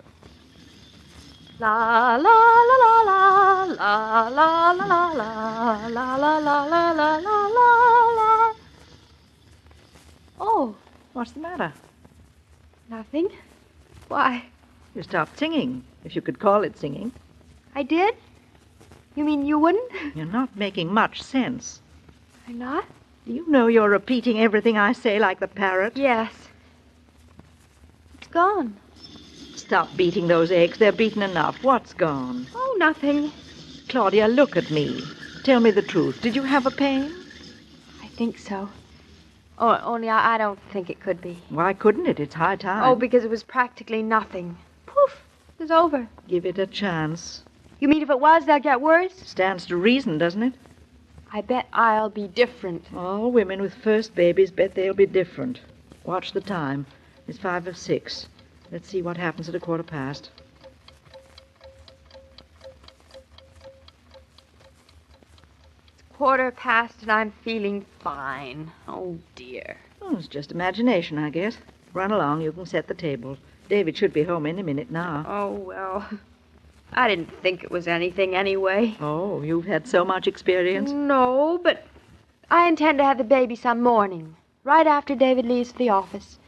La la la la la la la la la la la la la la la la. Oh, what's the matter? Nothing. Why? You stopped singing, if you could call it singing. I did? You mean you wouldn't? You're not making much sense. I'm not? Do you know you're repeating everything I say like the parrot? Yes. It's gone. Stop beating those eggs. They're beaten enough. What's gone? Oh, nothing. Claudia, look at me. Tell me the truth. Did you have a pain? I think so. Oh, only I don't think it could be. Why couldn't it? It's high time. Oh, because it was practically nothing. Poof. It was over. Give it a chance. You mean if it was, they'll get worse? Stands to reason, doesn't it? I bet I'll be different. All women with first babies bet they'll be different. Watch the time. It's 5 of 6. Let's see what happens at 1:15. It's 1:15 and I'm feeling fine. Oh, dear. Oh, it's just imagination, I guess. Run along. You can set the table. David should be home any minute now. Oh, well, I didn't think it was anything anyway. Oh, you've had so much experience? No, but I intend to have the baby some morning, right after David leaves for the office.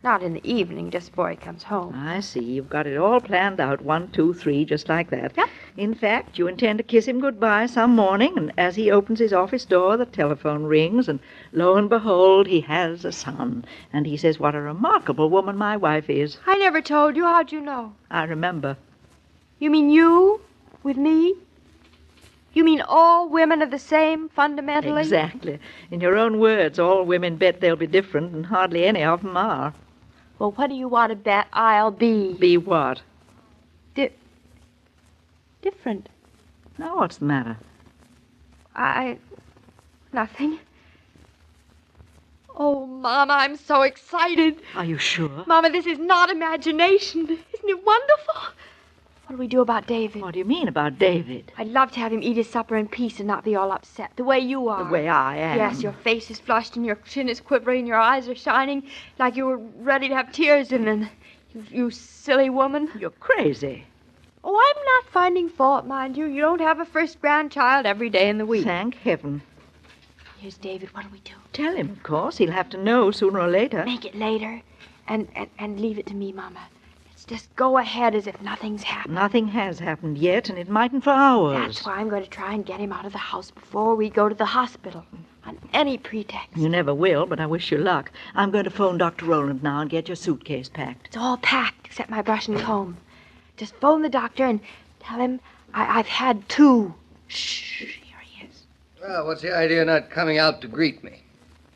Not in the evening, just before he comes home. I see. You've got it all planned out. 1, 2, 3, just like that. Yep. In fact, you intend to kiss him goodbye some morning, and as he opens his office door, the telephone rings, and lo and behold, he has a son. And he says, what a remarkable woman my wife is. I never told you. How'd you know? I remember. You mean you with me? You mean all women are the same, fundamentally? Exactly. In your own words, all women bet they'll be different, and hardly any of them are. Well, what do you want to bet I'll be? Be what? Different. Now, what's the matter? Nothing. Oh, Mama, I'm so excited. Are you sure? Mama, this is not imagination. Isn't it wonderful? What do we do about David? What do you mean about David? I'd love to have him eat his supper in peace and not be all upset, the way you are. The way I am. Yes, your face is flushed and your chin is quivering and your eyes are shining like you were ready to have tears in them. You silly woman. You're crazy. Oh, I'm not finding fault, mind you. You don't have a first grandchild every day in the week. Thank heaven. Here's David. What do we do? Tell him, of course. He'll have to know sooner or later. Make it later and leave it to me, Mama. Just go ahead as if nothing's happened. Nothing has happened yet, and it mightn't for hours. That's why I'm going to try and get him out of the house before we go to the hospital. On any pretext. You never will, but I wish you luck. I'm going to phone Dr. Rowland now and get your suitcase packed. It's all packed except my brush and comb. Just phone the doctor and tell him I've had 2. Shh, here he is. Well, what's the idea of not coming out to greet me?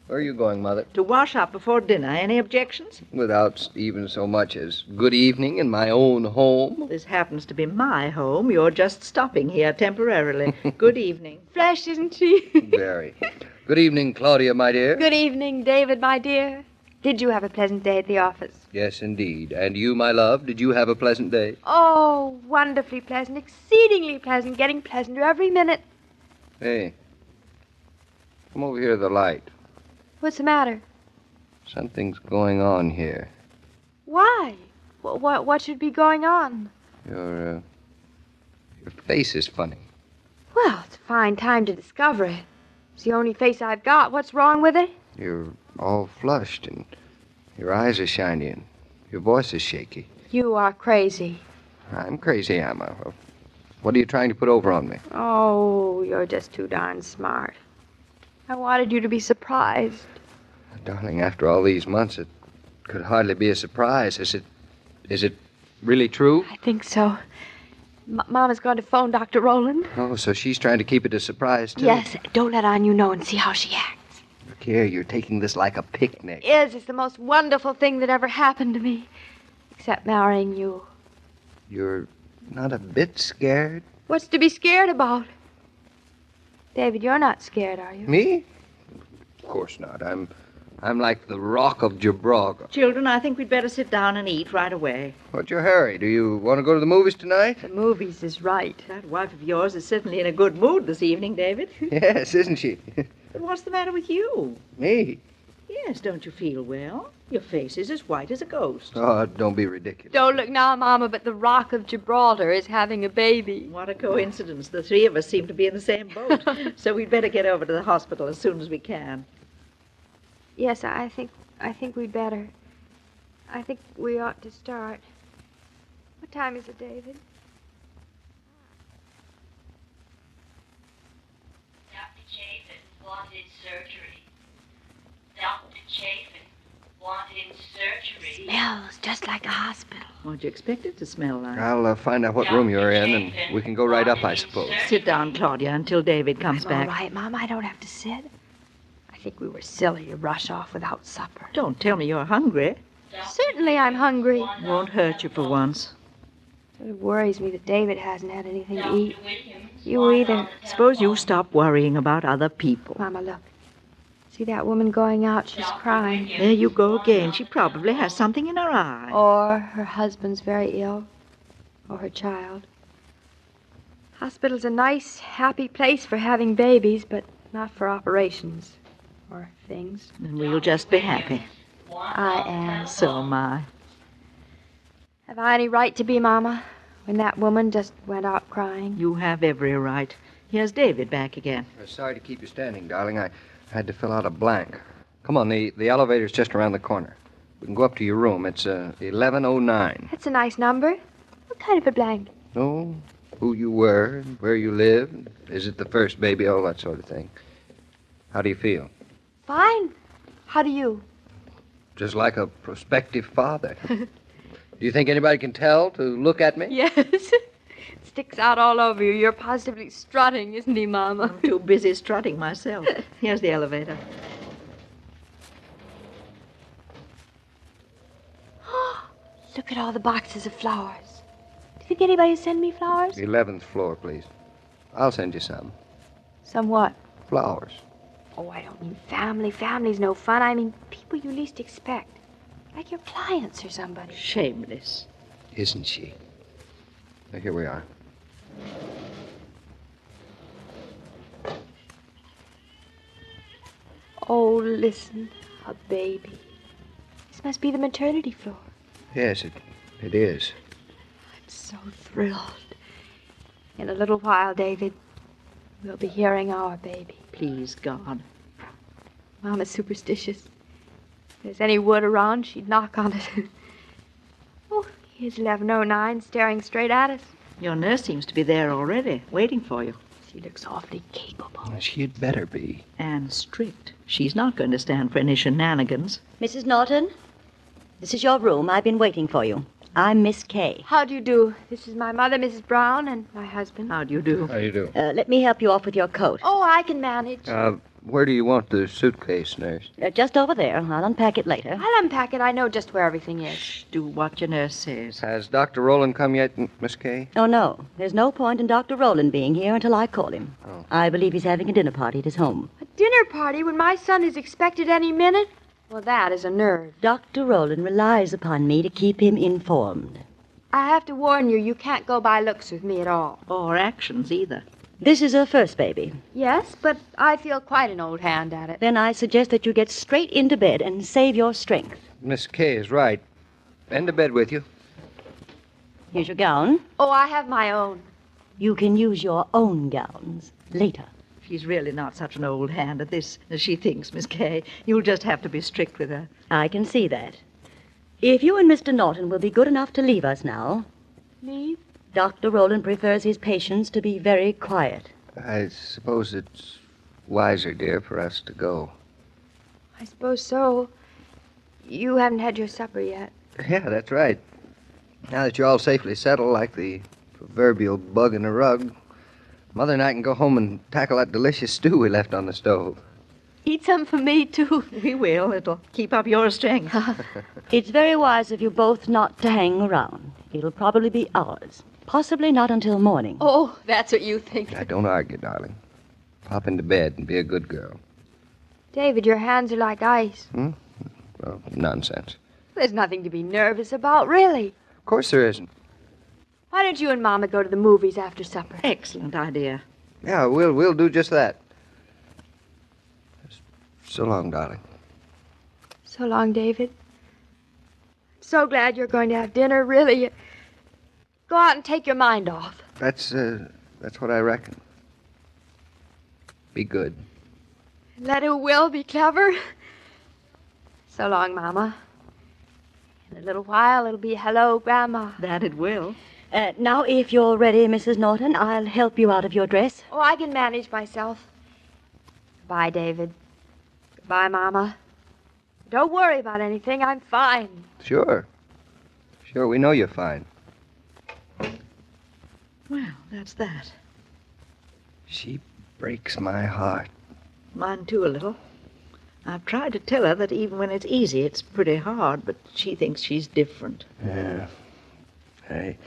Where are you going, Mother? To wash up before dinner. Any objections? Without even so much as good evening in my own home? This happens to be my home. You're just stopping here temporarily. Good evening. Fresh, isn't she? Very. Good evening, Claudia, my dear. Good evening, David, my dear. Did you have a pleasant day at the office? Yes, indeed. And you, my love, did you have a pleasant day? Oh, wonderfully pleasant, exceedingly pleasant, getting pleasanter every minute. Hey, come over here to the light. What's the matter? Something's going on here. Why? What should be going on? Your face is funny. Well, it's a fine time to discover it. It's the only face I've got. What's wrong with it? You're all flushed, and your eyes are shiny, and your voice is shaky. You are crazy. I'm crazy, am I? What are you trying to put over on me? Oh, you're just too darn smart. I wanted you to be surprised. Darling, after all these months, it could hardly be a surprise. Is it really true? I think so. Mama's going to phone Dr. Rowland. Oh, so she's trying to keep it a surprise, too? Yes, don't let on you know and see how she acts. Look here, you're taking this like a picnic. It's the most wonderful thing that ever happened to me. Except marrying you. You're not a bit scared? What's to be scared about? David, you're not scared, are you? Me? Of course not. I'm like the Rock of Gibraltar. Children, I think we'd better sit down and eat right away. What's your hurry? Do you want to go to the movies tonight? The movies is right. That wife of yours is certainly in a good mood this evening, David. Yes, isn't she? But what's the matter with you? Me? Yes, don't you feel well? Your face is as white as a ghost. Oh, don't be ridiculous. Don't look now, Mama, but the Rock of Gibraltar is having a baby. What a coincidence. The 3 of us seem to be in the same boat. So we'd better get over to the hospital as soon as we can. Yes, I think we'd better. I think we ought to start. What time is it, David? Dr. Chafin wanted surgery. Dr. Chafin wanted surgery. Smells just like a hospital. What'd you expect it to smell like? I'll find out what room you're in, and we can go right up, I suppose. Sit down, Claudia, until David comes back. All right, Mama, I don't have to sit. I think we were silly to rush off without supper. Don't tell me you're hungry. Certainly I'm hungry. Won't hurt you for once. It worries me that David hasn't had anything to eat. You either. Suppose you stop worrying about other people. Mama, look. See that woman going out? She's crying. There you go again. She probably has something in her eye. Or her husband's very ill. Or her child. Hospital's a nice, happy place for having babies, but not for operations. Or things. And we'll just be happy. I am. So am I. Have I any right to be, Mama, when that woman just went out crying? You have every right. Here's David back again. Sorry to keep you standing, darling. I had to fill out a blank. Come on, the elevator's just around the corner. We can go up to your room. It's 1109. That's a nice number. What kind of a blank? Oh, who you were, where you live, is it the first baby, all that sort of thing. How do you feel? Fine. How do you? Just like a prospective father. Do you think anybody can tell to look at me? Yes. It sticks out all over you. You're positively strutting, isn't he, Mama? I'm too busy strutting myself. Here's the elevator. Look at all the boxes of flowers. Do you think anybody send me flowers? The 11th floor, please. I'll send you some. Some what? Flowers. Oh, I don't mean family. Family's no fun. I mean people you least expect. Like your clients or somebody. Shameless. Isn't she? Here we are. Oh, listen, a baby. This must be the maternity floor. Yes, it is. I'm so thrilled. In a little while, David, we'll be hearing our baby. Please, God. Mama's superstitious. If there's any wood around, she'd knock on it. Oh, here's 1109 staring straight at us. Your nurse seems to be there already, waiting for you. She looks awfully capable. She'd better be. And strict. She's not going to stand for any shenanigans. Mrs. Norton, this is your room. I've been waiting for you. I'm Miss Kay. How do you do? This is my mother, Mrs. Brown, and my husband. How do you do? How do you do? Let me help you off with your coat. Oh, I can manage. Where do you want the suitcase, nurse? Just over there. I'll unpack it later. I'll unpack it. I know just where everything is. Do what your nurse says. Has Dr. Rowland come yet, Miss Kay? Oh, no. There's no point in Dr. Rowland being here until I call him. Oh. I believe he's having a dinner party at his home. A dinner party when my son is expected any minute? Well, that is a nerve. Dr. Rowland relies upon me to keep him informed. I have to warn you, you can't go by looks with me at all. Or actions, either. This is her first baby. Yes, but I feel quite an old hand at it. Then I suggest that you get straight into bed and save your strength. Miss Kay is right. Into bed with you. Here's your gown. Oh, I have my own. You can use your own gowns later. She's really not such an old hand at this as she thinks, Miss Kay. You'll just have to be strict with her. I can see that. If you and Mr. Norton will be good enough to leave us now. Leave? Dr. Rowland prefers his patients to be very quiet. I suppose it's wiser, dear, for us to go. I suppose so. You haven't had your supper yet. Yeah, that's right. Now that you're all safely settled like the proverbial bug in a rug, Mother and I can go home and tackle that delicious stew we left on the stove. Eat some for me, too. We will. It'll keep up your strength. It's very wise of you both not to hang around. It'll probably be ours. Possibly not until morning. Oh, that's what you think. Now, don't argue, darling. Pop into bed and be a good girl. David, your hands are like ice. Well, nonsense. There's nothing to be nervous about, really. Of course there isn't. Why don't you and Mama go to the movies after supper? Excellent idea. Yeah, we'll do just that. So long, darling. So long, David. I'm so glad you're going to have dinner, really. Go out and take your mind off. That's what I reckon. Be good. Let who will be clever. So long, Mama. In a little while, it'll be hello, Grandma. That it will. Now, if you're ready, Mrs. Norton, I'll help you out of your dress. Oh, I can manage myself. Goodbye, David. Goodbye, Mama. Don't worry about anything. I'm fine. Sure. Sure, we know you're fine. Well, that's that. She breaks my heart. Mine, too, a little. I've tried to tell her that even when it's easy, it's pretty hard, but she thinks she's different. Yeah. I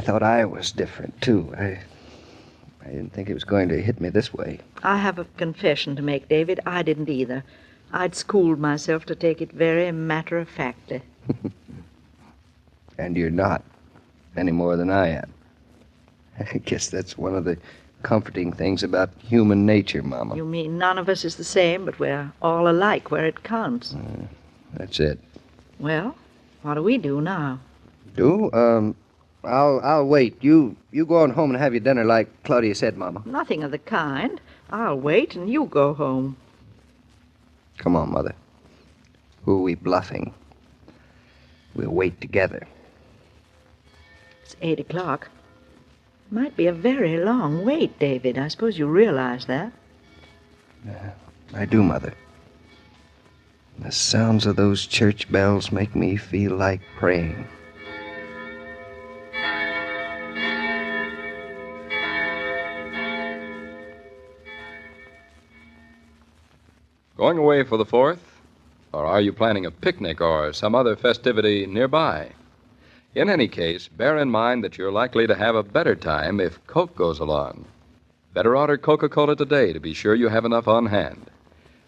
thought I was different, too. I didn't think it was going to hit me this way. I have a confession to make, David. I didn't either. I'd schooled myself to take it very matter-of-factly. And you're not, any more than I am. I guess that's one of the comforting things about human nature, Mama. You mean none of us is the same, but we're all alike where it counts. That's it. Well, what do we do now? I'll wait. You go on home and have your dinner like Claudia said, Mama. Nothing of the kind. I'll wait and you go home. Come on, Mother. Who are we bluffing? We'll wait together. It's 8 o'clock. Might be a very long wait, David. I suppose you realize that. I do, Mother. The sounds of those church bells make me feel like praying. Going away for the 4th? Or are you planning a picnic or some other festivity nearby? In any case, bear in mind that you're likely to have a better time if Coke goes along. Better order Coca-Cola today to be sure you have enough on hand.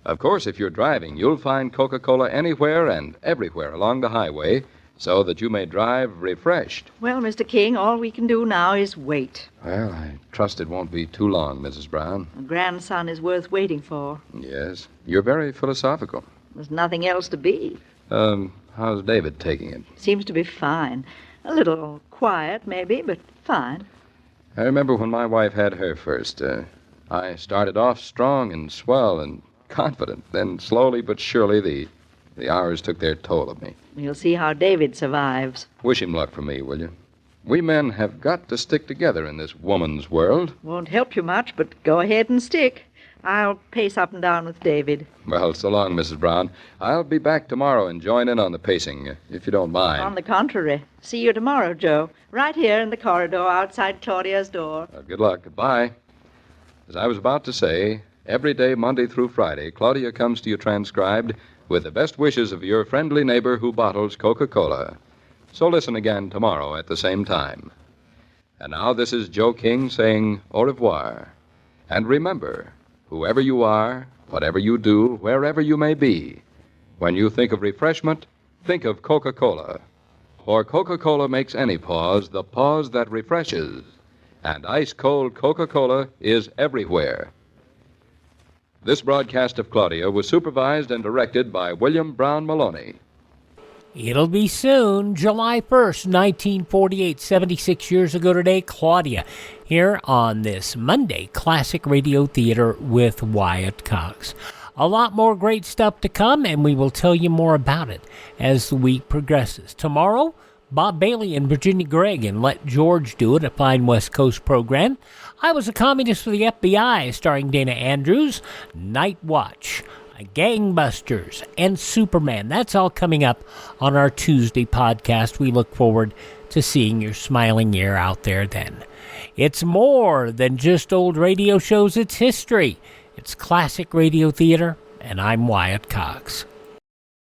Of course, if you're driving, you'll find Coca-Cola anywhere and everywhere along the highway, so that you may drive refreshed. Well, Mr. King, all we can do now is wait. Well, I trust it won't be too long, Mrs. Brown. A grandson is worth waiting for. Yes, you're very philosophical. There's nothing else to be. How's David taking it? Seems to be fine. A little quiet, maybe, but fine. I remember when my wife had her first. I started off strong and swell and confident. Then slowly but surely the hours took their toll of me. You'll see how David survives. Wish him luck for me, will you? We men have got to stick together in this woman's world. Won't help you much, but go ahead and stick. I'll pace up and down with David. Well, so long, Mrs. Brown. I'll be back tomorrow and join in on the pacing, if you don't mind. On the contrary. See you tomorrow, Joe. Right here in the corridor outside Claudia's door. Good luck. Goodbye. As I was about to say, every day, Monday through Friday, Claudia comes to you transcribed with the best wishes of your friendly neighbor who bottles Coca-Cola. So listen again tomorrow at the same time. And now this is Joe King saying au revoir. And remember, whoever you are, whatever you do, wherever you may be, when you think of refreshment, think of Coca-Cola. For Coca-Cola makes any pause the pause that refreshes. And ice-cold Coca-Cola is everywhere. This broadcast of Claudia was supervised and directed by William Brown Maloney. It'll be soon, July 1st, 1948, 76 years ago today, Claudia, here on this Monday Classic Radio Theater with Wyatt Cox. A lot more great stuff to come, and we will tell you more about it as the week progresses. Tomorrow, Bob Bailey and Virginia Gregg and Let George Do It, a fine West Coast program. I Was a Communist for the FBI, starring Dana Andrews. Night Watch, Gangbusters, and Superman. That's all coming up on our Tuesday podcast. We look forward to seeing your smiling ear out there then. It's more than just old radio shows. It's history. It's classic radio theater, and I'm Wyatt Cox.